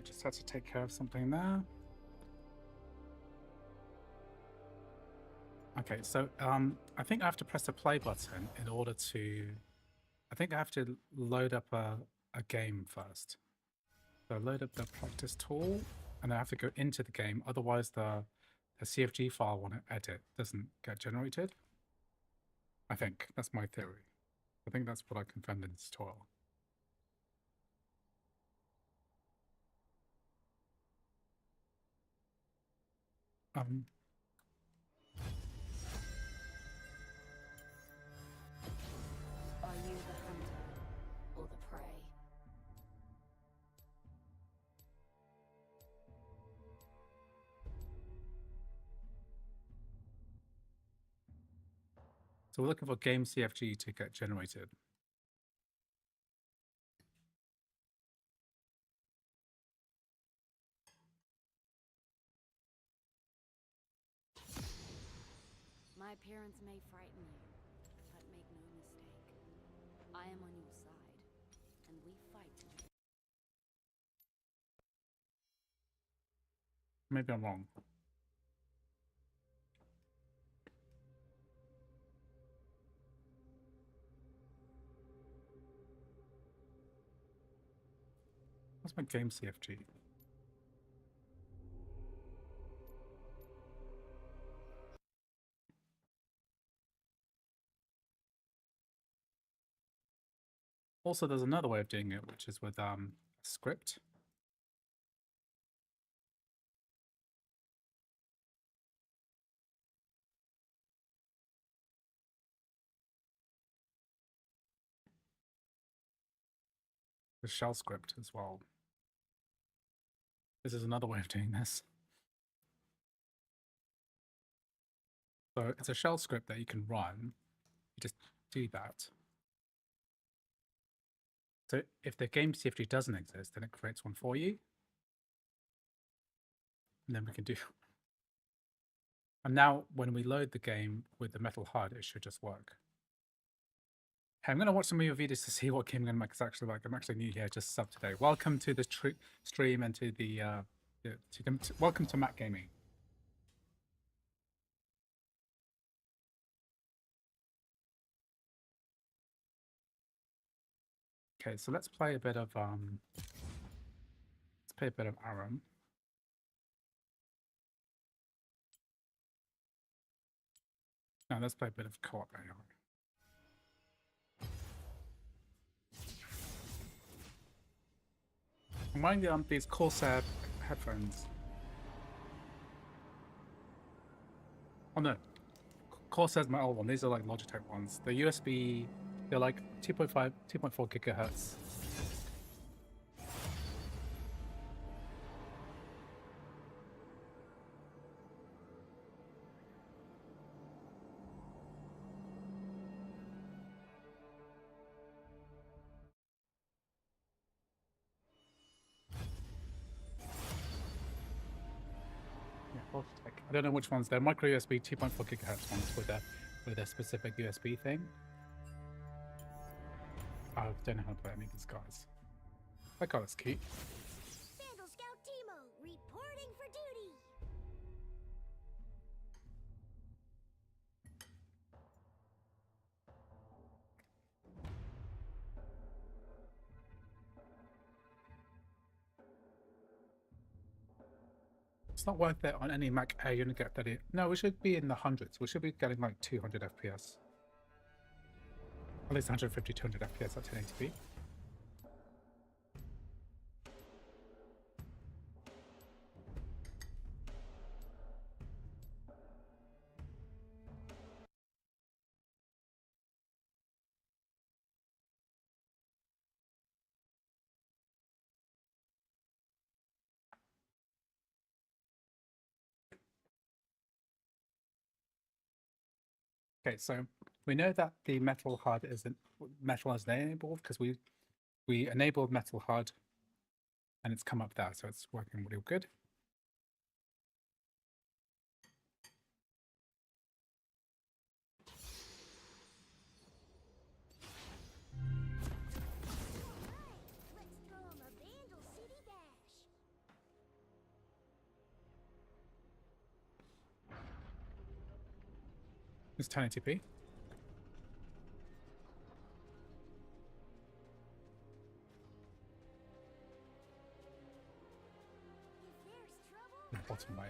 just had to take care of something there. Okay, so I think I have to press the play button in order to... I think I have to load up a game first. So load up the practice tool, and I have to go into the game, otherwise the CFG file I want to edit doesn't get generated. I think, that's my theory. I think that's what I confirmed in this tutorial. Are you the hunter or the prey? So we're looking for game CFG to get generated. My appearance may frighten you, but make no mistake. I am on your side, and we fight to the... Maybe I'm wrong. What's my game CFG? Also, there's another way of doing it, which is with a script. The shell script as well. This is another way of doing this. So it's a shell script that you can run. You just do that. So if the game CFG doesn't exist, then it creates one for you. And then we can do... And now when we load the game with the metal HUD, it should just work. Hey, I'm going to watch some of your videos to see what game I'm actually like. I'm actually new here, just sub today. Welcome to the stream and to the... welcome to Mac Gaming. Okay, so let's play a bit of Aram. No, let's play a bit of co-op AI. I'm wearing these Corsair headphones. Oh no, Corsair's my old one. These are like Logitech ones. The USB, they're like 2.5, 2.4 gigahertz. Logitech. I don't know which ones. They're micro USB 2.4 gigahertz ones with a specific USB thing. I don't know how to play any of these guys. That guy looks cute. Vandal Scout Timo, reporting for duty. It's not worth it on any Mac Air. You're gonna get 30. No, we should be in the hundreds. We should be getting like 200 FPS. At least 150, 200 FPS at 1080p. Okay, so we know that the metal HUD isn't metal is enabled because we enabled metal HUD and it's come up there, so it's working really good. Let's throw him a Vandal City Bash. It's 1080p. The bottom line.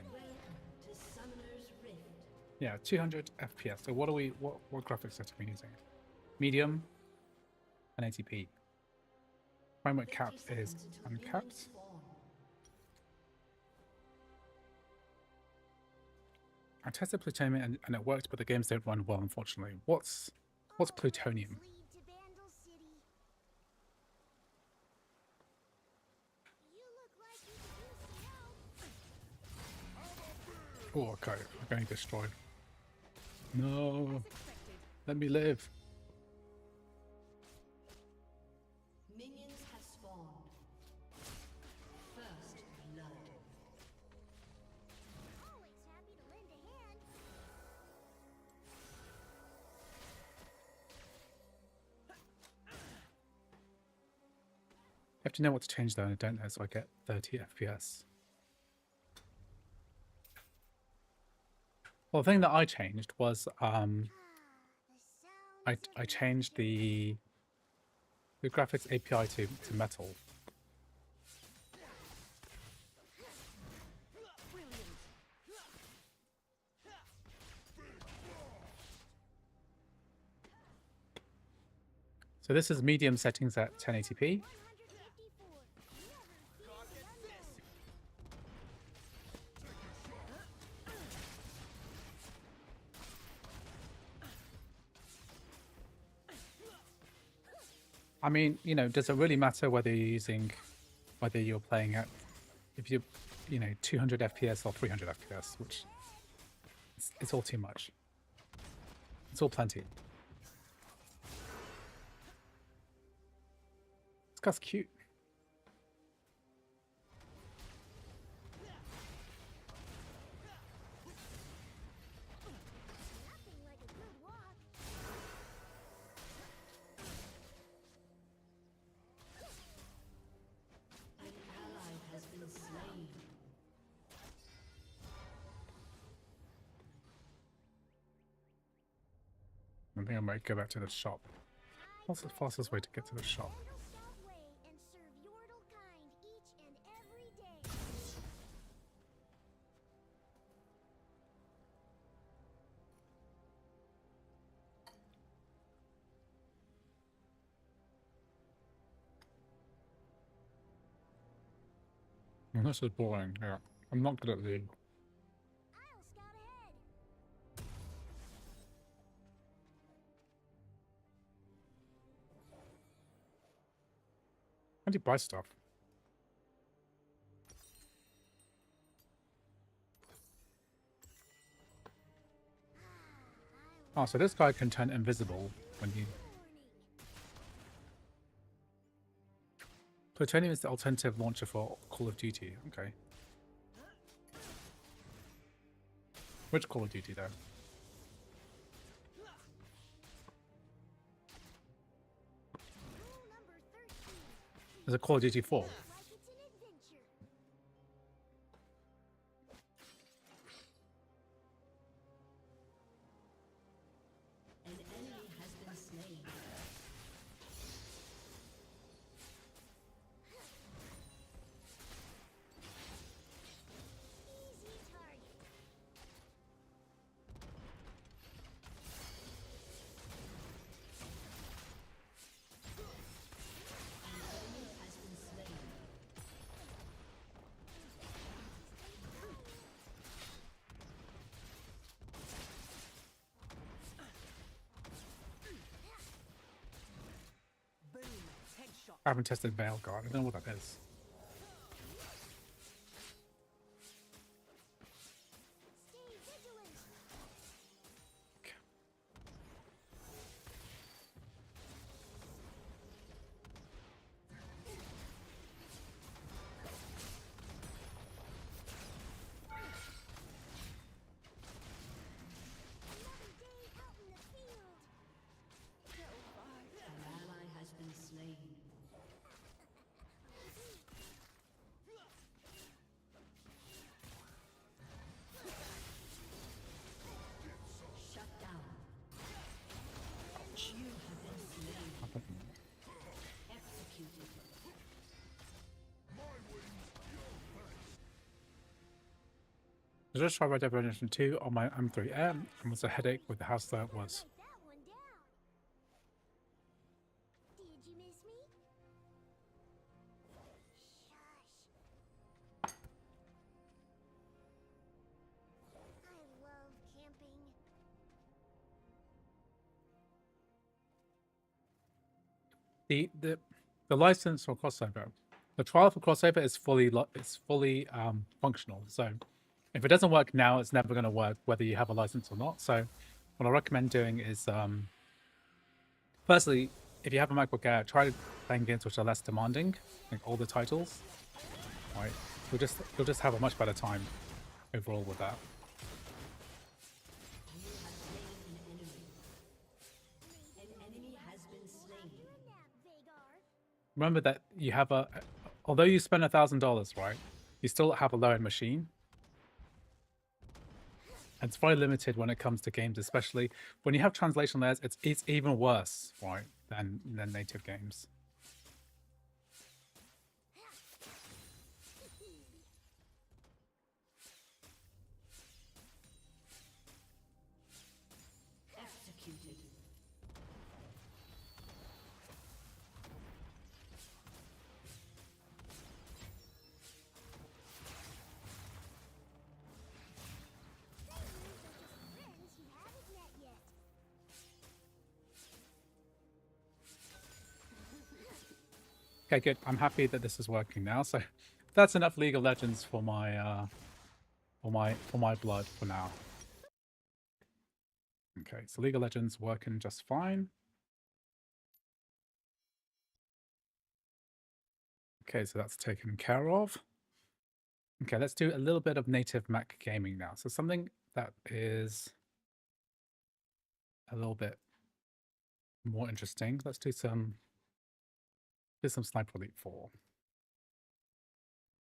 Yeah, 200 FPS. So what graphics set are we using? Medium, 1080p. Frame rate cap is uncapped. I tested plutonium and it worked, but the games don't run well, unfortunately. What's plutonium? Lead to Vandal City. You look like you could use some help. Oh, okay. I'm getting destroyed. No. Let me live. Minions have spawned. First blood. Always happy to lend a hand. You have to know what to change though, and I don't know, so I get 30 FPS. Well, the thing that I changed was I changed the graphics API to metal. So this is medium settings at 1080p. I mean, you know, does it really matter whether you're playing at, if you 200 FPS or 300 FPS, which it's all too much. It's all plenty. This guy's cute. Nothing like a good walk. An ally has been slain. I think I might go back to the shop. What's the fastest way to get to the shop? Yordle Scout Way and serve Yordle kind each and every day. This is boring. Yeah, I'm not good at League. I'll scout ahead. How do you buy stuff? Oh, so this guy can turn invisible when you... Plutonium is the alternative launcher for Call of Duty. Okay. Which Call of Duty, though? Rule number 13. There's a Call of Duty 4. Like it's an adventure. An enemy has been slain. Easy target. Has been slain. Boom. Headshot. I haven't tested Veil Guard. I don't know what that is. Stay vigilant. Another day out in the field. An ally has been slain. I just tried Red Dead Redemption 2 on my M3 and was a headache with how slow it was. Write that one down. Did you miss me? Shush. I love camping. The license for crossover, the trial for crossover is fully functional. So if it doesn't work now, it's never going to work whether you have a license or not. So what I recommend doing is, firstly, if you have a MacBook Air, try playing games which are less demanding, like all the titles. Right, you'll just have a much better time overall with that. Remember that you have although you spend $1,000, right, you still have a low-end machine. And it's very limited when it comes to games, especially when you have translation layers. It's even worse, right, than native games. Executed. Friends you haven't met yet. Okay, good. I'm happy that this is working now. So that's enough League of Legends for my blood for now. Okay, so League of Legends working just fine. Okay, so that's taken care of. Okay, let's do a little bit of native Mac gaming now. So something that is a little bit more interesting. Let's do some Sniper Elite 4.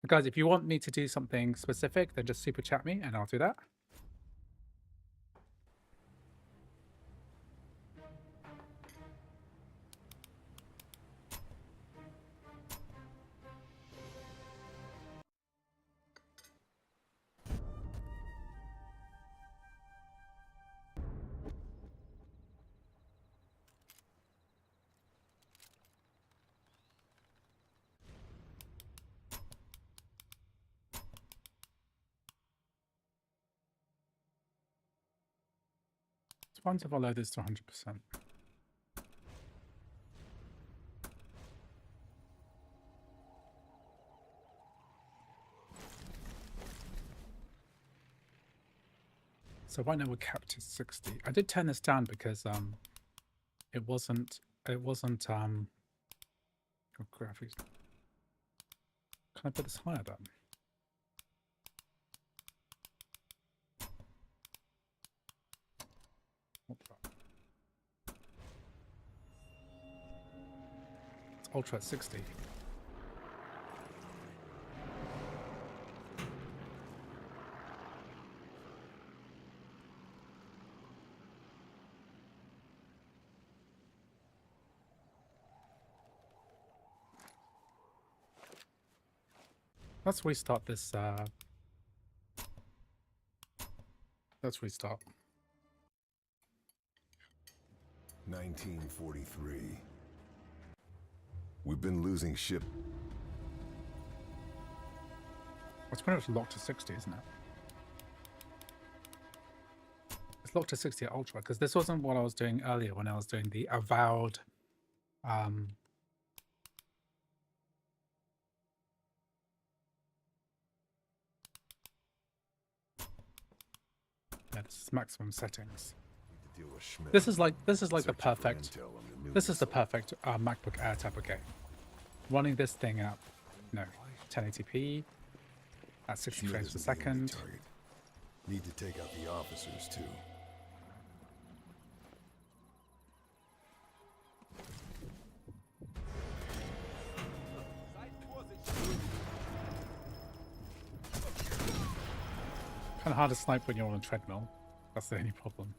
Guys, if you want me to do something specific, then just super chat me and I'll do that. It's fine if I load this to 100%. So right now we're capped to 60. I did turn this down because it wasn't oh, graphics. Can I put this higher then? It's ultra at 60. Let's restart this. Let's restart. 1943. We've been losing ship. It's pretty much locked to 60, isn't it? It's locked to 60 at Ultra, because this wasn't what I was doing earlier when I was doing the Avowed. Yeah, this is maximum settings. This is like the perfect. This is the perfect MacBook Air type of game. Running this thing at 1080p at 60 frames per second. Need to take out the officers too. Kind of hard to snipe when you're on a treadmill. That's the only problem.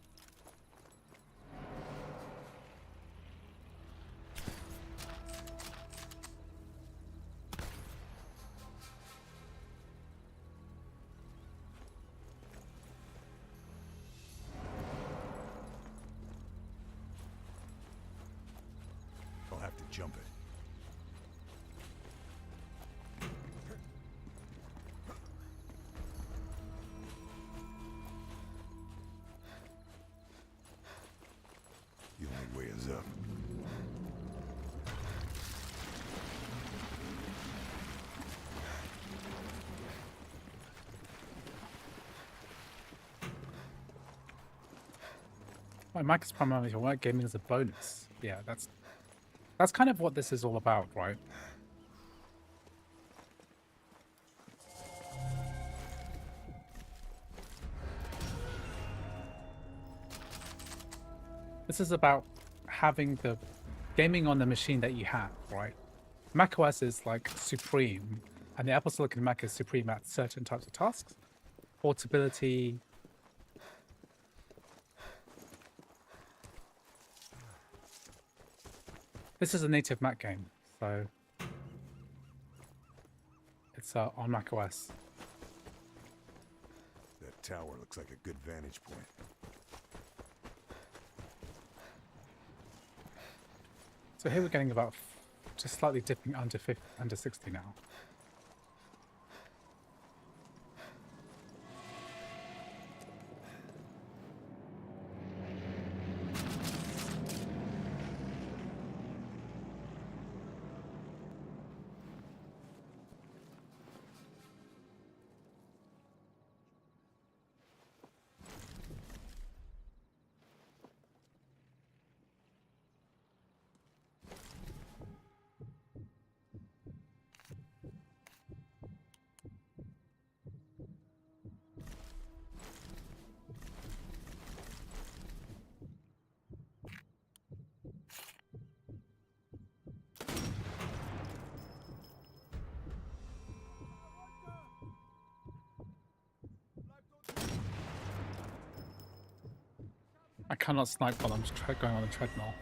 jump it. The only way is up. My mic is primarily for work, gaming is a bonus. Yeah, that's kind of what this is all about, right? This is about having the gaming on the machine that you have, right? macOS is like supreme, and the Apple Silicon Mac is supreme at certain types of tasks. Portability. This is a native Mac game, so it's on macOS. That tower looks like a good vantage point. So here we're getting about just slightly dipping under 60 now. I cannot snipe while I'm going on a treadmill.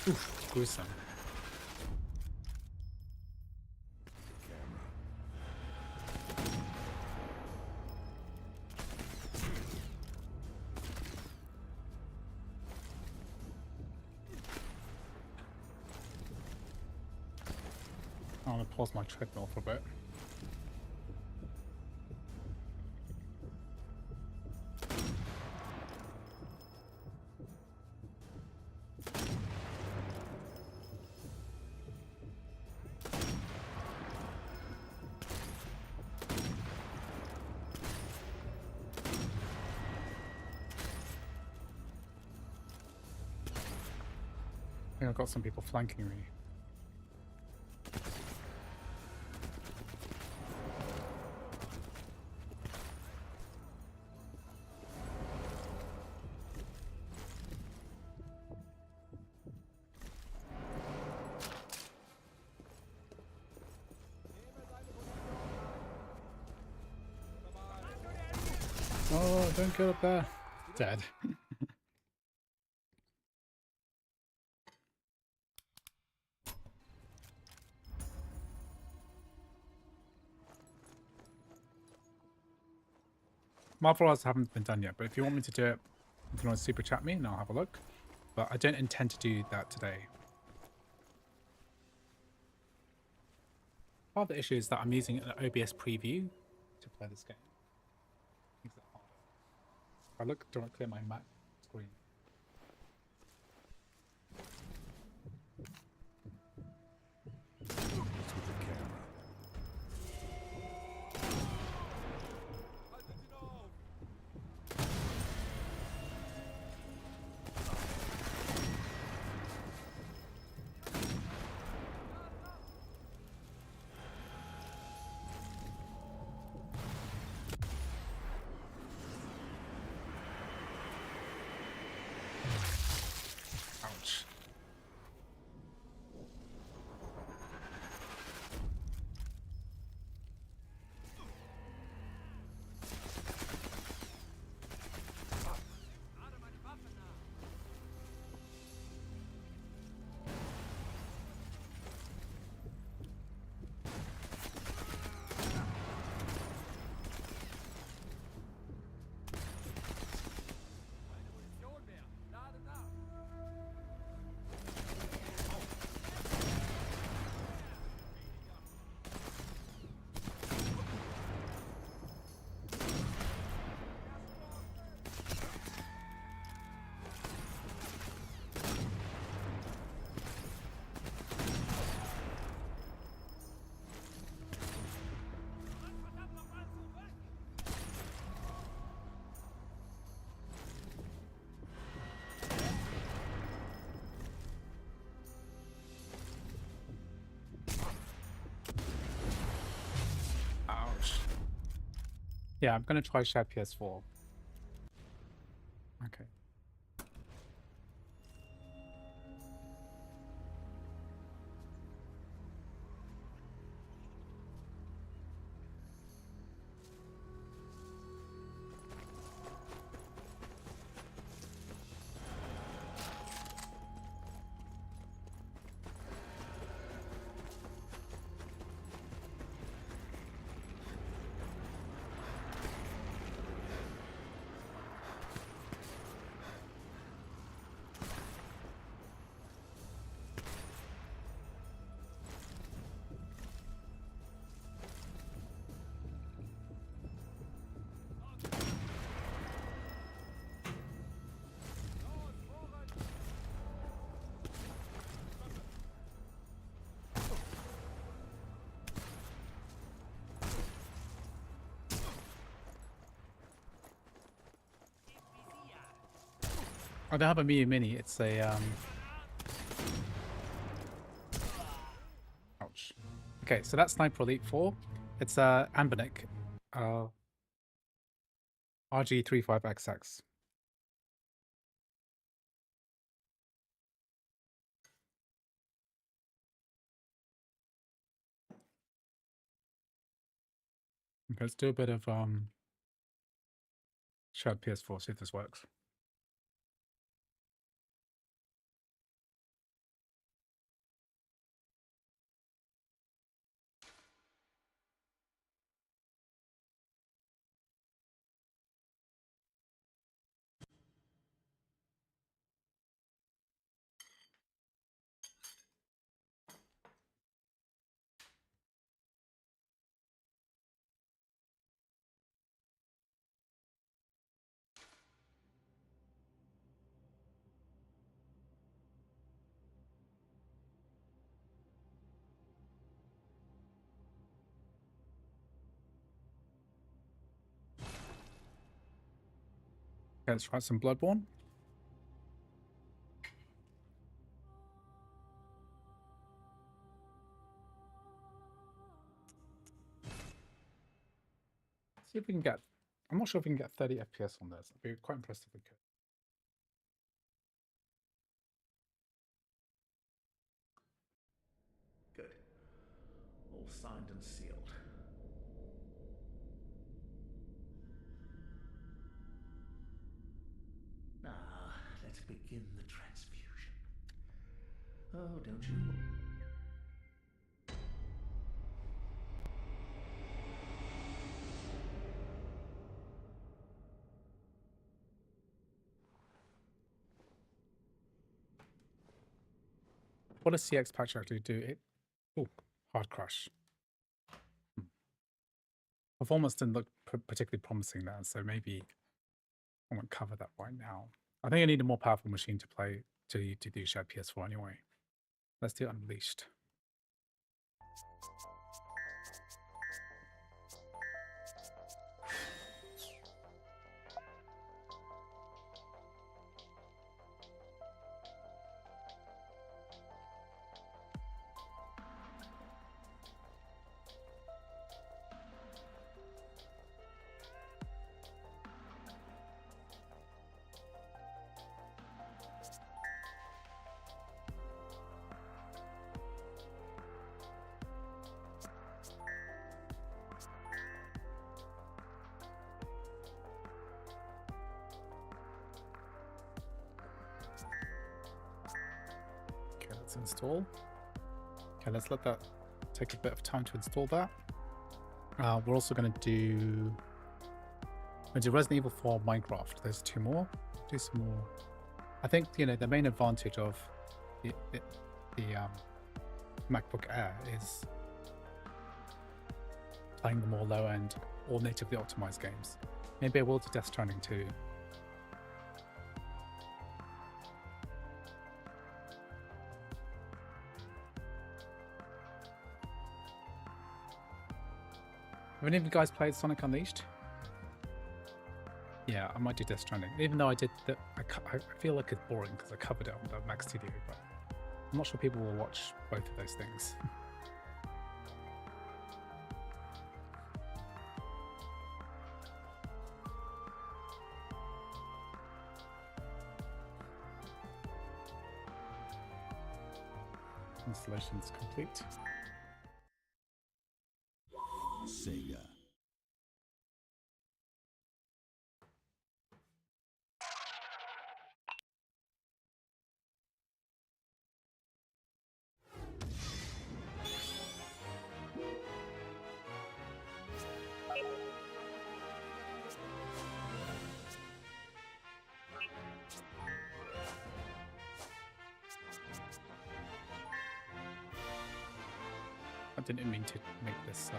Oof, gruesome. I want to pause my treadmill for a bit. I think I've got some people flanking me. Oh, don't get up there. Dead. Marvel Hours haven't been done yet, but if you want me to do it, you can always super chat me and I'll have a look. But I don't intend to do that today. Part of the issue is that I'm using an OBS preview to play this game. Makes it harder. If I look directly at my Mac screen. What's with the camera? Yeah, I'm gonna try shared PS4. Okay. I don't have a Mii Mini. It's a ouch. Okay, so that's Sniper Elite 4. It's Ambinic RG35XX. Okay, let's do a bit of shared PS4, see if this works. Okay, let's try some Bloodborne. See if we can get. I'm not sure if we can get 30 FPS on this. I'd be quite impressed if we could. Good. All signed and sealed. Now, let's begin the transfusion. Oh, don't you? What does CX patch actually do? It. Oh, hard crash. Performance didn't look particularly promising there, so maybe I won't cover that right now. I think I need a more powerful machine to play to do shared PS4 anyway. Let's do Unleashed. Install. Okay, let's let that take a bit of time to install that. We're also going to do Resident Evil 4 Minecraft. There's 2 more. Do some more. I think the main advantage of the MacBook Air is playing the more low-end or natively optimized games. Maybe I will do Death Stranding too. Have any of you guys played Sonic Unleashed? Yeah, I might do Death Stranding. Even though I did that, I feel like it's boring because I covered it on the Mac Studio, but I'm not sure people will watch both of those things. Congratulations, complete. Sega. I didn't mean to make this.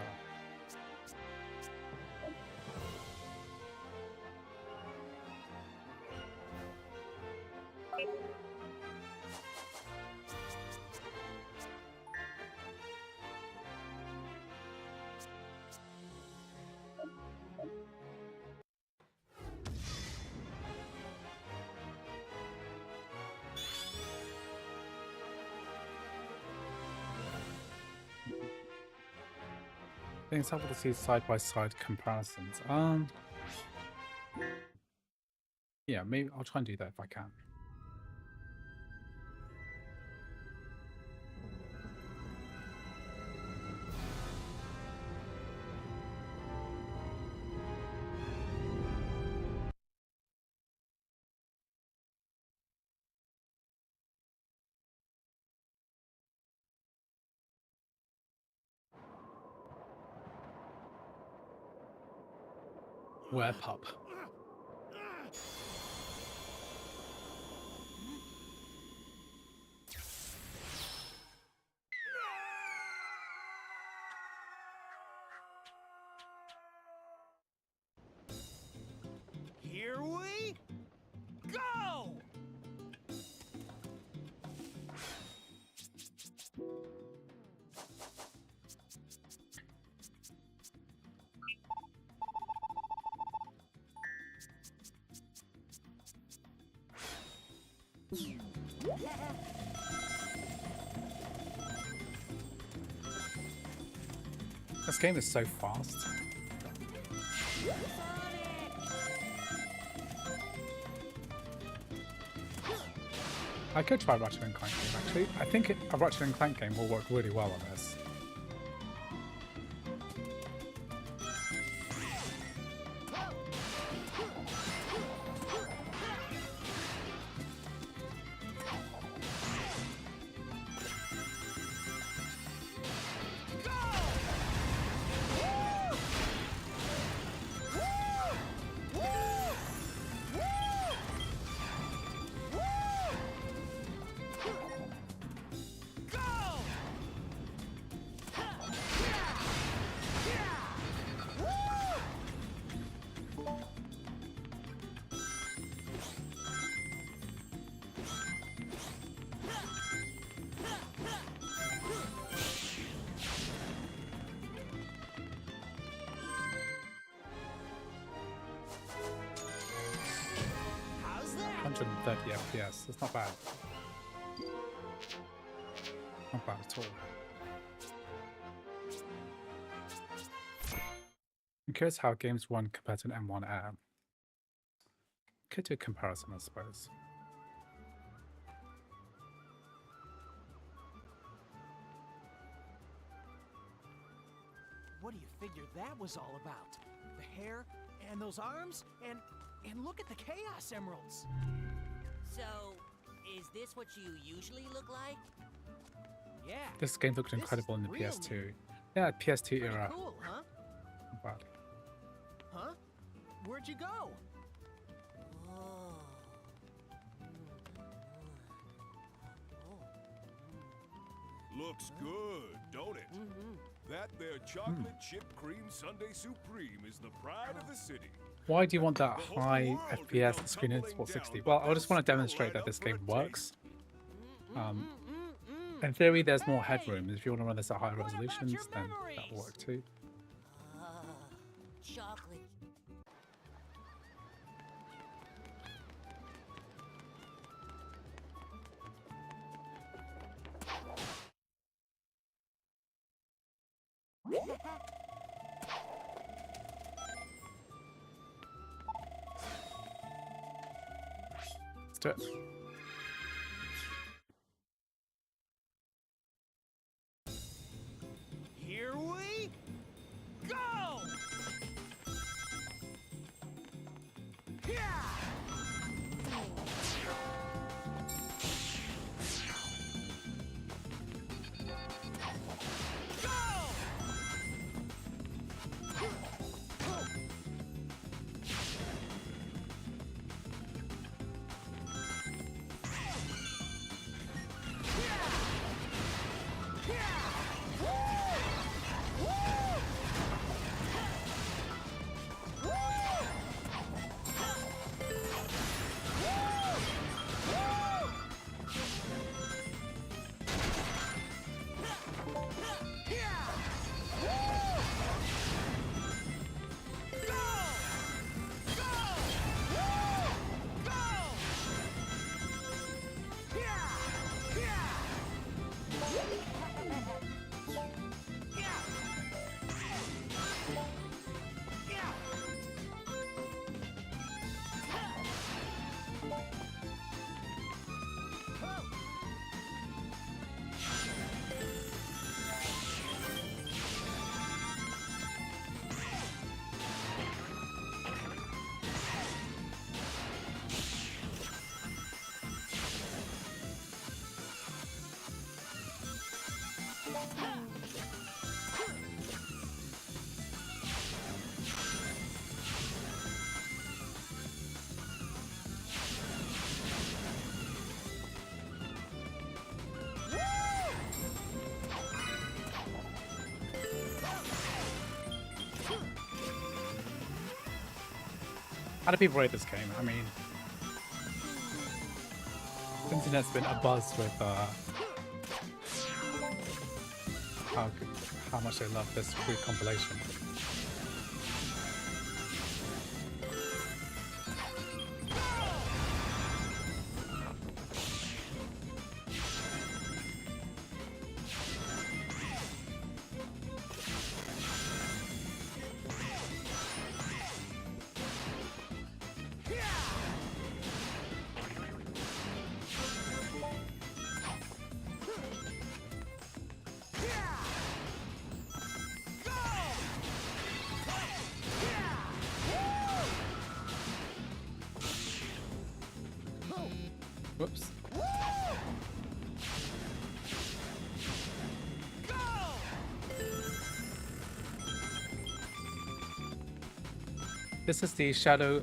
I think it's helpful to see side-by-side comparisons. Yeah, maybe I'll try and do that if I can. Where pup? Here we go! This game is so fast. I could try Ratchet and Clank game actually. I think a Ratchet and Clank game will work really well on this. How's that? 130 FPS. That's not bad. Not bad at all. I'm curious how games run compared to an M1 Air. Could do a comparison, I suppose. What do you figure that was all about? The hair and those arms and look at the Chaos Emeralds. So, is this what you usually look like? Yeah. This game looked This is incredible in the real PS2. neat. Yeah, PS2 Pretty era. cool, huh? Not bad. Huh? Where'd you go? Oh. Looks good, don't it? That there chocolate chip cream sundae supreme is the pride of the city. Why do you want that high FPS the screen is 460? Well, I just want to demonstrate that this game works. In theory, there's more headroom. If you want to run this at higher resolutions, then that will work too. Chocolate. Let's do it. How do people rate this game? I mean, the internet's been abuzz with how much they love this free compilation. Whoops. This is the Shadow,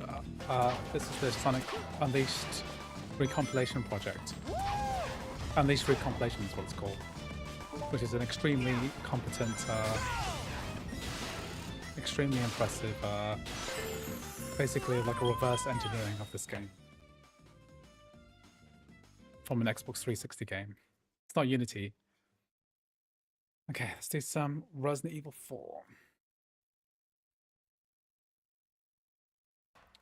this is the Sonic Unleashed recompilation project. Unleashed recompilation is what it's called, which is an extremely competent, extremely impressive, basically like a reverse engineering of this game from an Xbox 360 game. It's not Unity. Okay, let's do some Resident Evil 4.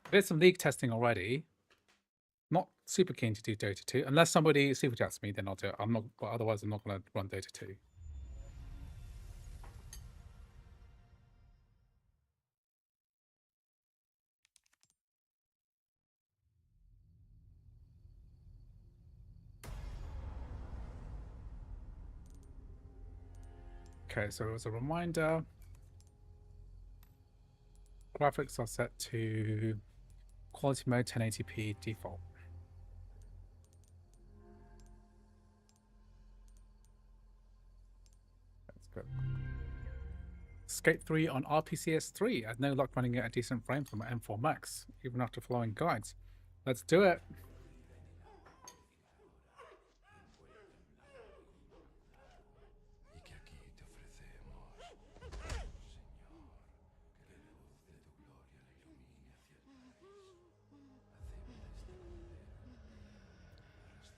I did some league testing already. Not super keen to do Dota 2. Unless somebody super chats me, then I'll do it. I'm not, but otherwise I'm not going to run Dota 2. Okay, so as a reminder, graphics are set to quality mode 1080p default. That's good. Skate 3 on RPCS3. I had no luck running it at decent frames on my M4 Max, even after following guides. Let's do it.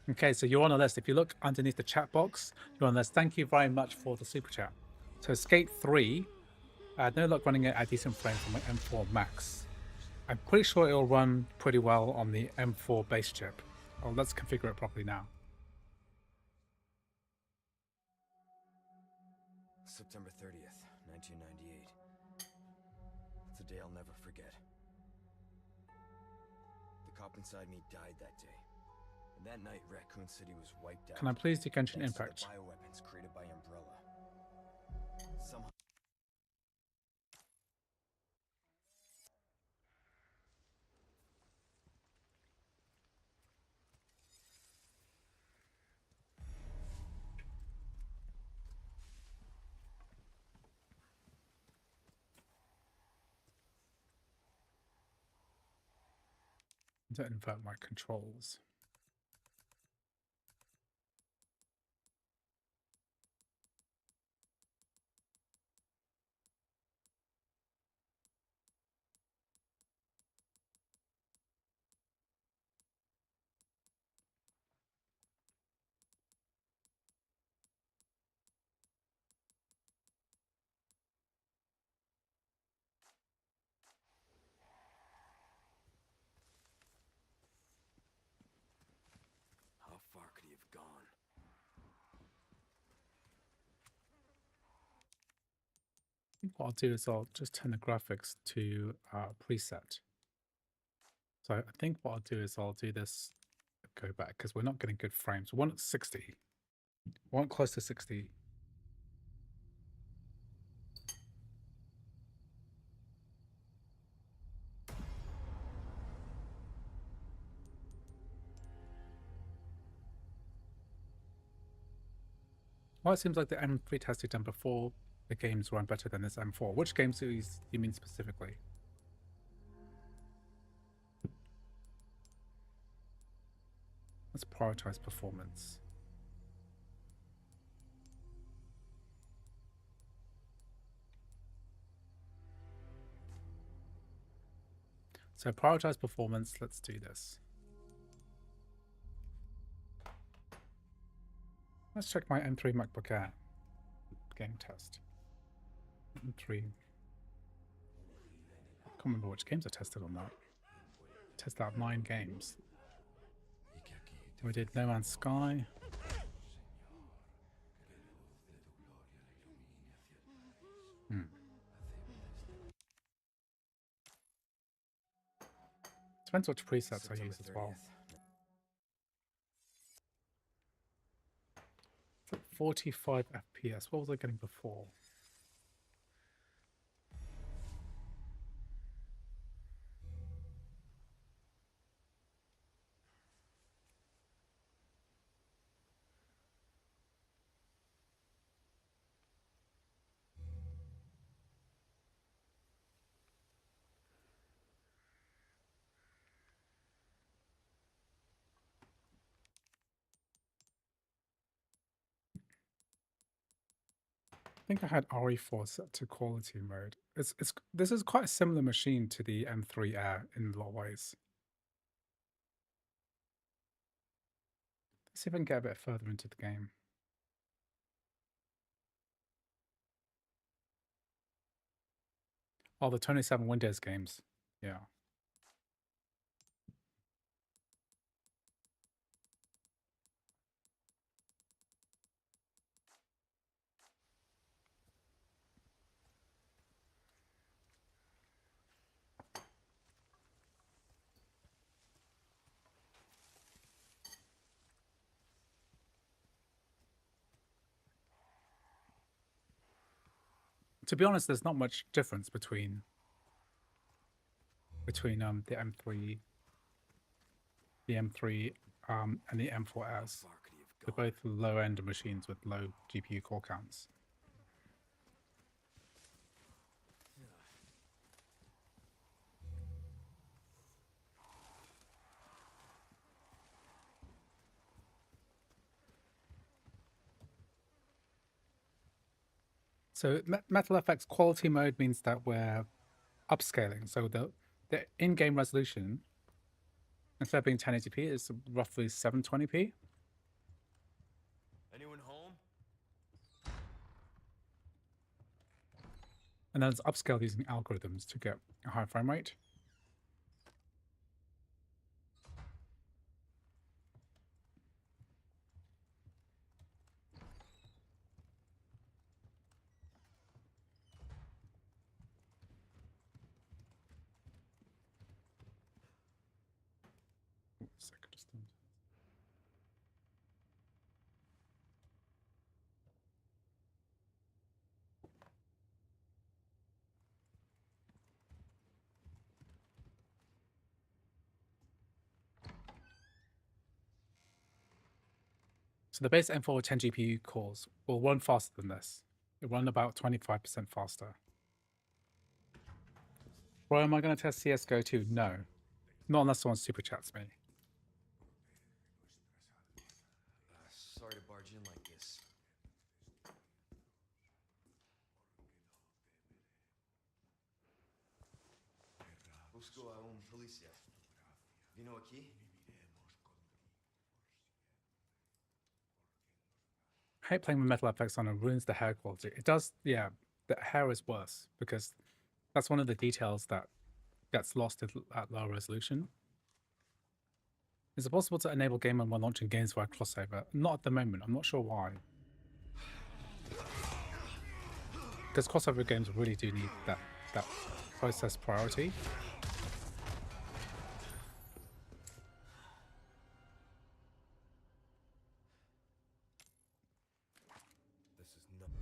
Okay, so you're on a list. If you look underneath the chat box, you're on a list. Thank you very much for the super chat. So Skate 3, I had no luck running it at decent frames on my M4 Max. I'm pretty sure it'll run pretty well on the M4 base chip. Oh, let's configure it properly now. September 30th, 1998. It's a day I'll never forget. The cop inside me died that day. And that night, Raccoon City was wiped out. Can I please do Genshin thanks Impact? to the bioweapons created by Umbrella. Somehow. To invert my controls. How far could he have gone? I think what I'll do is I'll just turn the graphics to preset. So I think what I'll do is I'll do this, go back, because we're not getting good frames. We want 60. We want close to 60. Well, it seems like the M3 test you've done before the games run better than this M4. Which game series do you mean specifically? Let's prioritize performance. So prioritize performance, let's do this. Let's check my M3 MacBook Air game test. M3. I can't remember which games I tested on that. Tested out 9 games. We did No Man's Sky. Depends which presets I use as well. 45 FPS. What was I getting before? I think I had RE4 set to quality mode. This is quite a similar machine to the M3 Air in a lot of ways. Let's see if I can get a bit further into the game. Oh, the 27 Windows games. Yeah. To be honest, there's not much difference between the M3, and the M4S. They're both low-end machines with low GPU core counts. So Metal FX quality mode means that we're upscaling. So the in-game resolution, instead of being 1080p, is roughly 720p. Anyone home? And then it's upscaled using algorithms to get a higher frame rate. So the base M4 with 10 GPU cores will run faster than this. It'll run about 25% faster. Well, am I going to test CSGO too? No. Not unless someone super chats me. Sorry to barge in like this. Busco a un policía. Vino aquí? I hate playing with Metal FX on it, ruins the hair quality. It does, yeah, the hair is worse because that's one of the details that gets lost at lower resolution. Is it possible to enable game mode when launching games via crossover? Not at the moment. I'm not sure why. Because crossover games really do need that process priority. This is not good.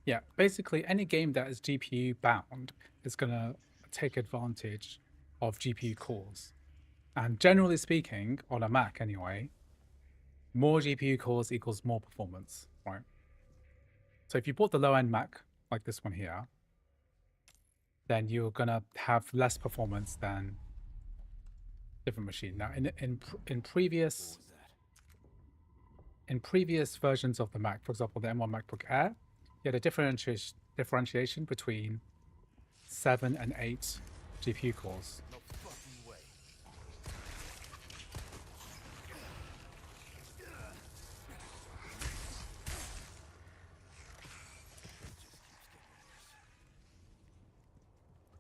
Yeah, basically any game that is GPU bound is going to take advantage of GPU cores. And generally speaking, on a Mac anyway, more GPU cores equals more performance, right? So if you bought the low-end Mac, like this one here, then you're going to have less performance than different machine. Now, in previous versions of the Mac, for example, the M1 MacBook Air, you had a differentiation between 7 and 8 GPU cores. No fucking way.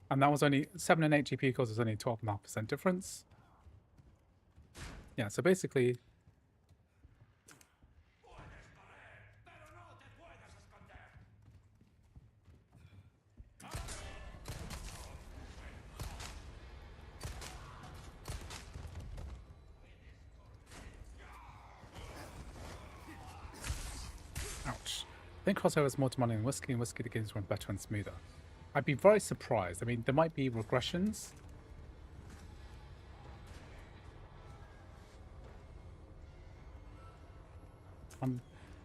And that was only 7 and 8 GPU cores was only 12.5% difference. Yeah, so basically ouch. I think crossover is more demanding than whiskey, and whiskey the games run better and smoother. I'd be very surprised. I mean, there might be regressions.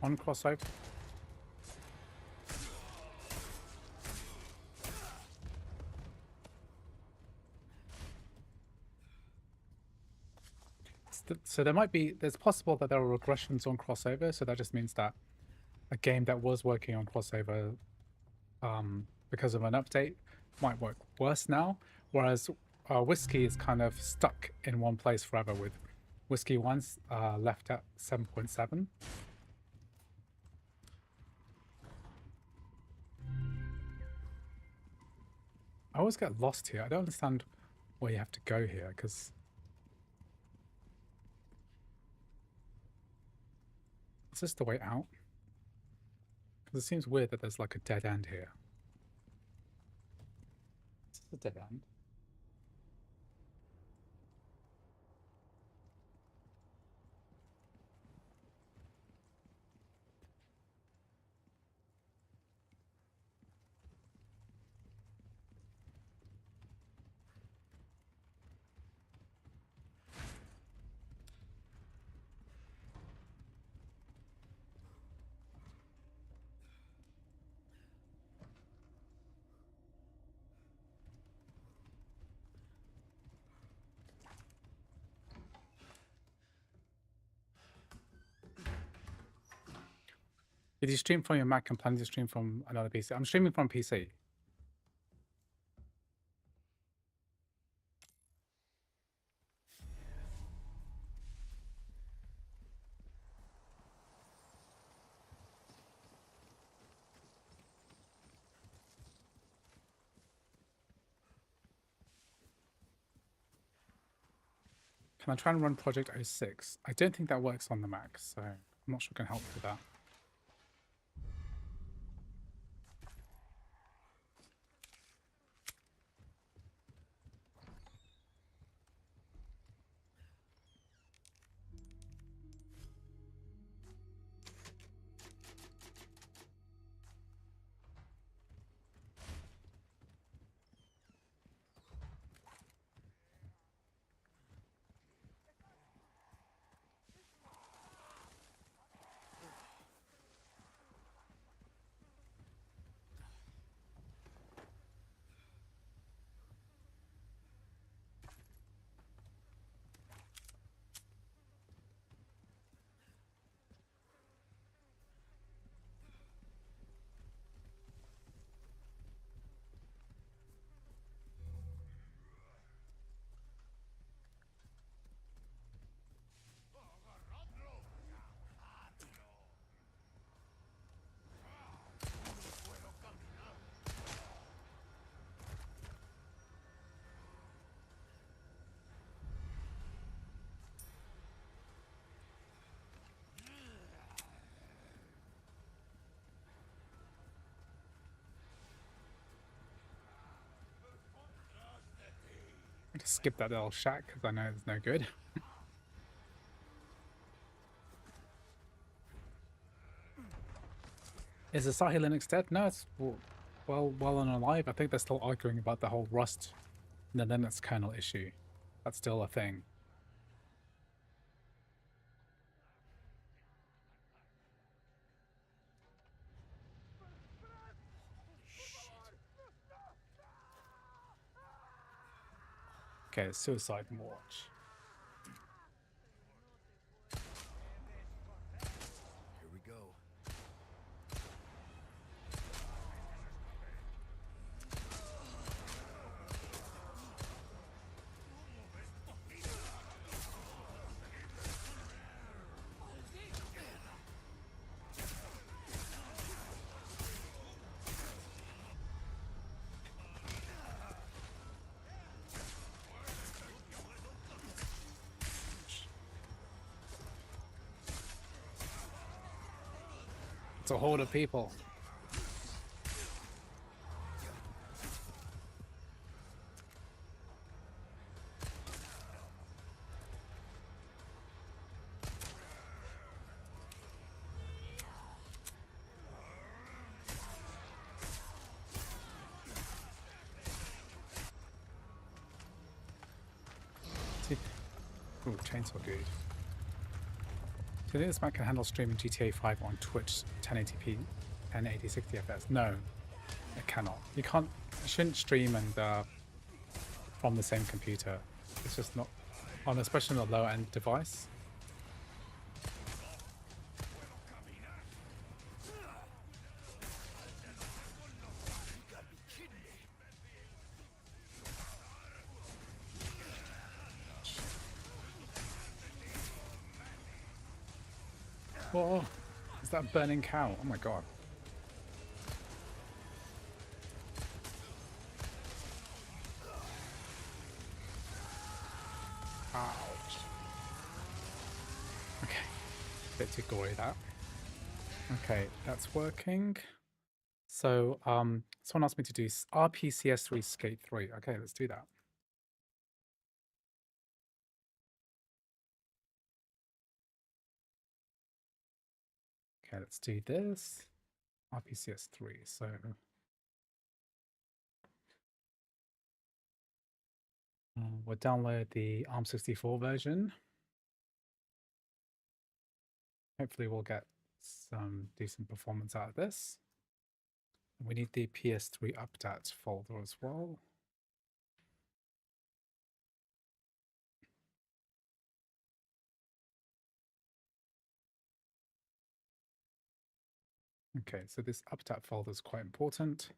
On crossover. So there might be, there's possible that there are regressions on crossover, so that just means that a game that was working on crossover because of an update might work worse now, whereas Whiskey is kind of stuck in one place forever with Whiskey 1's left at 7.7. I always get lost here. I don't understand where you have to go here, because is this the way out? Because it seems weird that there's like a dead end here. Is this a dead end? Did you stream from your Mac and plan to stream from another PC? I'm streaming from PC. Can I try and run Project 06? I don't think that works on the Mac, so I'm not sure I can help with that. I just skip that little shack because I know it's no good. Is Asahi Linux dead? No, it's well and alive. I think they're still arguing about the whole Rust and the Linux kernel issue. That's still a thing. Okay, Suicide Watch. Here we go. It's a horde of people. Ooh, chainsaw dude. Do you think this Mac can handle streaming GTA 5 on Twitch 1080p and 60 FPS? No, it cannot. You can't. You shouldn't stream and from the same computer. It's just not on, especially on a low-end device. Whoa, is that a burning cow? Oh my god. Ouch. Okay, bit too gory that. Okay, that's working. So, someone asked me to do RPCS3 Skate 3. Okay, let's do that. Okay, let's do this. RPCS3. So we'll download the ARM64 version. Hopefully we'll get some decent performance out of this. We need the PS3 update folder as well. Okay, so this update folder is quite important.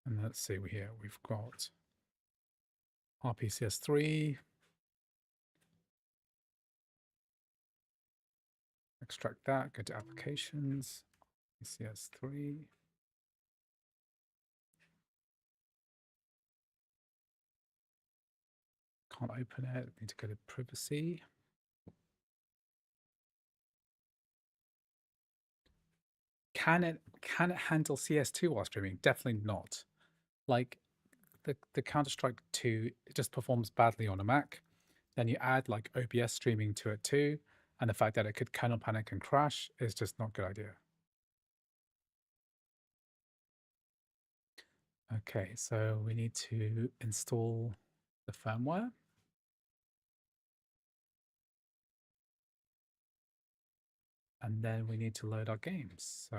And let's see here, we've got RPCS3. Extract that, go to applications, RPCS3. Can't open it, need to go to privacy. Can it handle CS2 while streaming? Definitely not. Like the Counter-Strike 2, it just performs badly on a Mac. Then you add like OBS streaming to it too, and the fact that it could kernel panic and crash is just not a good idea. Okay, so we need to install the firmware. And then we need to load our games. So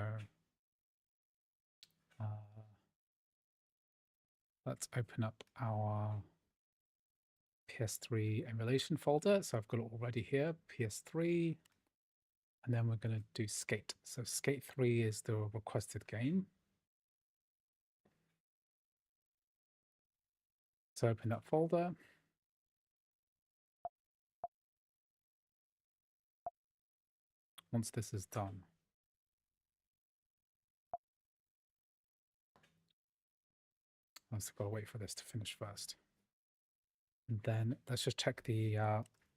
let's open up our PS3 emulation folder. So I've got it already here, PS3. And then we're going to do Skate. So Skate 3 is the requested game. So open that folder. Once this is done, I've just got to wait for this to finish first. And then let's just check the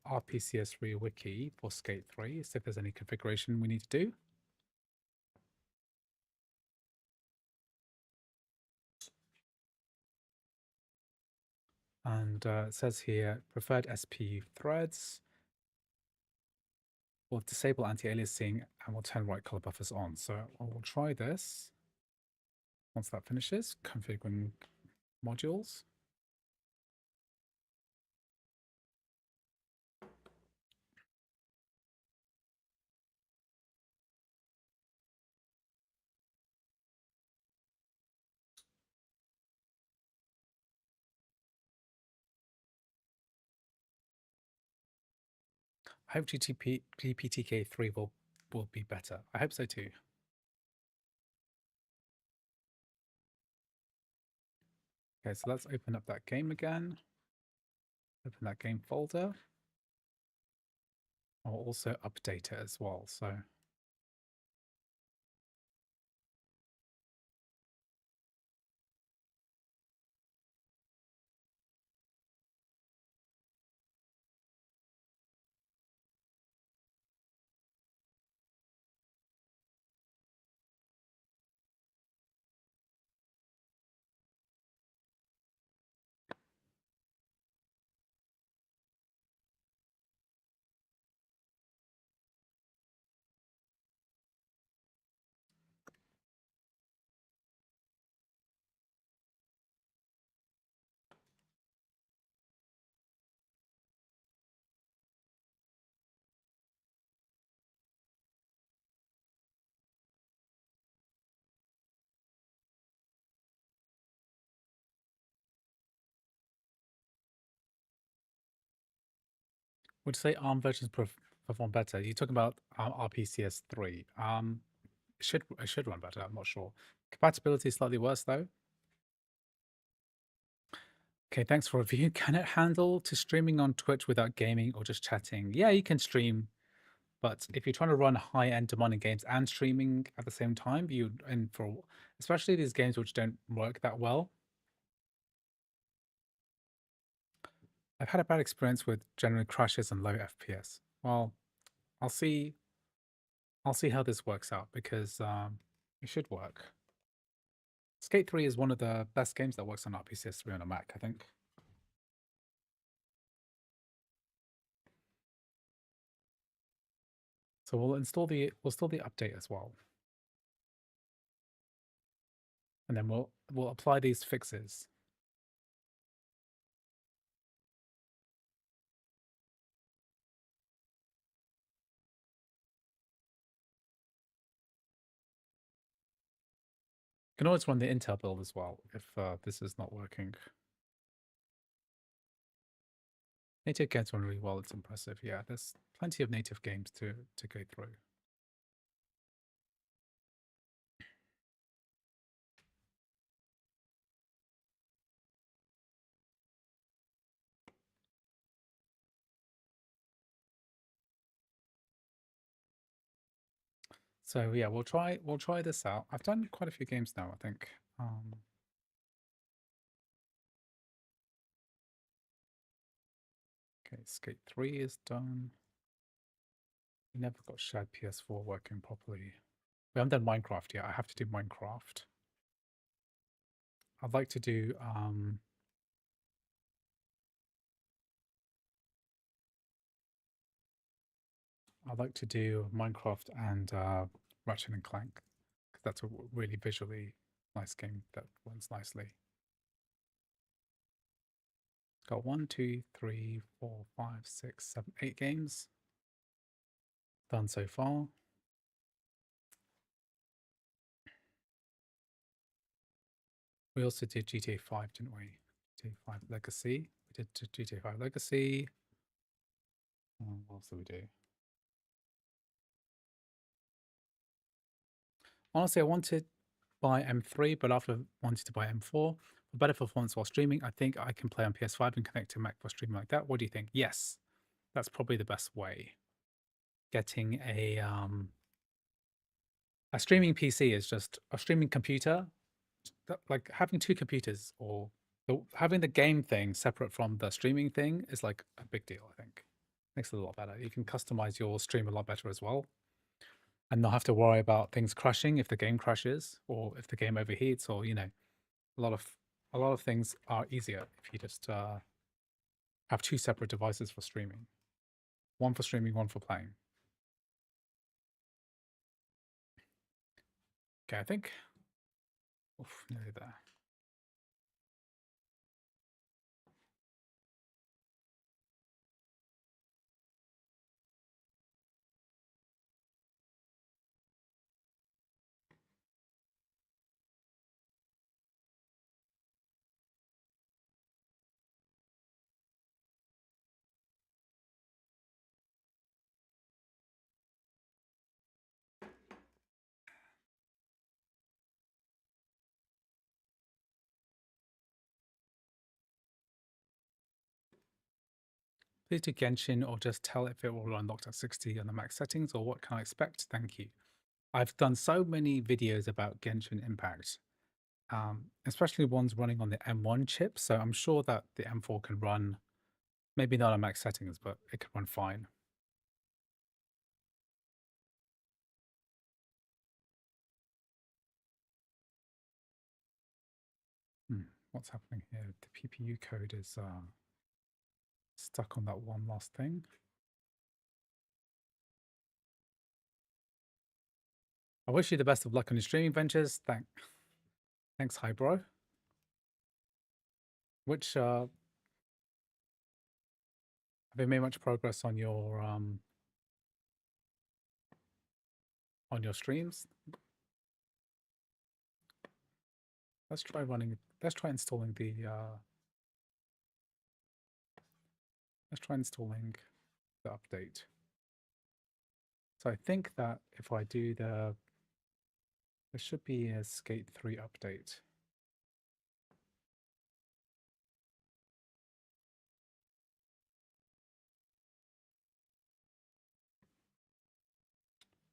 RPCS3 wiki for Skate 3, see if there's any configuration we need to do. And it says here, preferred SP threads will disable anti-aliasing and will turn white color buffers on. So I will try this. Once that finishes, configuring modules. I hope GPTK3 will be better. I hope so too. Okay, so let's open up that game again. Open that game folder. I'll also update it as well. So would you say ARM versions perform better? You're talking about RPCS3. It should run better. I'm not sure. Compatibility is slightly worse though. Okay, thanks for review. Can it handle to streaming on Twitch without gaming or just chatting? Yeah, you can stream, but if you're trying to run high-end demanding games and streaming at the same time, especially these games which don't work that well. I've had a bad experience with generally crashes and low FPS. Well, I'll see how this works out because it should work. Skate 3 is one of the best games that works on RPCS3 on a Mac, I think. So we'll install the update as well. And then we'll apply these fixes. You can always run the Intel build as well if this is not working. Native games run really well. It's impressive. Yeah, there's plenty of native games to go through. So yeah, we'll try this out. I've done quite a few games now, I think. Okay, Skate 3 is done. We never got shared PS4 working properly. We haven't done Minecraft yet. I have to do Minecraft. I'd like to do Minecraft and Ratchet and Clank, because that's a really visually nice game that runs nicely. It's got 1, 2, 3, 4, 5, 6, 7, 8 games done so far. We also did GTA 5, didn't we? GTA 5 Legacy. We did GTA 5 Legacy. What else did we do? Honestly, I wanted to buy M3, but after wanted to buy M4 for better performance while streaming, I think I can play on PS5 and connect to Mac for streaming like that. What do you think? Yes, that's probably the best way. Getting a streaming PC is just a streaming computer. Like having two computers or having the game thing separate from the streaming thing is like a big deal, I think. Makes it a lot better. You can customize your stream a lot better as well. And not have to worry about things crashing if the game crashes or if the game overheats or, you know, a lot of things are easier if you just have two separate devices for streaming. One for streaming, one for playing. Okay, I think. Oof, nearly there. Please do Genshin or just tell if it will unlocked at 60 on the max settings or what can I expect? Thank you. I've done so many videos about Genshin Impact, especially ones running on the M1 chip. So I'm sure that the M4 can run, maybe not on max settings, but it could run fine. What's happening here? The PPU code is stuck on that one last thing. I wish you the best of luck on your streaming ventures. Thanks, hi bro. Which have you made much progress on your streams? Let's try installing the update. So I think that if I do there should be a Skate 3 update.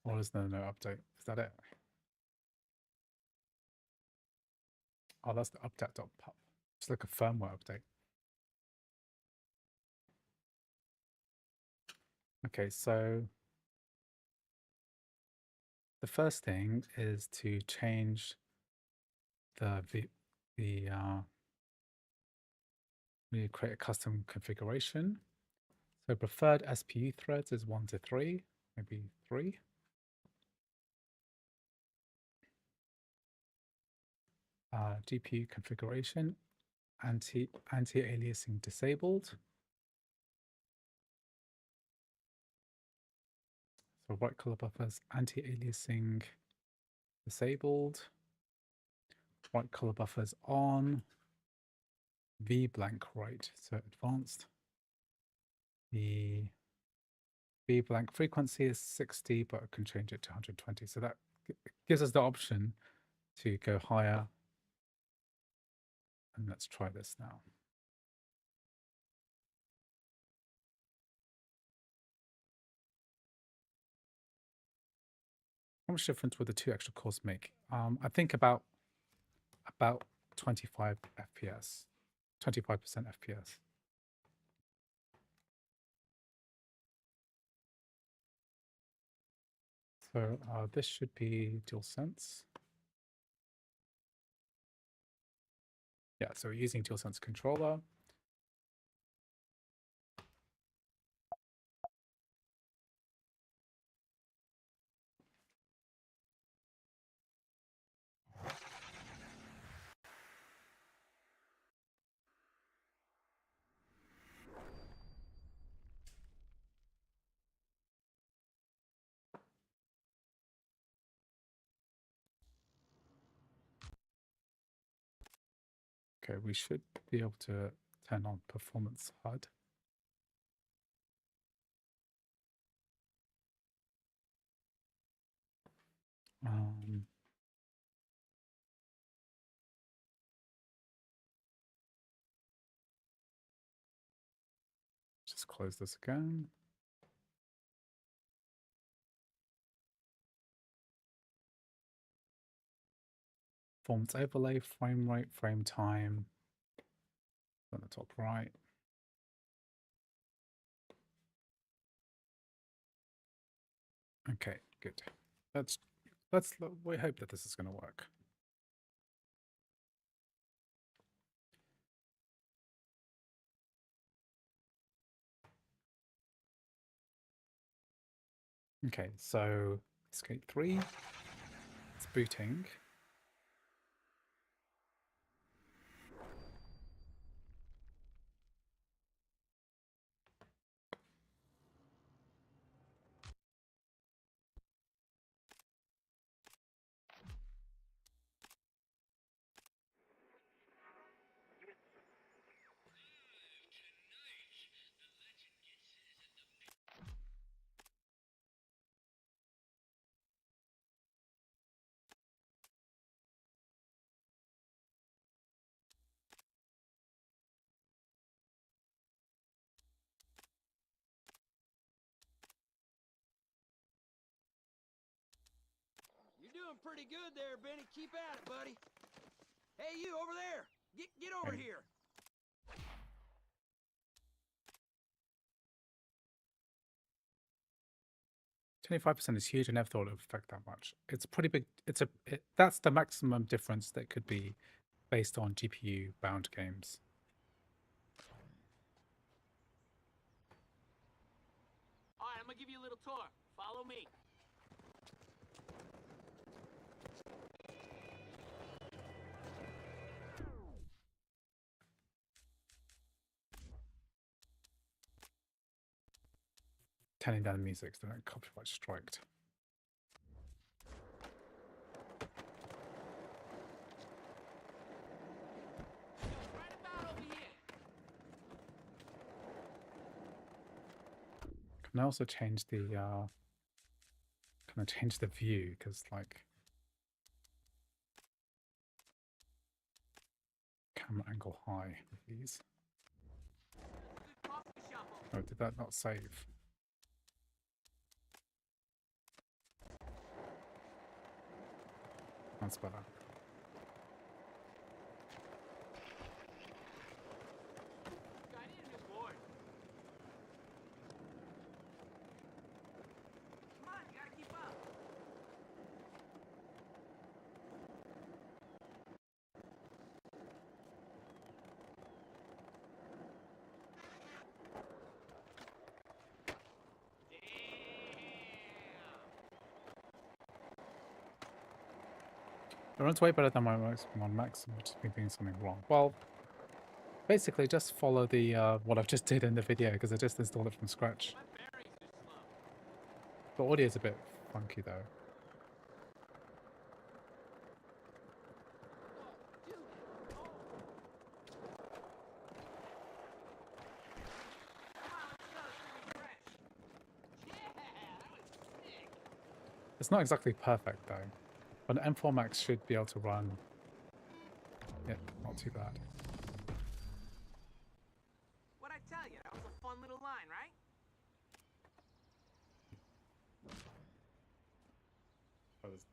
Or is there no update? Is that it? Oh, that's the update.pub. It's like a firmware update. Okay, so the first thing is to change we create a custom configuration. So preferred SPU threads is 1 to 3, maybe 3. GPU configuration, anti-aliasing disabled. So right color buffers, anti-aliasing disabled. Right color buffers on. V blank right, so advanced. The V blank frequency is 60, but I can change it to 120. So that gives us the option to go higher. And let's try this now. How much difference would the 2 extra cores make? I think about 25 FPS, 25% FPS. So this should be DualSense. Yeah, so we're using DualSense controller. Okay, we should be able to turn on performance HUD. Just close this again. Performance overlay, frame rate, frame time. On the top right. Okay, good. We hope that this is going to work. Okay, so Escape 3. It's booting. You're doing pretty good there, Benny. Keep at it, buddy. Hey, you over there. Get over here. 25% is huge. I never thought it would affect that much. It's pretty big. That's the maximum difference that could be based on GPU bound games. All right, I'm gonna give you a little tour. Follow me. Turning down the music so they don't copyright striked. Right about over here. Can I also change the view, because like camera angle high with these. Oh, did that not save? That's better. Come on, you gotta keep up. It runs way better than my maximum, which is me doing something wrong. Well, basically just follow the what I've just did in the video, because I just installed it from scratch. The audio is a bit funky though. It's not exactly perfect though, but an M4 Max should be able to run. Yeah, not too bad. What'd I tell you? That was a fun little line, right?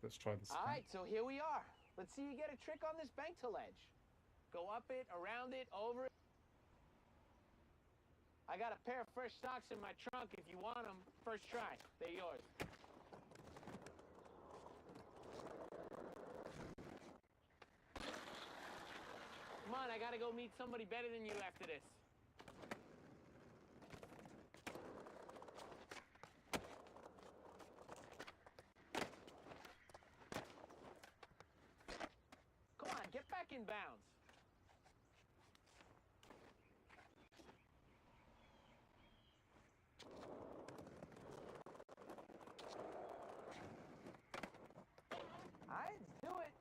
Let's try this. All right, so here we are. Let's see you get a trick on this bank to ledge. Go up it, around it, over it. I got a pair of fresh socks in my trunk if you want them. First try. They're yours. Come on, I gotta go meet somebody better than you after this. Come on, get back in bounds. All right, let's do it.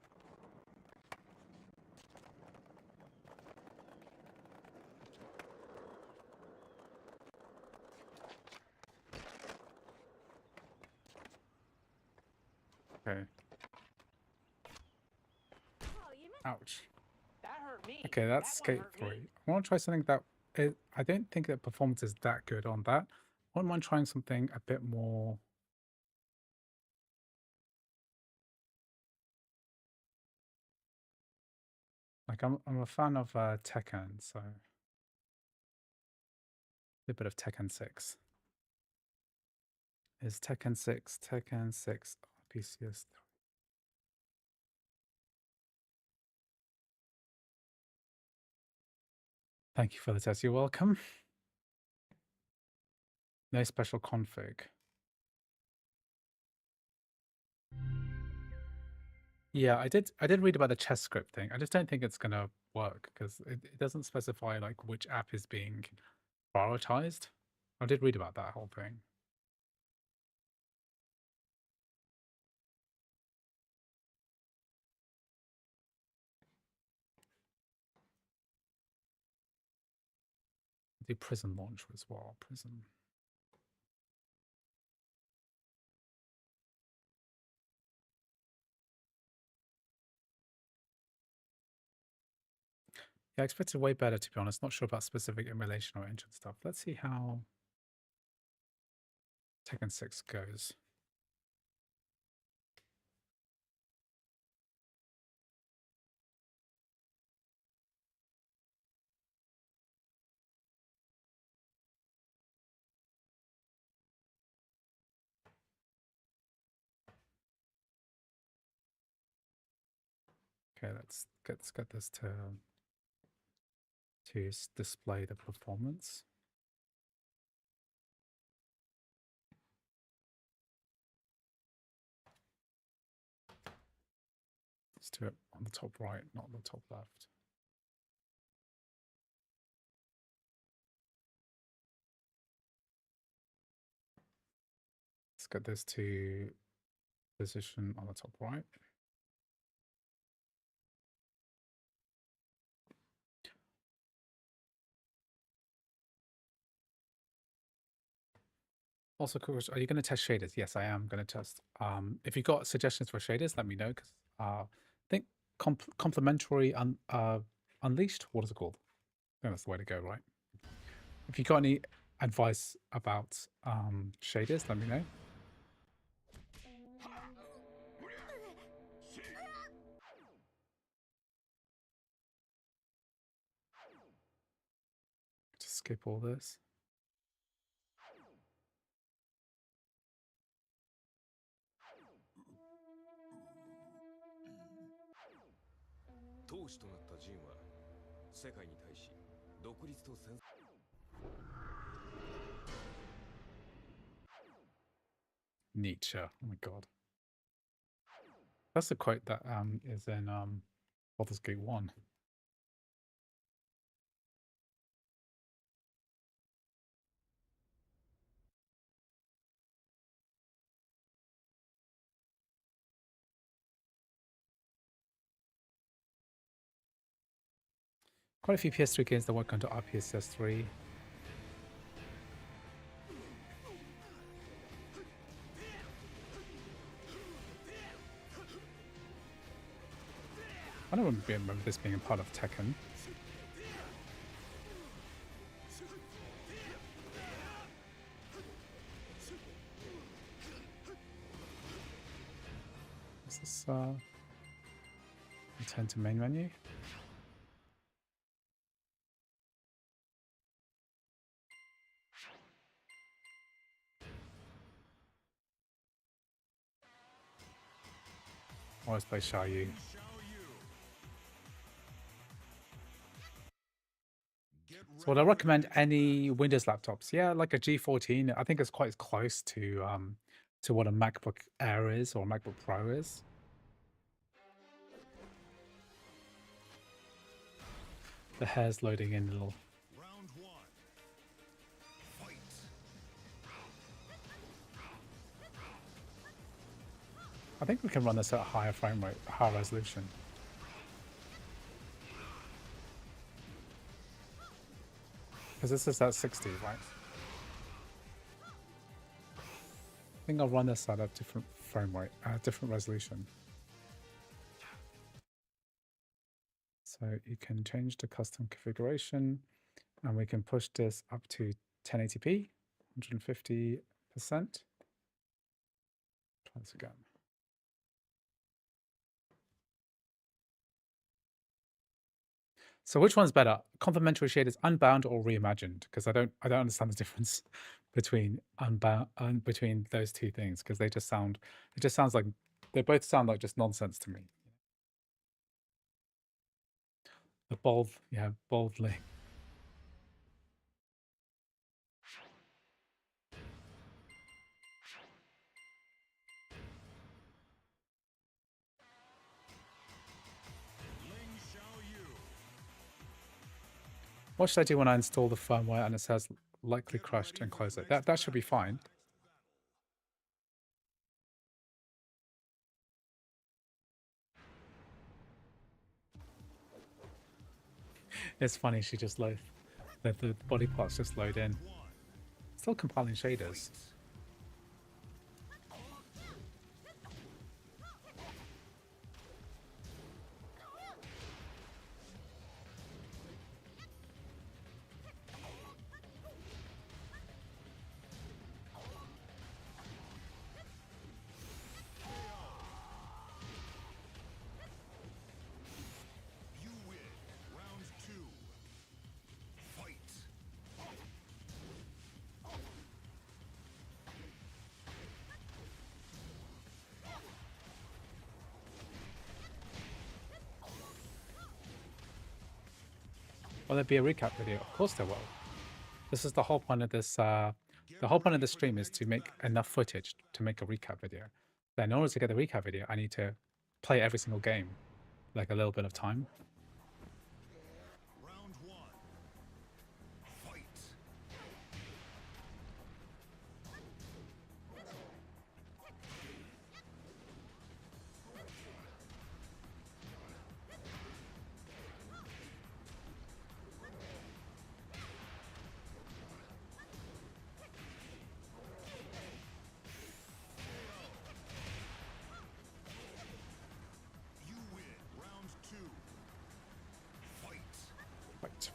Okay. Oh, you must Ouch. That hurt me. Okay, that's That one Skate hurt 3. me. I want to try something that I don't think that performance is that good on that. I wouldn't mind trying something a bit more. Like I'm a fan of Tekken, so a bit of Tekken 6. Is Tekken 6 PCS? Thank you for the test. You're welcome. No special config. Yeah, I did read about the chess script thing. I just don't think it's gonna work because it doesn't specify like which app is being prioritized. I did read about that whole thing. The Prison launch as well. Prison. Yeah, I expected way better, to be honest. Not sure about specific emulation or engine stuff. Let's see how Tekken 6 goes. Okay, let's get this to display the performance. Let's do it on the top right, not the top left. Let's get this to position on the top right. Also, are you going to test shaders? Yes, I am going to test. If you've got suggestions for shaders, let me know, because I think complementary unleashed. What is it called? I think that's the way to go, right? If you got any advice about shaders, let me know. Just skip all this. Nietzsche. Oh my god. That's the quote that is in Baldur's Gate 1. Quite a few PS3 games that work onto RPSS3. I don't remember this being a part of Tekken. Is this return to main menu? Always play Xiaoyu. So would I recommend any Windows laptops? Yeah, like a G14. I think it's quite close to what a MacBook Air is or a MacBook Pro is. The hair's loading in a little. I think we can run this at a higher frame rate, higher resolution. Because this is at 60, right? I think I'll run this at a different frame rate, different resolution. So you can change the custom configuration, and we can push this up to 1080p, 150%. Try this again. So which one's better? Complementary shaders, unbound or reimagined? Because I don't understand the difference between unbound and between those two things, because they just sound, it just sounds like, they both sound like just nonsense to me. The bold, yeah, boldly. What should I do when I install the firmware and it says likely crashed and close it? That should be fine. It's funny, she just load the body parts just load in. Still compiling shaders. You win. Round 2. Fight. Will there be a recap video? Of course there will. This is the whole point of this. The whole point of the stream is to make enough footage to make a recap video. Then in order to get the recap video, I need to play every single game, like a little bit of time. Round 1. Fight. You win. Round 2. Fight. Right.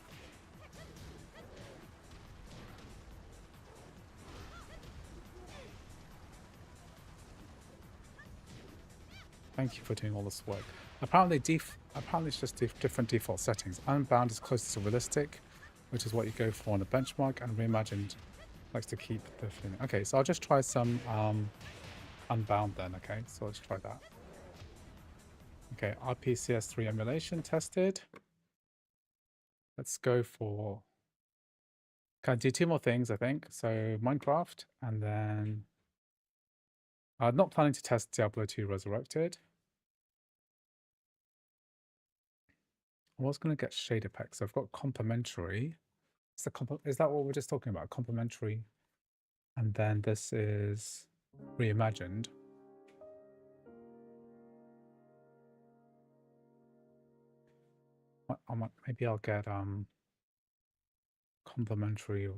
Thank you for doing all this work. Apparently it's just different default settings. Unbound is closest to realistic, which is what you go for on a benchmark, and reimagined likes to keep the feeling. Okay, so I'll just try some Unbound then. Okay, so let's try that. Okay, RPCS3 emulation tested. Let's go for... Can I do 2 more things, I think? So Minecraft, and then... I'm not planning to test Diablo 2 Resurrected. I was going to get shader packs. So I've got complementary. Is that what we're just talking about? Complementary. And then this is reimagined. Maybe I'll get complementary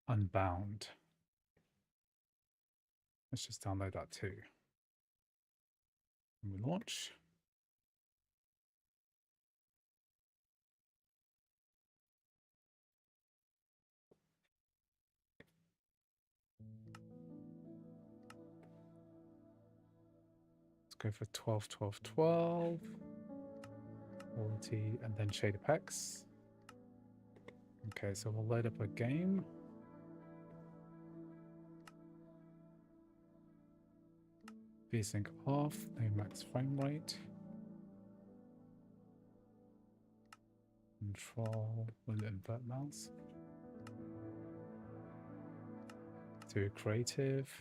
Unbound. Let's just download that too. And we launch. Let's go for 12, 12, 12. Quality, and then shader packs. Okay, so we'll load up a game. VSync off, no max frame rate. Control, will invert mouse. Do creative.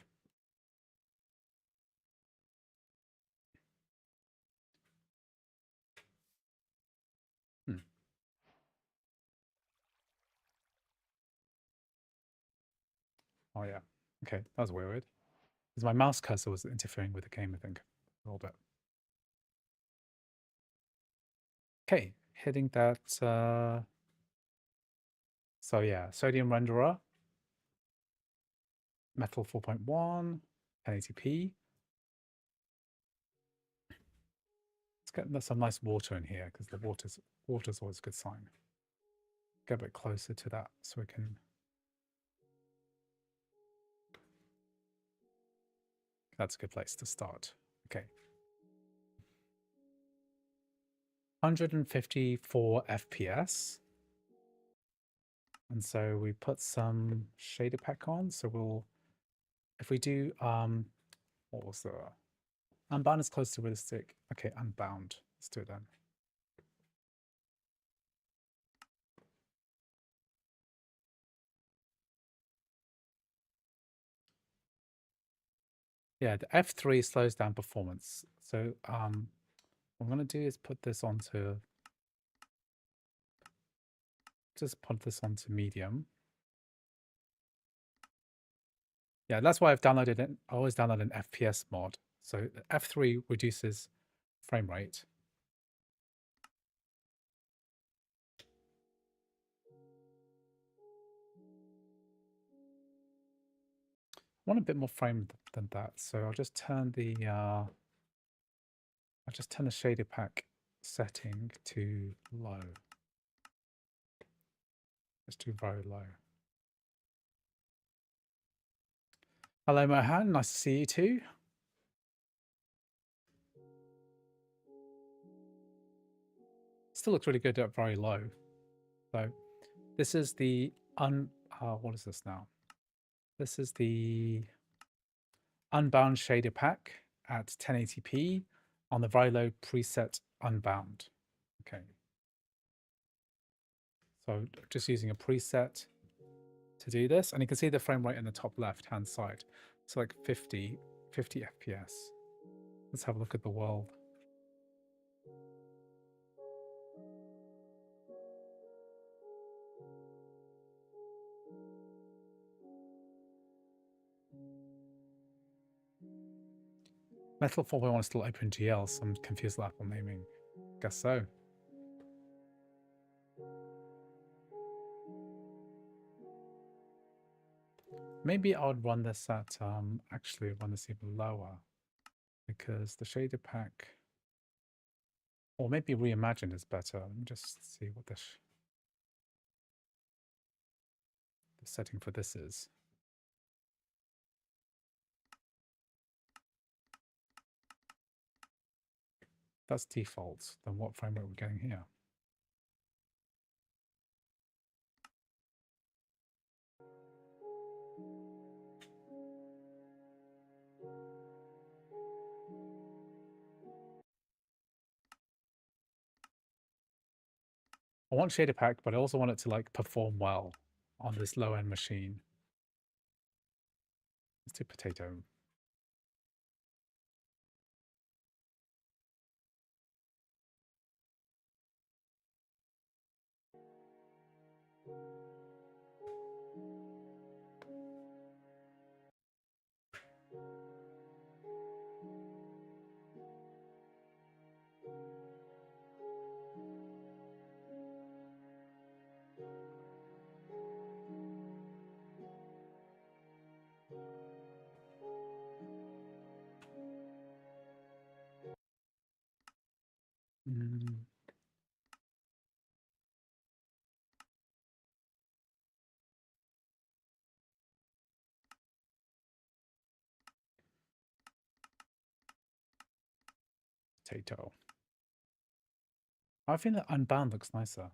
Oh yeah, okay, that was weird. Because my mouse cursor was interfering with the game, I think, a little bit. Okay, hitting that. So yeah, sodium renderer, metal 4.1, 1080p. Let's get some nice water in here because the water's always a good sign. Get a bit closer to that so we can. That's a good place to start. Okay. 154 FPS. And so we put some shader pack on. So we'll, if we do, what was the, Unbound is close to realistic. Okay, Unbound. Let's do it then. Yeah, the F3 slows down performance. So what I'm going to do is put this onto just put this onto medium. Yeah, that's why I've downloaded it. I always download an FPS mod. So F3 reduces frame rate. I want a bit more frame than that, so I'll just turn the shader pack setting to low. Just to very low. Hello Mohan, nice to see you too. Still looks really good at very low. So this is the what is this now? This is the Unbound shader pack at 1080p on the very low preset Unbound. Okay. So just using a preset to do this, and you can see the frame rate in the top left hand side. So like 50 FPS. Let's have a look at the world. Metal 4.1 is still OpenGL, so I'm confused with Apple naming. Guess so. Maybe I would run this at, actually run this even lower, because the shader pack, or maybe Reimagined is better. Let me just see what the setting for this is. That's default. Then what frame rate are we getting here? I want shader pack, but I also want it to like perform well on this low end machine. Let's do potato. Potato. I think that Unbound looks nicer.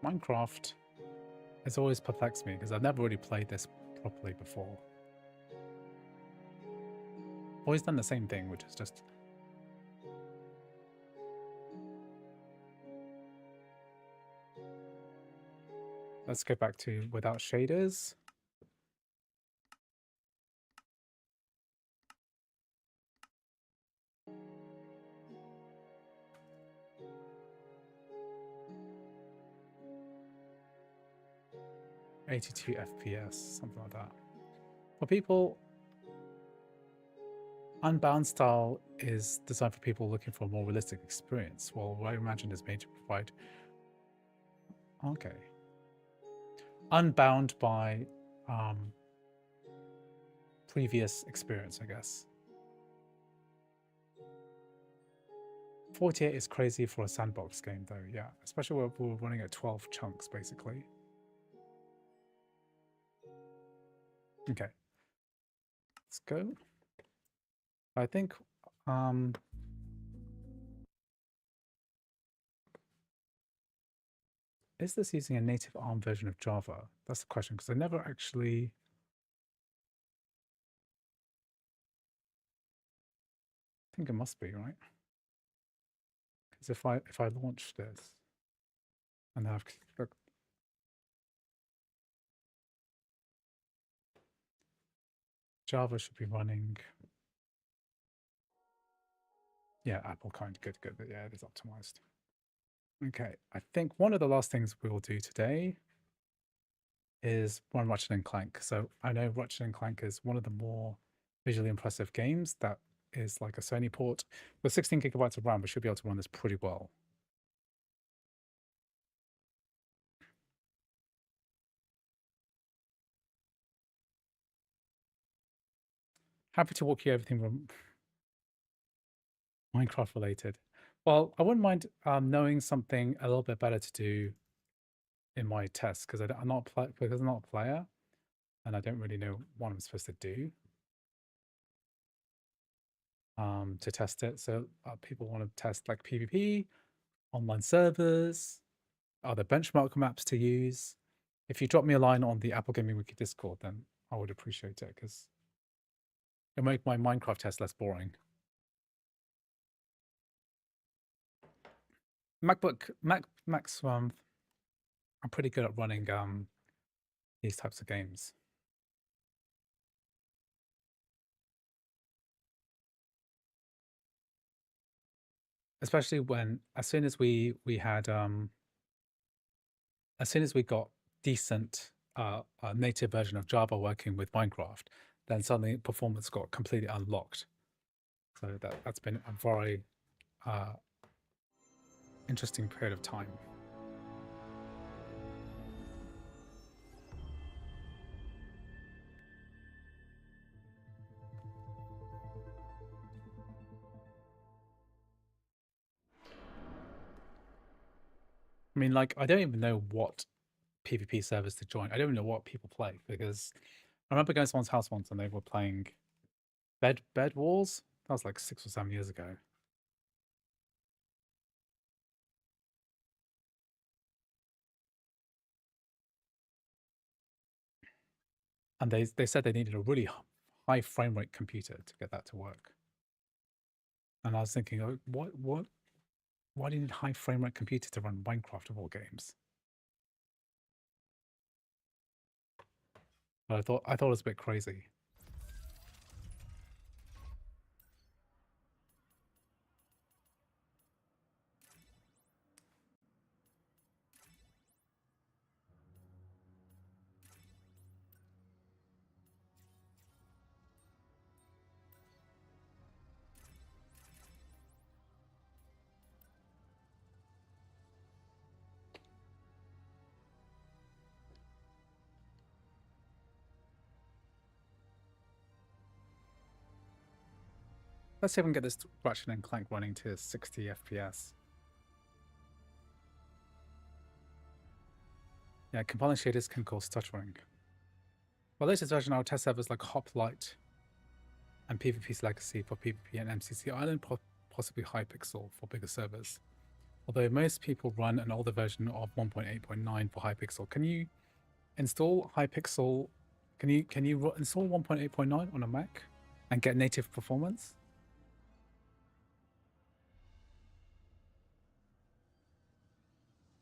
Minecraft has always perplexed me because I've never really played this properly before. Always done the same thing, which is just let's go back to without shaders. $82 FPS, something like that. For people, Unbound style is designed for people looking for a more realistic experience, while Reimagined is made to provide. Okay. Unbound by previous experience, I guess. 48 is crazy for a sandbox game, though. Yeah, especially when we're running at 12 chunks, basically. Okay, let's go. I think is this using a native ARM version of Java? That's the question, because I never actually. I think it must be, right? Because if I launch this and have look, Java should be running. Yeah, Apple kind. Good. Yeah, it is optimized. Okay, I think one of the last things we will do today is run Ratchet and Clank. So I know Ratchet and Clank is one of the more visually impressive games that is like a Sony port. With 16 gigabytes of RAM, we should be able to run this pretty well. Happy to walk you everything from Minecraft related. Well, I wouldn't mind knowing something a little bit better to do in my test because I'm not a player and I don't really know what I'm supposed to do to test it. So people want to test like PvP, online servers, are there benchmark maps to use? If you drop me a line on the Apple Gaming Wiki Discord, then I would appreciate it because it'll make my Minecraft test less boring. Macs are pretty good at running these types of games. Especially when as soon as we got decent a native version of Java working with Minecraft, then suddenly performance got completely unlocked. So that's been a very interesting period of time. I mean, like, I don't even know what PvP servers to join. I don't even know what people play because I remember going to someone's house once and they were playing Bed Wars. That was like 6 or 7 years ago. And they said they needed a really high frame rate computer to get that to work. And I was thinking, oh, why do you need high frame rate computer to run Minecraft of all games? But I thought it was a bit crazy. Let's see if we can get this Ratchet and Clank running to 60 FPS. Yeah, compiling shaders can cause stuttering. Well, latest version, our test servers like Hoplite and PvP's Legacy for PvP and MCC Island, possibly Hypixel for bigger servers. Although most people run an older version of 1.8.9 for Hypixel. Can you install Hypixel? Can you install 1.8.9 on a Mac and get native performance?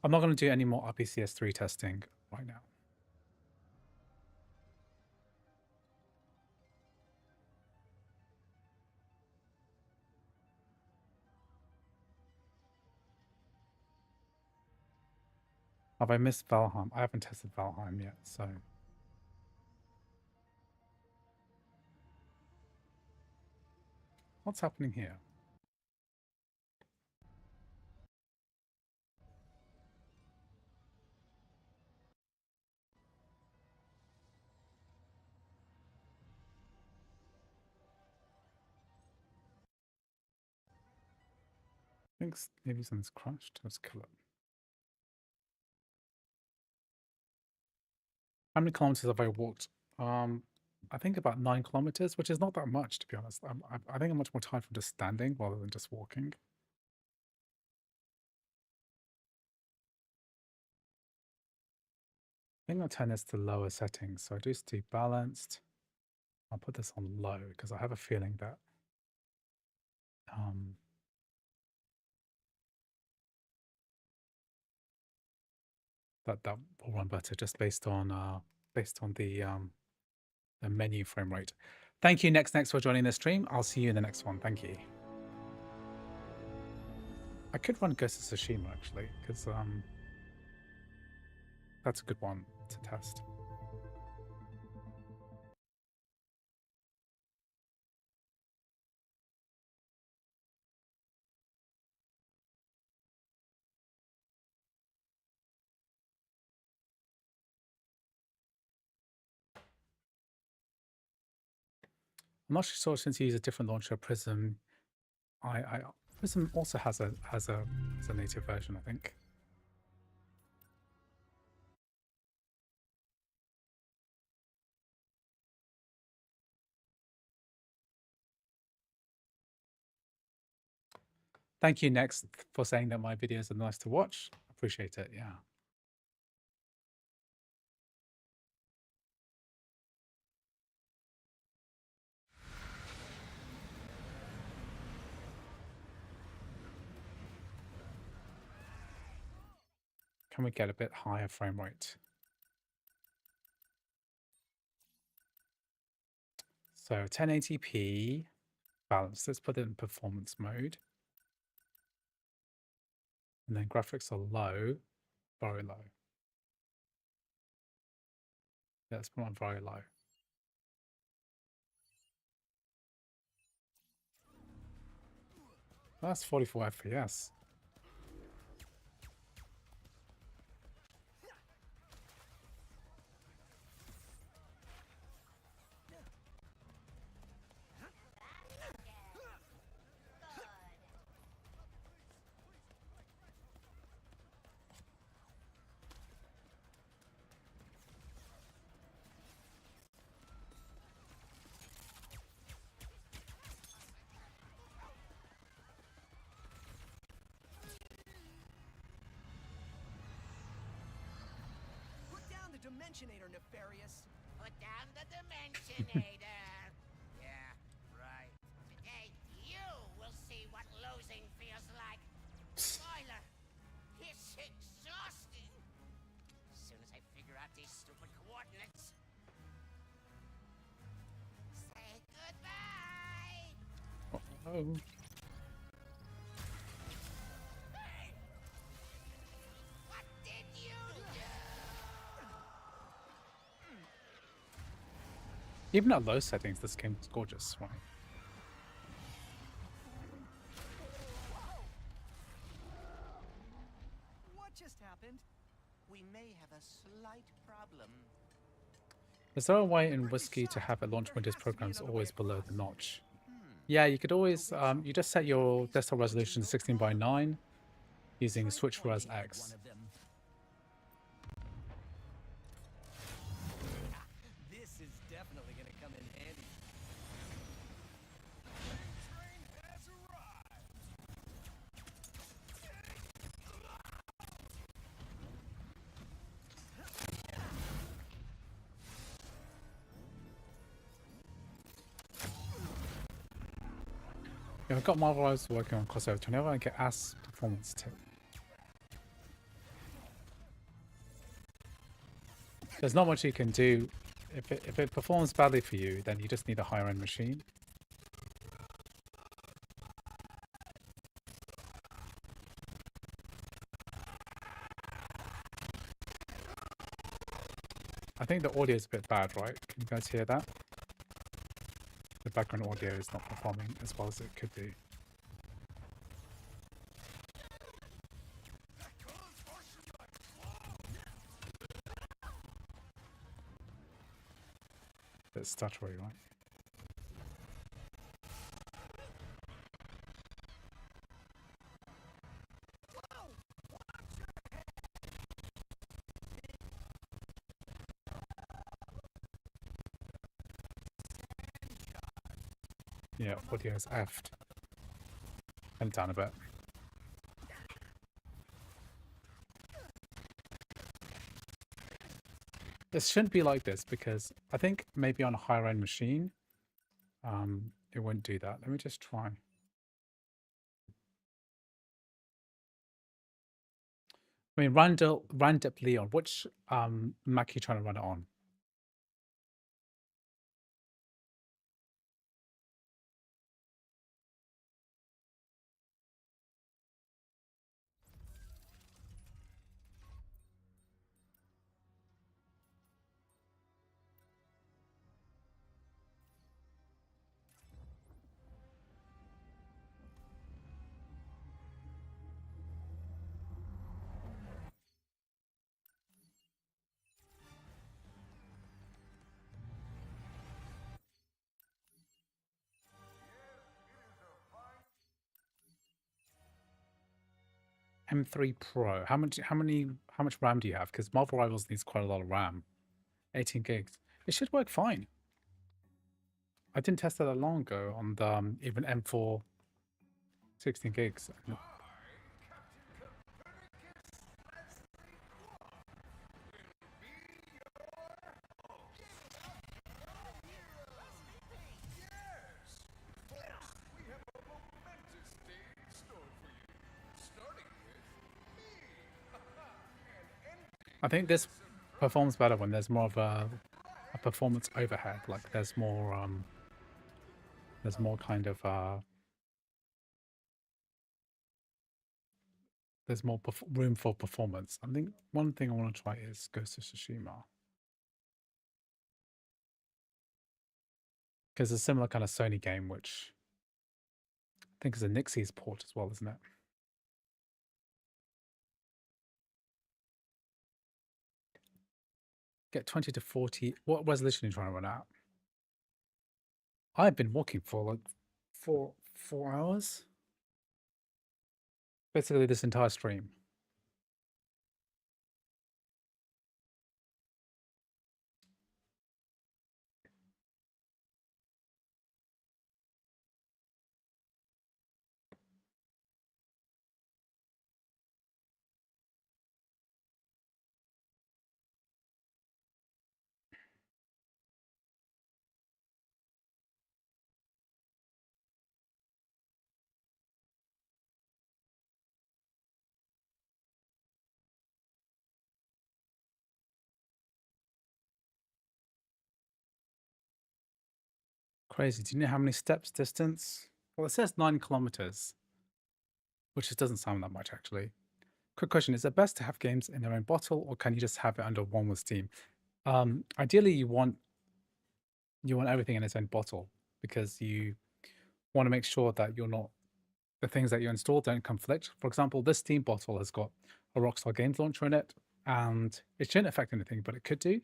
I'm not going to do any more RPCS3 testing right now. Have I missed Valheim? I haven't tested Valheim yet, so. What's happening here? think maybe something's crashed. Let's kill it. How many kilometers have I walked? I think about 9 kilometers, which is not that much, to be honest. I think I'm much more tired from just standing rather than just walking. I think I'll turn this to lower settings. So I just do balanced. I'll put this on low because I have a feeling that that will run better just based on the menu frame rate. Thank you, next for joining this stream. I'll see you in the next one. Thank you. I could run Ghost of Tsushima actually, because that's a good one to test. I'm not sure since you use a different launcher, Prism. Prism also has a native version, I think. Thank you, Next, for saying that my videos are nice to watch. Appreciate it, yeah. Can we get a bit higher frame rate? So 1080p, balance. Let's put it in performance mode. And then graphics are low, very low. Yeah, let's put on very low. That's 44 FPS. Dimensionator, nefarious. Put down the Dimensionator. Yeah, right. Today, you will see what losing feels like. Spoiler, it's exhausting. As soon as I figure out these stupid coordinates. Say goodbye. Oh. Even at low settings, this game is gorgeous, right? What just happened? We may have a slight problem. Is there a way in Whiskey to have it launch Windows programs always below the notch? Yeah, you could always, you just set your desktop resolution to 16:9 using Switch Res X. This is definitely going to come in handy. Yeah, I've got Marvel Rivals working on crossover 20. I get ass performance tip. There's not much you can do. If it performs badly for you, then you just need a higher end machine. I think the audio is a bit bad, right? Can you guys hear that? The background audio is not performing as well as it could be. It's stuttery, right? Yeah, audio is effed. And down a bit. This shouldn't be like this because I think maybe on a higher end machine, it wouldn't do that. Let me just try. I mean, Randip Leon, which Mac are you trying to run it on? M3 Pro. How much RAM do you have? Because Marvel Rivals needs quite a lot of RAM. 18 gigs. It should work fine. I didn't test that long ago on the even M4 16 gigs. I think this performs better when there's more of a performance overhead. Like there's more kind of there's more room for performance. I think one thing I want to try is Ghost of Tsushima. Because it's a similar kind of Sony game, which I think is a Nixie's port as well, isn't it? Get 20 to 40. What resolution are you trying to run out? I've been walking for like four hours. Basically this entire stream. Crazy. Do you know how many steps distance? Well, it says 9 kilometers, which just doesn't sound that much actually. Quick question, is it best to have games in their own bottle or can you just have it under one with Steam? Ideally you want everything in its own bottle because you want to make sure that the things that you install don't conflict. For example, this Steam bottle has got a Rockstar Games launcher in it and it shouldn't affect anything, but it could do.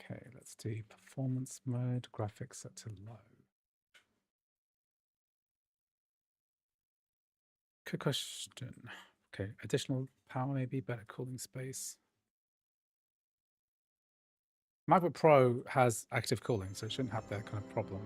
Okay, let's do performance mode, graphics set to low. Good question. Okay, additional power maybe, better cooling space. MacBook Pro has active cooling, so it shouldn't have that kind of problem.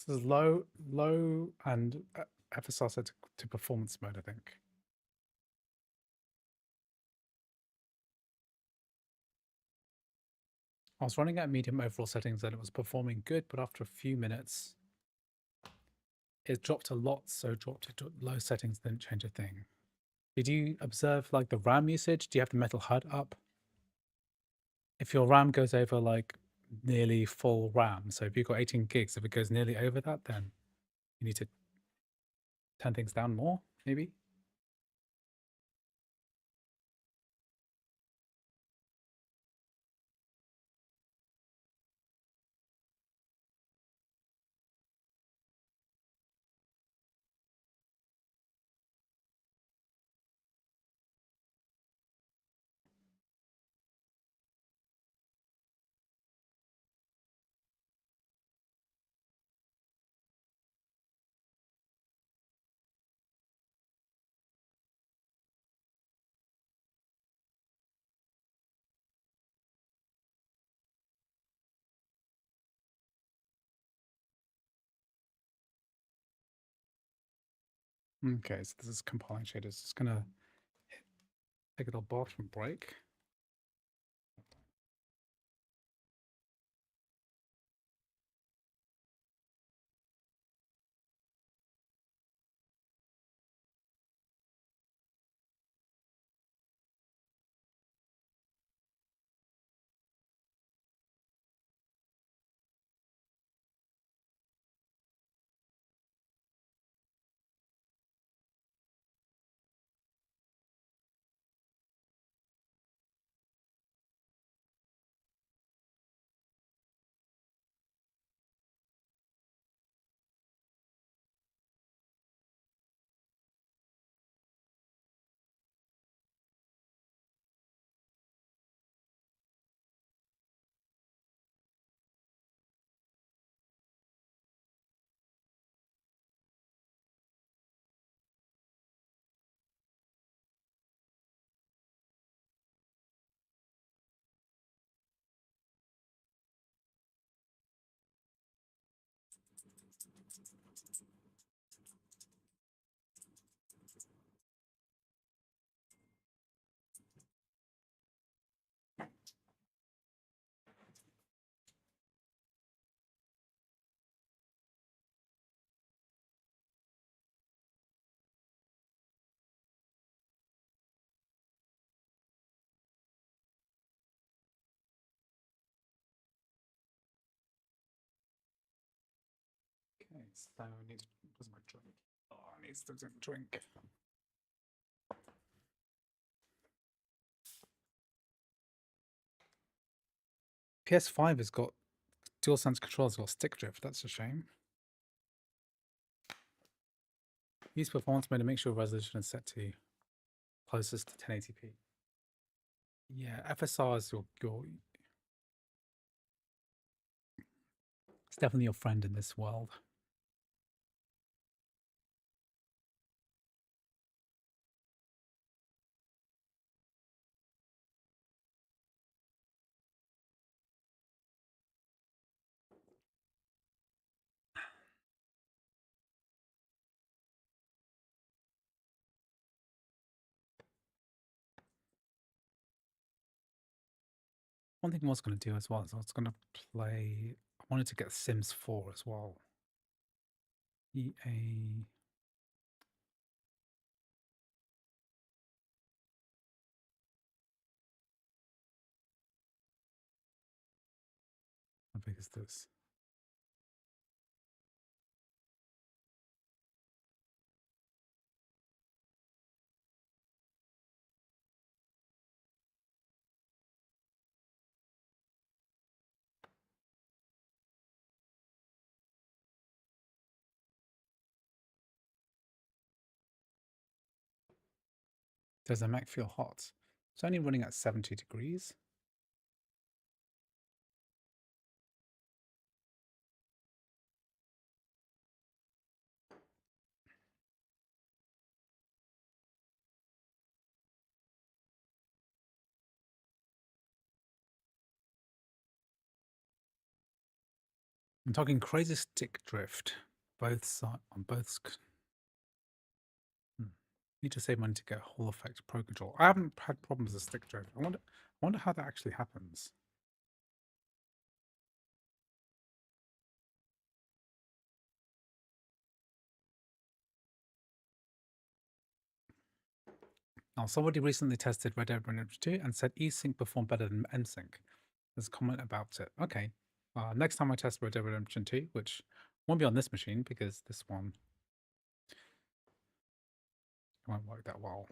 This is low, and FSR set to performance mode, I think. I was running at medium overall settings and it was performing good, but after a few minutes, it dropped a lot, so dropped it to low settings, didn't change a thing. Did you observe like the RAM usage? Do you have the metal HUD up? If your RAM goes over like nearly full RAM, so if you've got 18 gigs, if it goes nearly over that, then you need to turn things down more, maybe? Okay, so this is compiling shaders. Just gonna take a little bathroom break. Okay, so I need to. Where's my drink? Oh, I need to drink. PS5 has got DualSense controls, got stick drift. That's a shame. Use performance mode to make sure resolution is set to closest to 1080p. Yeah, FSR is your. It's definitely your friend in this world. One thing I was going to do as well is I was going to play. I wanted to get Sims 4 as well. EA. How big is this? Does the Mac feel hot? It's only running at 70 degrees. I'm talking crazy stick drift, both side on both. Need to save money to get Hall Effect Pro Control. I haven't had problems with stick drift. I wonder how that actually happens. Now, somebody recently tested Red Dead Redemption 2 and said eSync performed better than MSync. There's a comment about it. Okay. Next time I test Red Dead Redemption 2, which won't be on this machine because this one won't work that well.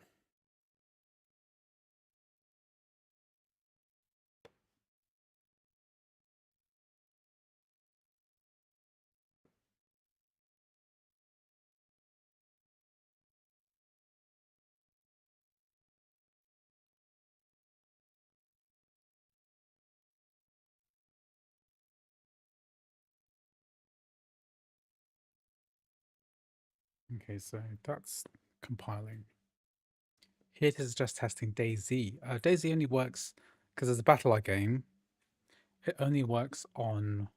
Okay, so that's compiling. Here it is just testing DayZ. DayZ only works because it's a battle game. It only works on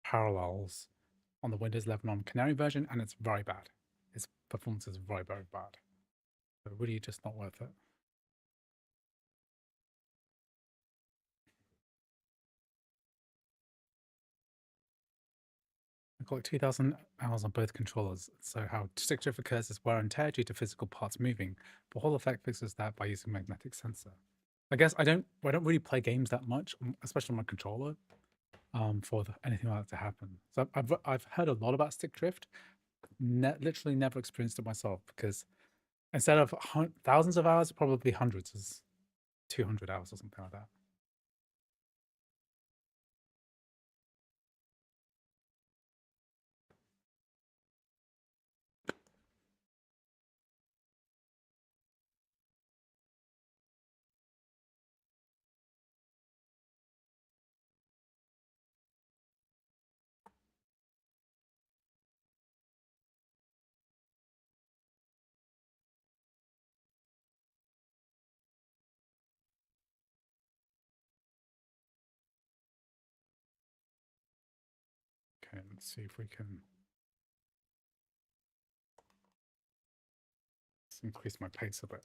Parallels on the Windows 11 on Canary version, and it's very bad. It's performance is very, very bad. So really just not worth it. I've got 2,000 hours on both controllers, so how stick drift occurs is wear and tear due to physical parts moving, but Hall Effect fixes that by using magnetic sensor. I guess I don't really play games that much, especially on my controller, for anything like that to happen. So I've heard a lot about stick drift, literally never experienced it myself, because instead of thousands of hours, probably hundreds is 200 hours or something like that. Okay, let's see if we can increase my pace a bit.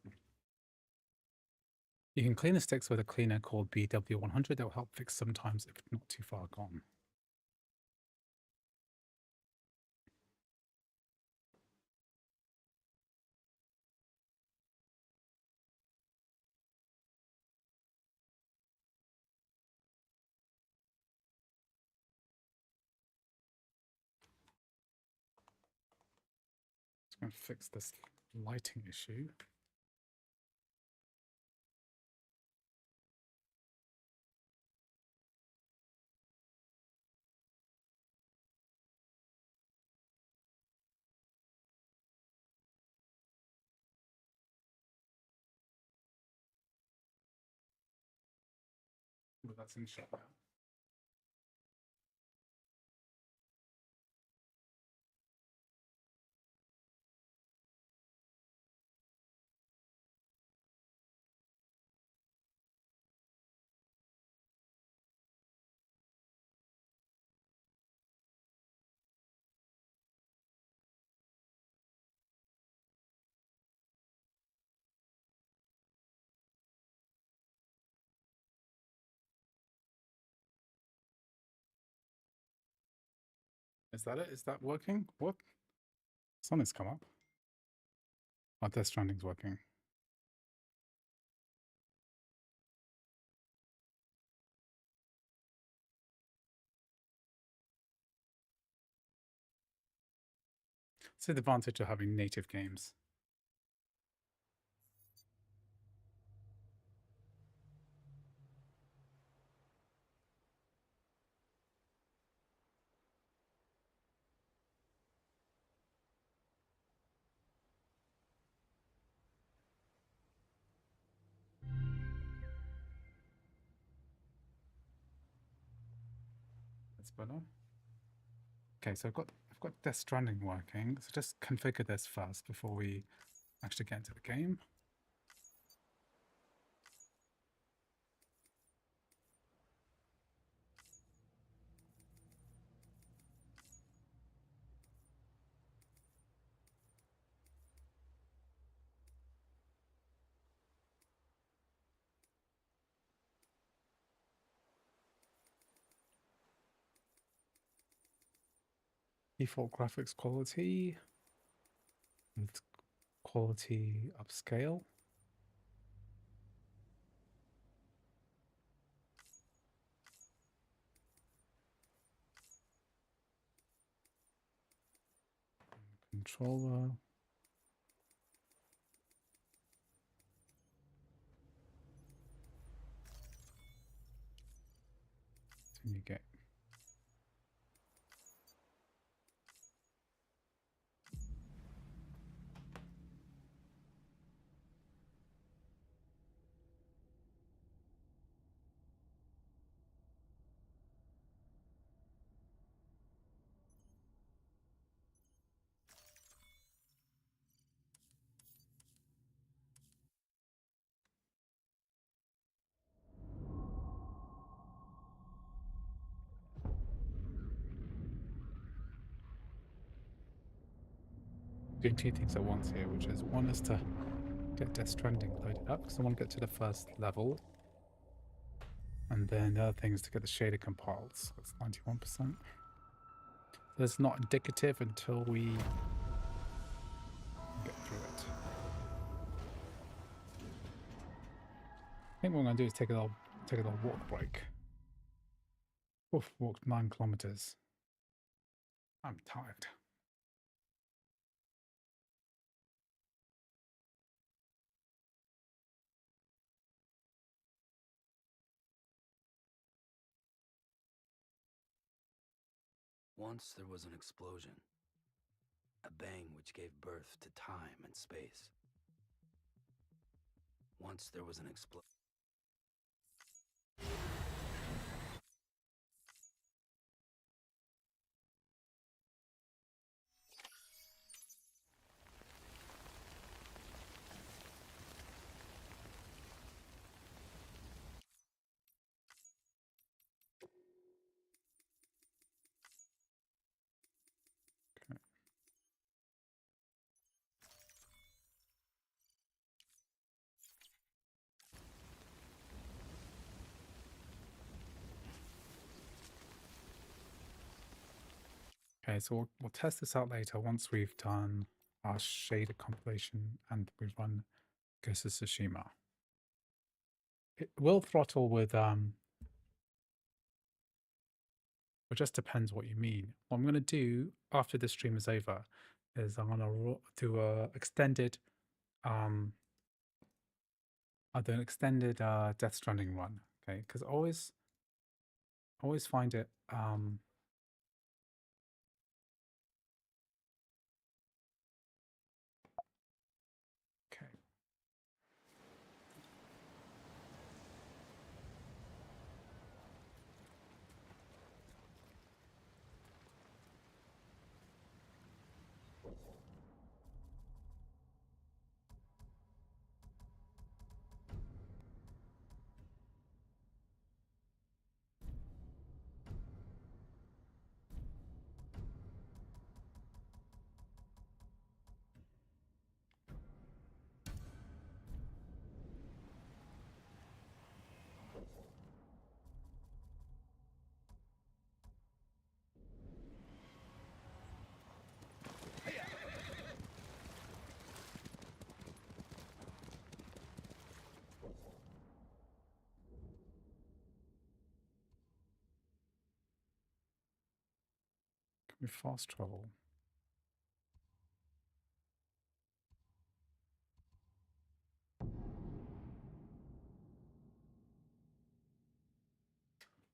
You can clean the sticks with a cleaner called BW100 that will help fix sometimes if it's not too far gone. It's going to fix this lighting issue. Well, that's in shot now. Is that it? Is that working? What? Something's come up. Oh, Death Stranding's working. It's the advantage of having native games. That's better. Okay, so I've got Death Stranding working. So just configure this first before we actually get into the game. Default graphics quality with quality upscale. Controller. Continue game. doing two things at once here, which is one is to get Death Stranding loaded up because I want to get to the first level, and then the other thing is to get the shader compiled. So it's 91%. That's not indicative until we get through it. I think what I'm going to do is take a little walk break. Oof, walked 9 kilometers. I'm tired. Once there was an explosion. A bang which gave birth to time and space. Once there was an explosion. Okay, so we'll test this out later once we've done our shader compilation and we've run Ghost of Tsushima. It will throttle with it just depends what you mean. What I'm going to do after the stream is over is I'm going to do a extended I'll do an extended Death Stranding run, okay? Because I always find it okay. Can we fast travel?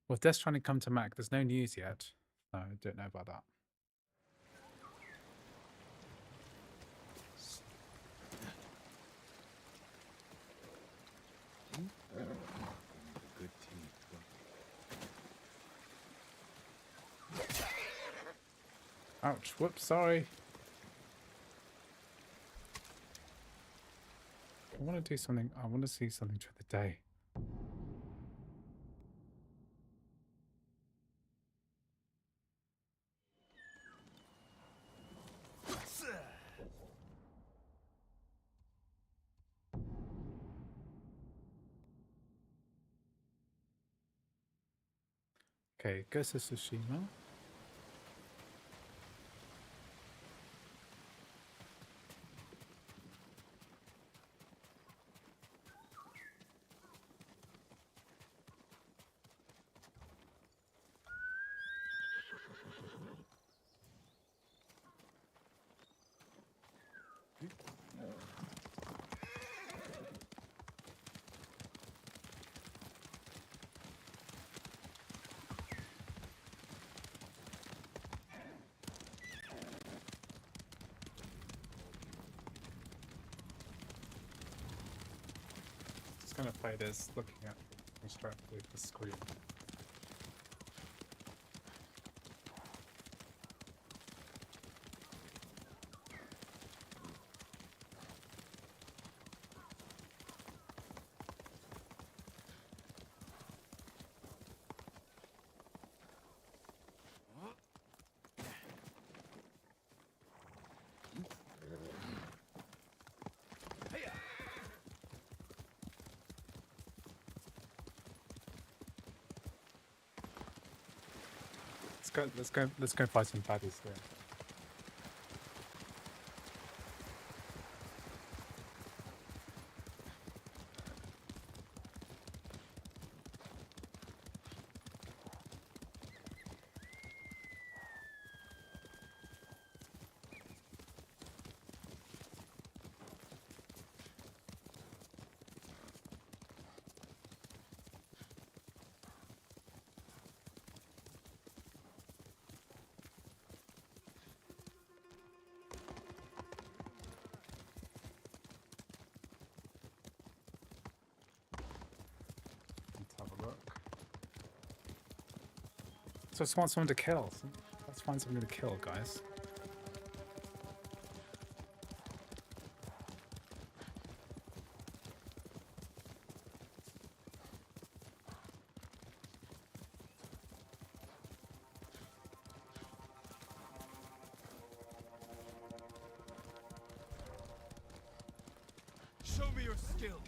Well, if Death Stranding come to Mac, there's no news yet. No, I don't know about that. Good team. Ouch, whoops, sorry. I want to do something, I want to see something for the day. Okay, Ghost of Tsushima. Just gonna play this looking at constructively the screen. Let's go fight some baddies there. Let's have a look. So I just want someone to kill. Let's find someone to kill, guys. Show me your skills.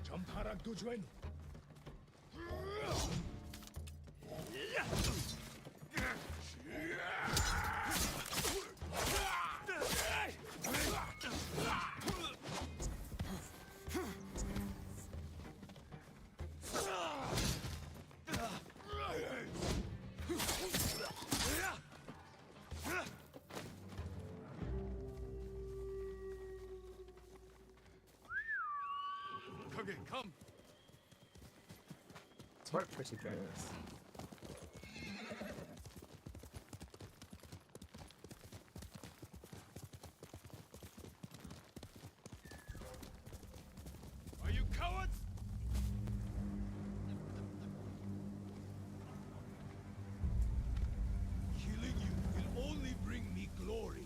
점파랑 도주엔. Come. It's worked pretty good. Are you cowards? Killing you will only bring me glory.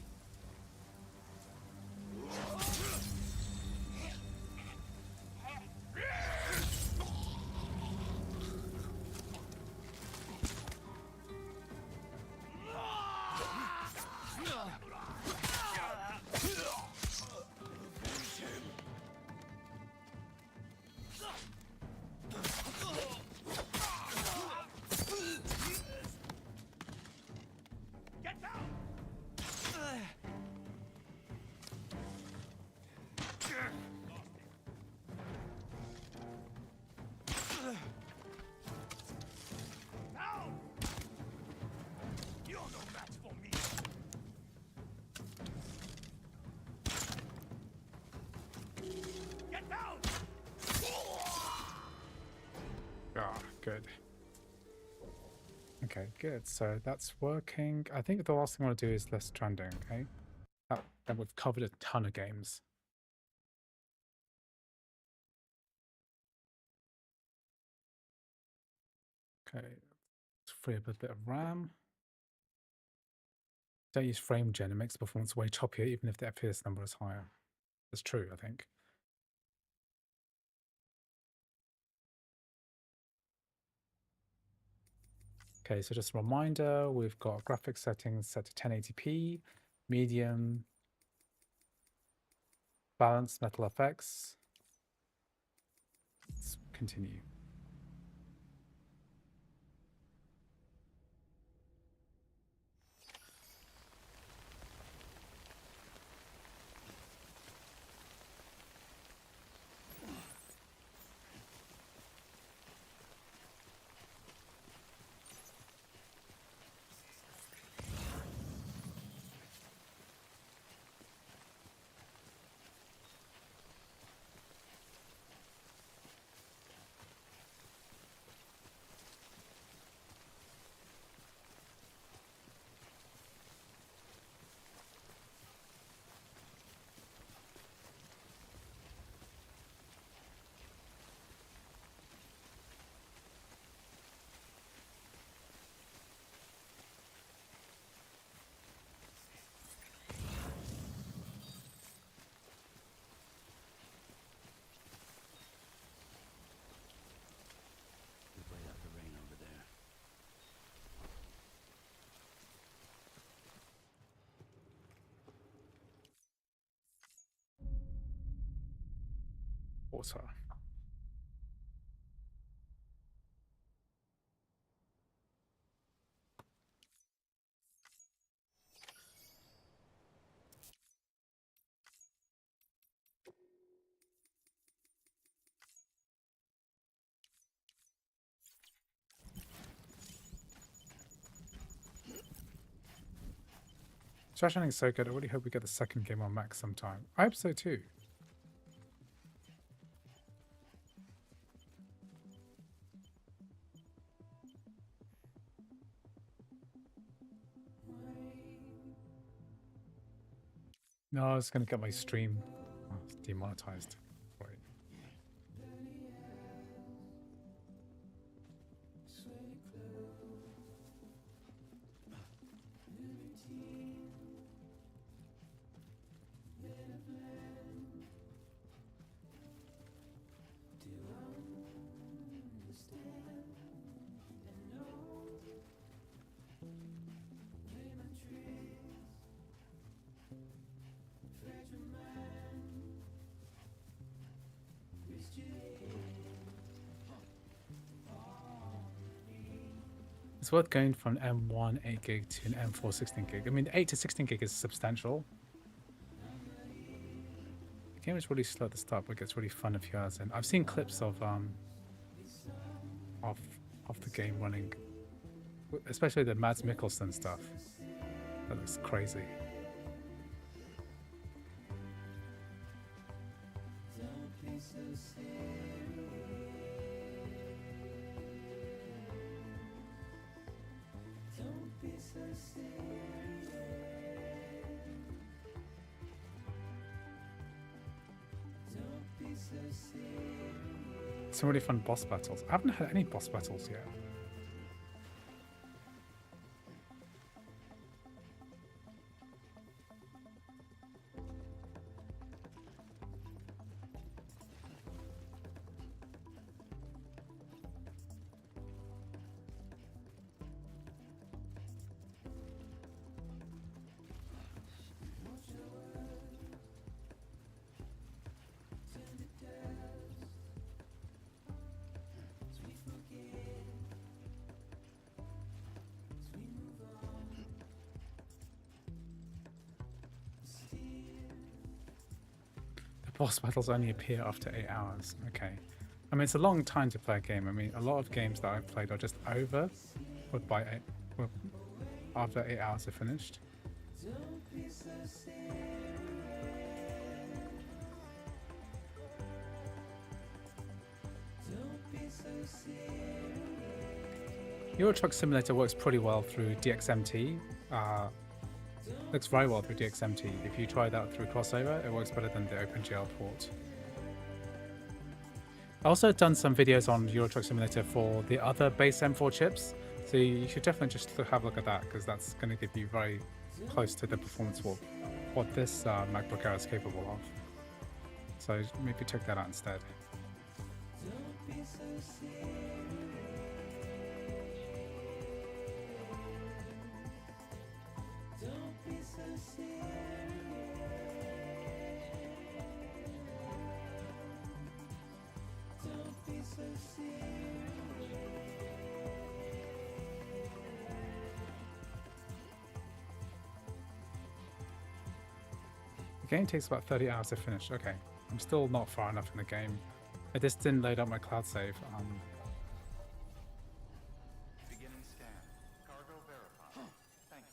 Ah, good. Okay, good. So that's working. I think the last thing I want to do is less Stranding, okay? And we've covered a ton of games. Okay, let's free up a bit of RAM. Don't use frame gen, it makes the performance way choppier even if the FPS number is higher. That's true, I think. Okay, so just a reminder, we've got graphics settings set to 1080p, medium, balanced metal effects. Let's continue. water. Stranding is so good. I really hope we get the second game on Mac sometime. I hope so too. No, I was going to get my stream demonetized. Wait. It's worth going from an M1 8 gig to an M4 16 gig. I mean, 8 to 16 gig is substantial. The game is really slow at the start, but it gets really fun a few hours in. I've seen clips of the game running, especially the Mads Mikkelsen stuff. That looks crazy. Some really fun boss battles. I haven't had any boss battles yet. Boss battles only appear after 8 hours. Okay. I mean, it's a long time to play a game. I mean, a lot of games that I've played are just over after 8 hours are finished. Euro Truck Simulator works pretty well through DXMT. Looks very well through DXMT. If you try that through crossover, it works better than the OpenGL port. I also done some videos on Euro Truck Simulator for the other base M4 chips, so you should definitely just have a look at that, because that's going to give you very close to the performance what this MacBook Air is capable of. So maybe check that out instead. The game takes about 30 hours to finish. Okay, I'm still not far enough in the game. I just didn't load up my cloud save. Beginning scan. Cargo verified. Thank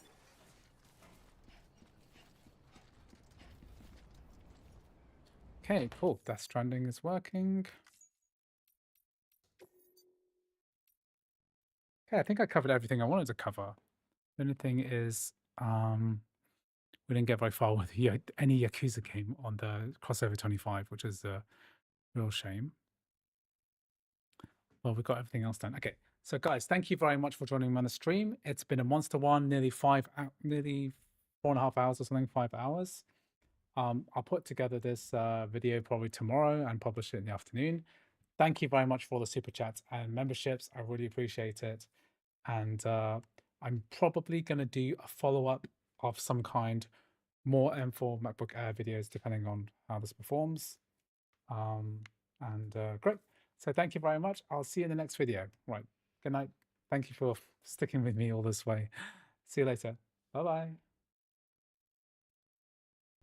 you. Okay, cool. Death Stranding is working. Okay, I think I covered everything I wanted to cover. The only thing is, we didn't get very far with any Yakuza game on the Crossover 25, which is a real shame. Well, we've got everything else done. Okay, so guys, thank you very much for joining me on the stream. It's been a monster one, nearly 4.5 hours or something, 5 hours. I'll put together this video probably tomorrow and publish it in the afternoon. Thank you very much for all the super chats and memberships. I really appreciate it. And I'm probably going to do a follow-up of some kind, more M4 MacBook Air videos, depending on how this performs. And great. So thank you very much. I'll see you in the next video. Right. Good night. Thank you for sticking with me all this way. See you later. Bye-bye.